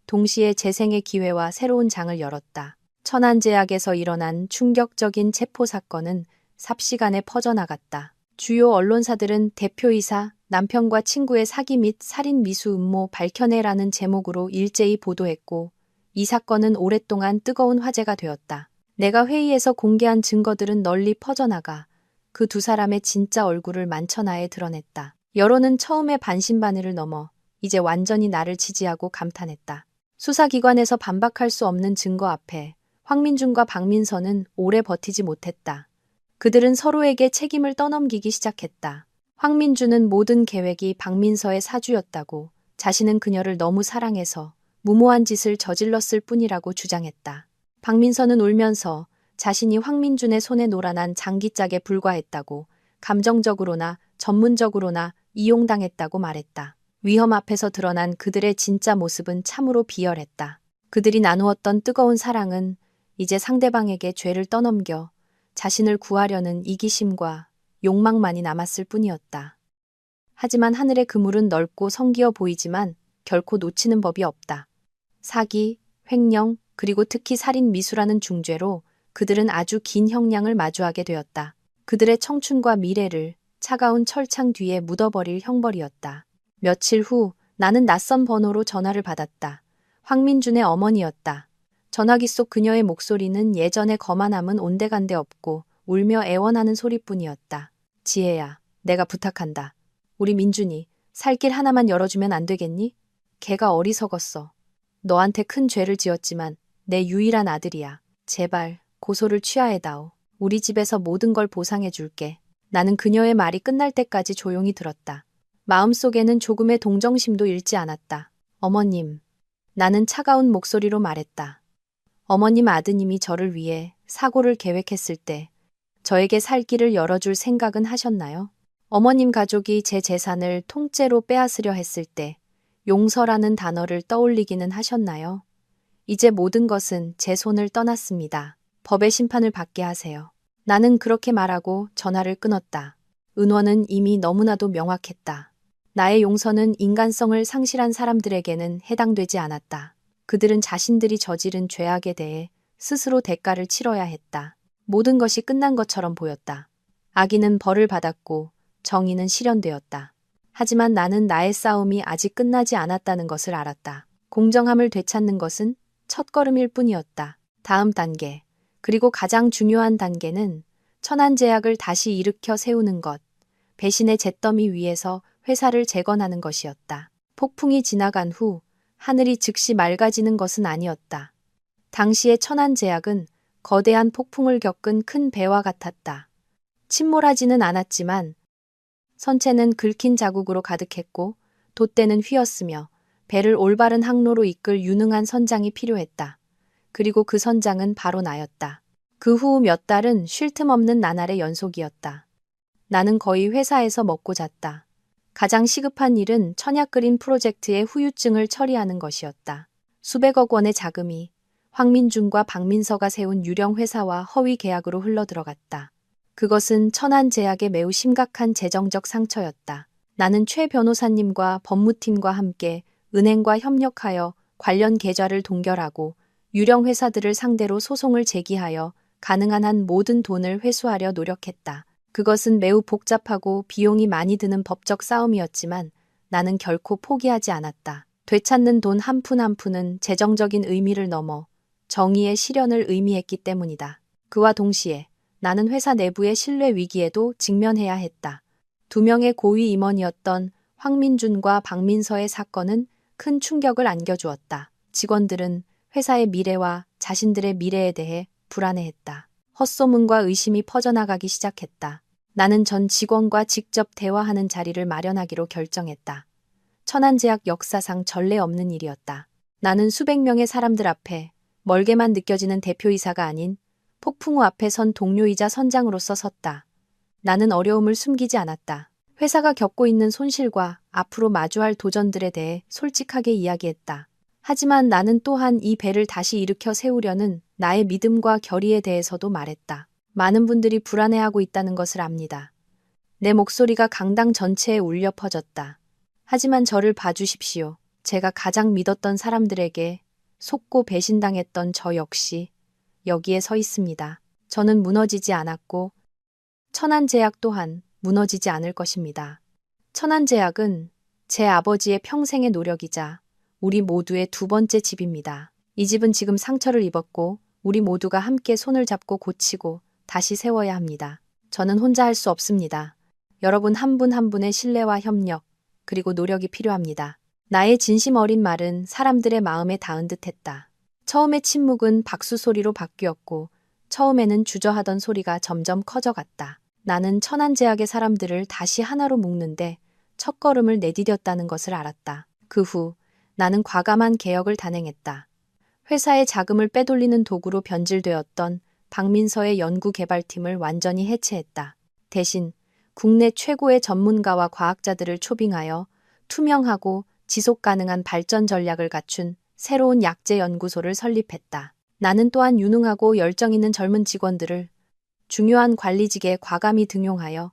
S1: 동시에 재생의 기회와 새로운 장을 열었다. 천안제약에서 일어난 충격적인 체포 사건은 삽시간에 퍼져나갔다. 주요 언론사들은 대표이사, 남편과 친구의 사기 및 살인 미수 음모 밝혀내라는 제목으로 일제히 보도했고 이 사건은 오랫동안 뜨거운 화제가 되었다. 내가 회의에서 공개한 증거들은 널리 퍼져나가 그 두 사람의 진짜 얼굴을 만천하에 드러냈다. 여론은 처음에 반신반의를 넘어 이제 완전히 나를 지지하고 감탄했다. 수사기관에서 반박할 수 없는 증거 앞에 황민준과 박민서는 오래 버티지 못했다. 그들은 서로에게 책임을 떠넘기기 시작했다. 황민준은 모든 계획이 박민서의 사주였다고, 자신은 그녀를 너무 사랑해서 무모한 짓을 저질렀을 뿐이라고 주장했다. 박민서는 울면서 자신이 황민준의 손에 놀아난 장기짝에 불과했다고, 감정적으로나 전문적으로나 이용당했다고 말했다. 위험 앞에서 드러난 그들의 진짜 모습은 참으로 비열했다. 그들이 나누었던 뜨거운 사랑은 이제 상대방에게 죄를 떠넘겨 자신을 구하려는 이기심과 욕망만이 남았을 뿐이었다. 하지만 하늘의 그물은 넓고 성기어 보이지만 결코 놓치는 법이 없다. 사기, 횡령, 그리고 특히 살인 미수라는 중죄로 그들은 아주 긴 형량을 마주하게 되었다. 그들의 청춘과 미래를 차가운 철창 뒤에 묻어버릴 형벌이었다. 며칠 후 나는 낯선 번호로 전화를 받았다. 황민준의 어머니였다. 전화기 속 그녀의 목소리는 예전의 거만함은 온데간데 없고 울며 애원하는 소리뿐이었다. 지혜야, 내가 부탁한다. 우리 민준이 살 길 하나만 열어주면 안 되겠니? 걔가 어리석었어. 너한테 큰 죄를 지었지만 내 유일한 아들이야. 제발 고소를 취하해다오. 우리 집에서 모든 걸 보상해줄게. 나는 그녀의 말이 끝날 때까지 조용히 들었다. 마음속에는 조금의 동정심도 잃지 않았다. 어머님, 나는 차가운 목소리로 말했다. 어머님 아드님이 저를 위해 사고를 계획했을 때 저에게 살 길을 열어줄 생각은 하셨나요? 어머님 가족이 제 재산을 통째로 빼앗으려 했을 때 용서라는 단어를 떠올리기는 하셨나요? 이제 모든 것은 제 손을 떠났습니다. 법의 심판을 받게 하세요. 나는 그렇게 말하고 전화를 끊었다. 은원은 이미 너무나도 명확했다. 나의 용서는 인간성을 상실한 사람들에게는 해당되지 않았다. 그들은 자신들이 저지른 죄악에 대해 스스로 대가를 치러야 했다. 모든 것이 끝난 것처럼 보였다. 악인은 벌을 받았고 정의는 실현되었다. 하지만 나는 나의 싸움이 아직 끝나지 않았다는 것을 알았다. 공정함을 되찾는 것은 첫걸음일 뿐이었다. 다음 단계, 그리고 가장 중요한 단계는 천안제약을 다시 일으켜 세우는 것, 배신의 잿더미 위에서 회사를 재건하는 것이었다. 폭풍이 지나간 후 하늘이 즉시 맑아지는 것은 아니었다. 당시의 천안제약은 거대한 폭풍을 겪은 큰 배와 같았다. 침몰하지는 않았지만 선체는 긁힌 자국으로 가득했고 돛대는 휘었으며 배를 올바른 항로로 이끌 유능한 선장이 필요했다. 그리고 그 선장은 바로 나였다. 그 후 몇 달은 쉴 틈 없는 나날의 연속이었다. 나는 거의 회사에서 먹고 잤다. 가장 시급한 일은 천약 그린 프로젝트의 후유증을 처리하는 것이었다. 수백억 원의 자금이 황민준과 박민서가 세운 유령 회사와 허위 계약으로 흘러들어갔다. 그것은 천안제약에 매우 심각한 재정적 상처였다. 나는 최 변호사님과 법무팀과 함께 은행과 협력하여 관련 계좌를 동결하고 유령 회사들을 상대로 소송을 제기하여 가능한 한 모든 돈을 회수하려 노력했다. 그것은 매우 복잡하고 비용이 많이 드는 법적 싸움이었지만 나는 결코 포기하지 않았다. 되찾는 돈 한 푼 한 푼은 재정적인 의미를 넘어 정의의 실현을 의미했기 때문이다. 그와 동시에 나는 회사 내부의 신뢰 위기에도 직면해야 했다. 두 명의 고위 임원이었던 황민준과 박민서의 사건은 큰 충격을 안겨주었다. 직원들은 회사의 미래와 자신들의 미래에 대해 불안해했다. 헛소문과 의심이 퍼져나가기 시작했다. 나는 전 직원과 직접 대화하는 자리를 마련하기로 결정했다. 천안제약 역사상 전례 없는 일이었다. 나는 수백 명의 사람들 앞에 멀게만 느껴지는 대표이사가 아닌 폭풍 후 앞에 선 동료이자 선장으로서 섰다. 나는 어려움을 숨기지 않았다. 회사가 겪고 있는 손실과 앞으로 마주할 도전들에 대해 솔직하게 이야기했다. 하지만 나는 또한 이 배를 다시 일으켜 세우려는 나의 믿음과 결의에 대해서도 말했다. 많은 분들이 불안해하고 있다는 것을 압니다. 내 목소리가 강당 전체에 울려 퍼졌다. 하지만 저를 봐주십시오. 제가 가장 믿었던 사람들에게 속고 배신당했던 저 역시 여기에 서 있습니다. 저는 무너지지 않았고 천안제약 또한 무너지지 않을 것입니다. 천안제약은 제 아버지의 평생의 노력이자 우리 모두의 두 번째 집입니다. 이 집은 지금 상처를 입었고 우리 모두가 함께 손을 잡고 고치고 다시 세워야 합니다. 저는 혼자 할 수 없습니다. 여러분 한 분 한 분의 신뢰와 협력, 그리고 노력이 필요합니다. 나의 진심 어린 말은 사람들의 마음에 닿은 듯했다. 처음의 침묵은 박수 소리로 바뀌었고 처음에는 주저하던 소리가 점점 커져갔다. 나는 천안제약의 사람들을 다시 하나로 묶는데 첫걸음을 내디뎠다는 것을 알았다. 그 후 나는 과감한 개혁을 단행했다. 회사의 자금을 빼돌리는 도구로 변질되었던 박민서의 연구개발팀을 완전히 해체했다. 대신 국내 최고의 전문가와 과학자들을 초빙하여 투명하고 지속 가능한 발전 전략을 갖춘 새로운 약재 연구소를 설립했다. 나는 또한 유능하고 열정 있는 젊은 직원들을 중요한 관리직에 과감히 등용하여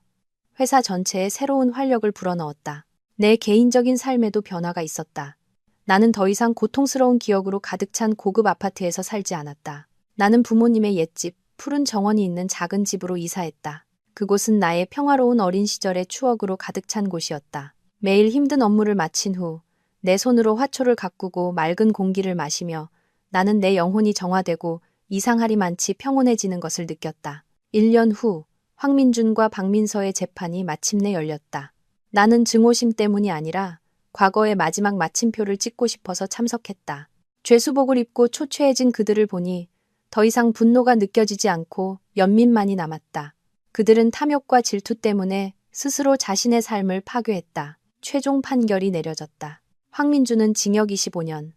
S1: 회사 전체에 새로운 활력을 불어넣었다. 내 개인적인 삶에도 변화가 있었다. 나는 더 이상 고통스러운 기억으로 가득 찬 고급 아파트에서 살지 않았다. 나는 부모님의 옛집, 푸른 정원이 있는 작은 집으로 이사했다. 그곳은 나의 평화로운 어린 시절의 추억으로 가득 찬 곳이었다. 매일 힘든 업무를 마친 후 내 손으로 화초를 가꾸고 맑은 공기를 마시며 나는 내 영혼이 정화되고 이상하리만치 평온해지는 것을 느꼈다. 1년 후 황민준과 박민서의 재판이 마침내 열렸다. 나는 증오심 때문이 아니라 과거의 마지막 마침표를 찍고 싶어서 참석했다. 죄수복을 입고 초췌해진 그들을 보니 더 이상 분노가 느껴지지 않고 연민만이 남았다. 그들은 탐욕과 질투 때문에 스스로 자신의 삶을 파괴했다. 최종 판결이 내려졌다. 황민주는 징역 25년,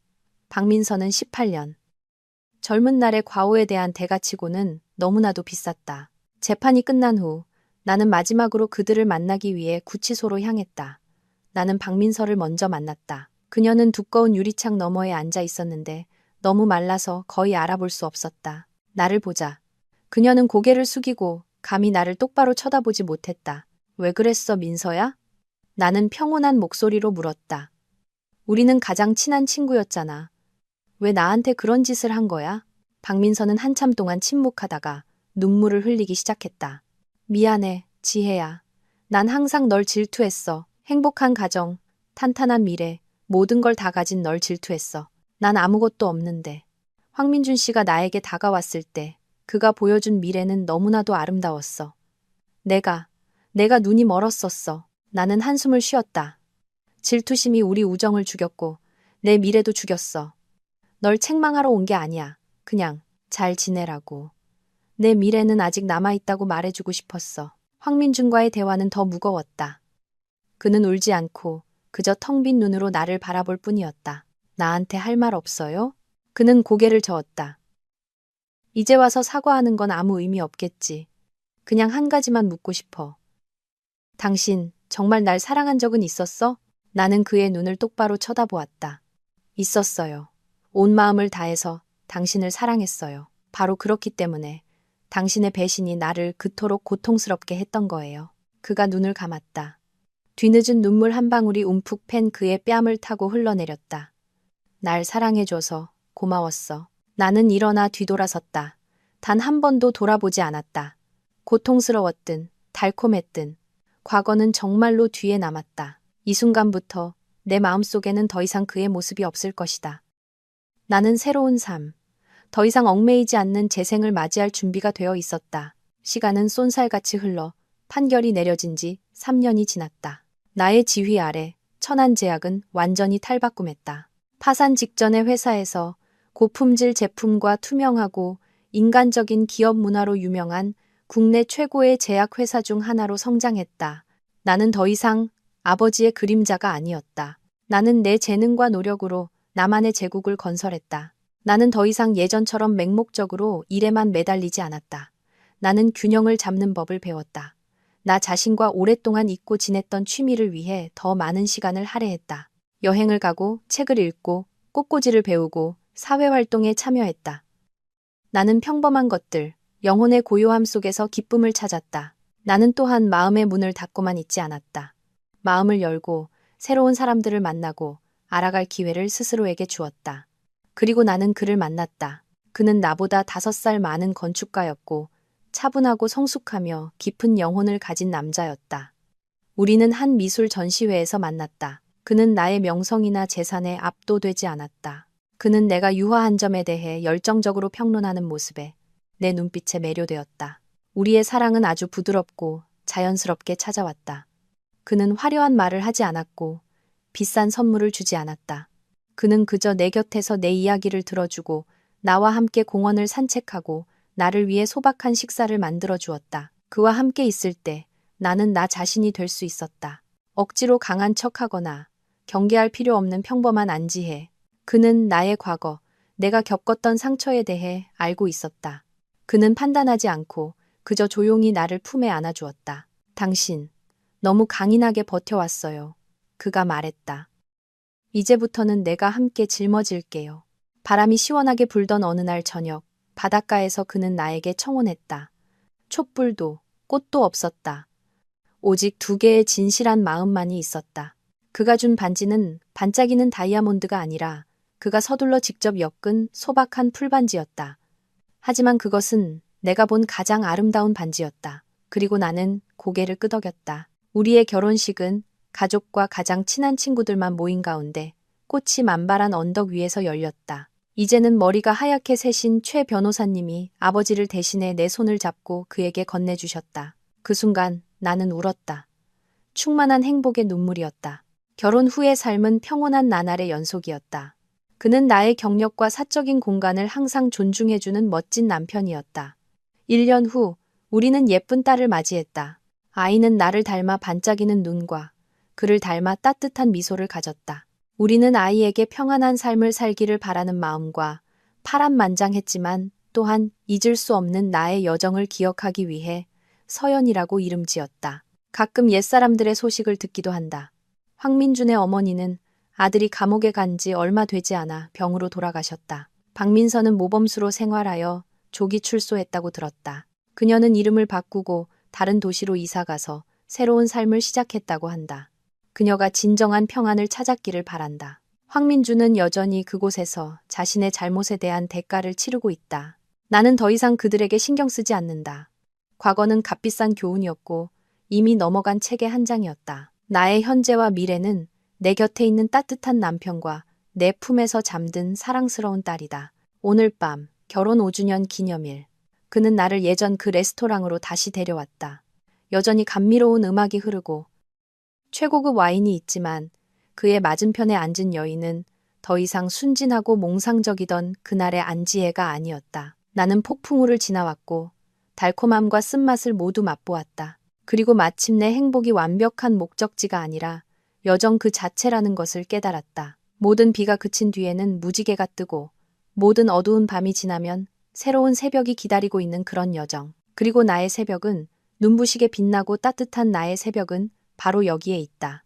S1: 박민서는 18년. 젊은 날의 과오에 대한 대가치고는 너무나도 비쌌다. 재판이 끝난 후 나는 마지막으로 그들을 만나기 위해 구치소로 향했다. 나는 박민서를 먼저 만났다. 그녀는 두꺼운 유리창 너머에 앉아 있었는데 너무 말라서 거의 알아볼 수 없었다. 나를 보자. 그녀는 고개를 숙이고 감히 나를 똑바로 쳐다보지 못했다. 왜 그랬어, 민서야? 나는 평온한 목소리로 물었다. 우리는 가장 친한 친구였잖아. 왜 나한테 그런 짓을 한 거야? 박민서는 한참 동안 침묵하다가 눈물을 흘리기 시작했다. 미안해, 지혜야. 난 항상 널 질투했어. 행복한 가정, 탄탄한 미래, 모든 걸 다 가진 널 질투했어. 난 아무것도 없는데. 황민준 씨가 나에게 다가왔을 때 그가 보여준 미래는 너무나도 아름다웠어. 내가 눈이 멀었었어. 나는 한숨을 쉬었다. 질투심이 우리 우정을 죽였고 내 미래도 죽였어. 널 책망하러 온 게 아니야. 그냥 잘 지내라고. 내 미래는 아직 남아있다고 말해주고 싶었어. 황민준과의 대화는 더 무거웠다. 그는 울지 않고 그저 텅 빈 눈으로 나를 바라볼 뿐이었다. 나한테 할 말 없어요? 그는 고개를 저었다. 이제 와서 사과하는 건 아무 의미 없겠지. 그냥 한 가지만 묻고 싶어. 당신 정말 날 사랑한 적은 있었어? 나는 그의 눈을 똑바로 쳐다보았다. 있었어요. 온 마음을 다해서 당신을 사랑했어요. 바로 그렇기 때문에 당신의 배신이 나를 그토록 고통스럽게 했던 거예요. 그가 눈을 감았다. 뒤늦은 눈물 한 방울이 움푹 팬 그의 뺨을 타고 흘러내렸다. 날 사랑해줘서 고마웠어. 나는 일어나 뒤돌아섰다. 단 한 번도 돌아보지 않았다. 고통스러웠든 달콤했든 과거는 정말로 뒤에 남았다. 이 순간부터 내 마음속에는 더 이상 그의 모습이 없을 것이다. 나는 새로운 삶, 더 이상 얽매이지 않는 재생을 맞이할 준비가 되어 있었다. 시간은 쏜살같이 흘러 판결이 내려진 지 3년이 지났다. 나의 지휘 아래 천안제약은 완전히 탈바꿈했다. 파산 직전의 회사에서 고품질 제품과 투명하고 인간적인 기업 문화로 유명한 국내 최고의 제약회사 중 하나로 성장했다. 나는 더 이상 아버지의 그림자가 아니었다. 나는 내 재능과 노력으로 나만의 제국을 건설했다. 나는 더 이상 예전처럼 맹목적으로 일에만 매달리지 않았다. 나는 균형을 잡는 법을 배웠다. 나 자신과 오랫동안 잊고 지냈던 취미를 위해 더 많은 시간을 할애했다. 여행을 가고 책을 읽고 꽃꽂이를 배우고 사회활동에 참여했다. 나는 평범한 것들, 영혼의 고요함 속에서 기쁨을 찾았다. 나는 또한 마음의 문을 닫고만 있지 않았다. 마음을 열고 새로운 사람들을 만나고 알아갈 기회를 스스로에게 주었다. 그리고 나는 그를 만났다. 그는 나보다 5살 많은 건축가였고 차분하고 성숙하며 깊은 영혼을 가진 남자였다. 우리는 한 미술 전시회에서 만났다. 그는 나의 명성이나 재산에 압도되지 않았다. 그는 내가 유화한 점에 대해 열정적으로 평론하는 모습에 내 눈빛에 매료되었다. 우리의 사랑은 아주 부드럽고 자연스럽게 찾아왔다. 그는 화려한 말을 하지 않았고 비싼 선물을 주지 않았다. 그는 그저 내 곁에서 내 이야기를 들어주고 나와 함께 공원을 산책하고 나를 위해 소박한 식사를 만들어 주었다. 그와 함께 있을 때 나는 나 자신이 될 수 있었다. 억지로 강한 척하거나 경계할 필요 없는 평범한 안지혜. 그는 나의 과거, 내가 겪었던 상처에 대해 알고 있었다. 그는 판단하지 않고 그저 조용히 나를 품에 안아주었다. 당신, 너무 강인하게 버텨왔어요. 그가 말했다. 이제부터는 내가 함께 짊어질게요. 바람이 시원하게 불던 어느 날 저녁, 바닷가에서 그는 나에게 청혼했다. 촛불도, 꽃도 없었다. 오직 두 개의 진실한 마음만이 있었다. 그가 준 반지는 반짝이는 다이아몬드가 아니라 그가 서둘러 직접 엮은 소박한 풀반지였다. 하지만 그것은 내가 본 가장 아름다운 반지였다. 그리고 나는 고개를 끄덕였다. 우리의 결혼식은 가족과 가장 친한 친구들만 모인 가운데 꽃이 만발한 언덕 위에서 열렸다. 이제는 머리가 하얗게 새신 최 변호사님이 아버지를 대신해 내 손을 잡고 그에게 건네주셨다. 그 순간 나는 울었다. 충만한 행복의 눈물이었다. 결혼 후의 삶은 평온한 나날의 연속이었다. 그는 나의 경력과 사적인 공간을 항상 존중해주는 멋진 남편이었다. 1년 후 우리는 예쁜 딸을 맞이했다. 아이는 나를 닮아 반짝이는 눈과 그를 닮아 따뜻한 미소를 가졌다. 우리는 아이에게 평안한 삶을 살기를 바라는 마음과 파란만장했지만 또한 잊을 수 없는 나의 여정을 기억하기 위해 서연이라고 이름 지었다. 가끔 옛사람들의 소식을 듣기도 한다. 황민준의 어머니는 아들이 감옥에 간 지 얼마 되지 않아 병으로 돌아가셨다. 박민선은 모범수로 생활하여 조기 출소했다고 들었다. 그녀는 이름을 바꾸고 다른 도시로 이사가서 새로운 삶을 시작했다고 한다. 그녀가 진정한 평안을 찾았기를 바란다. 황민주는 여전히 그곳에서 자신의 잘못에 대한 대가를 치르고 있다. 나는 더 이상 그들에게 신경 쓰지 않는다. 과거는 값비싼 교훈이었고 이미 넘어간 책의 한 장이었다. 나의 현재와 미래는 내 곁에 있는 따뜻한 남편과 내 품에서 잠든 사랑스러운 딸이다. 오늘 밤 결혼 5주년 기념일. 그는 나를 예전 그 레스토랑으로 다시 데려왔다. 여전히 감미로운 음악이 흐르고 최고급 와인이 있지만 그의 맞은편에 앉은 여인은 더 이상 순진하고 몽상적이던 그날의 안지혜가 아니었다. 나는 폭풍우를 지나왔고 달콤함과 쓴맛을 모두 맛보았다. 그리고 마침내 행복이 완벽한 목적지가 아니라 여정 그 자체라는 것을 깨달았다. 모든 비가 그친 뒤에는 무지개가 뜨고 모든 어두운 밤이 지나면 새로운 새벽이 기다리고 있는 그런 여정. 그리고 나의 새벽은 눈부시게 빛나고 따뜻한 나의 새벽은 바로 여기에 있다.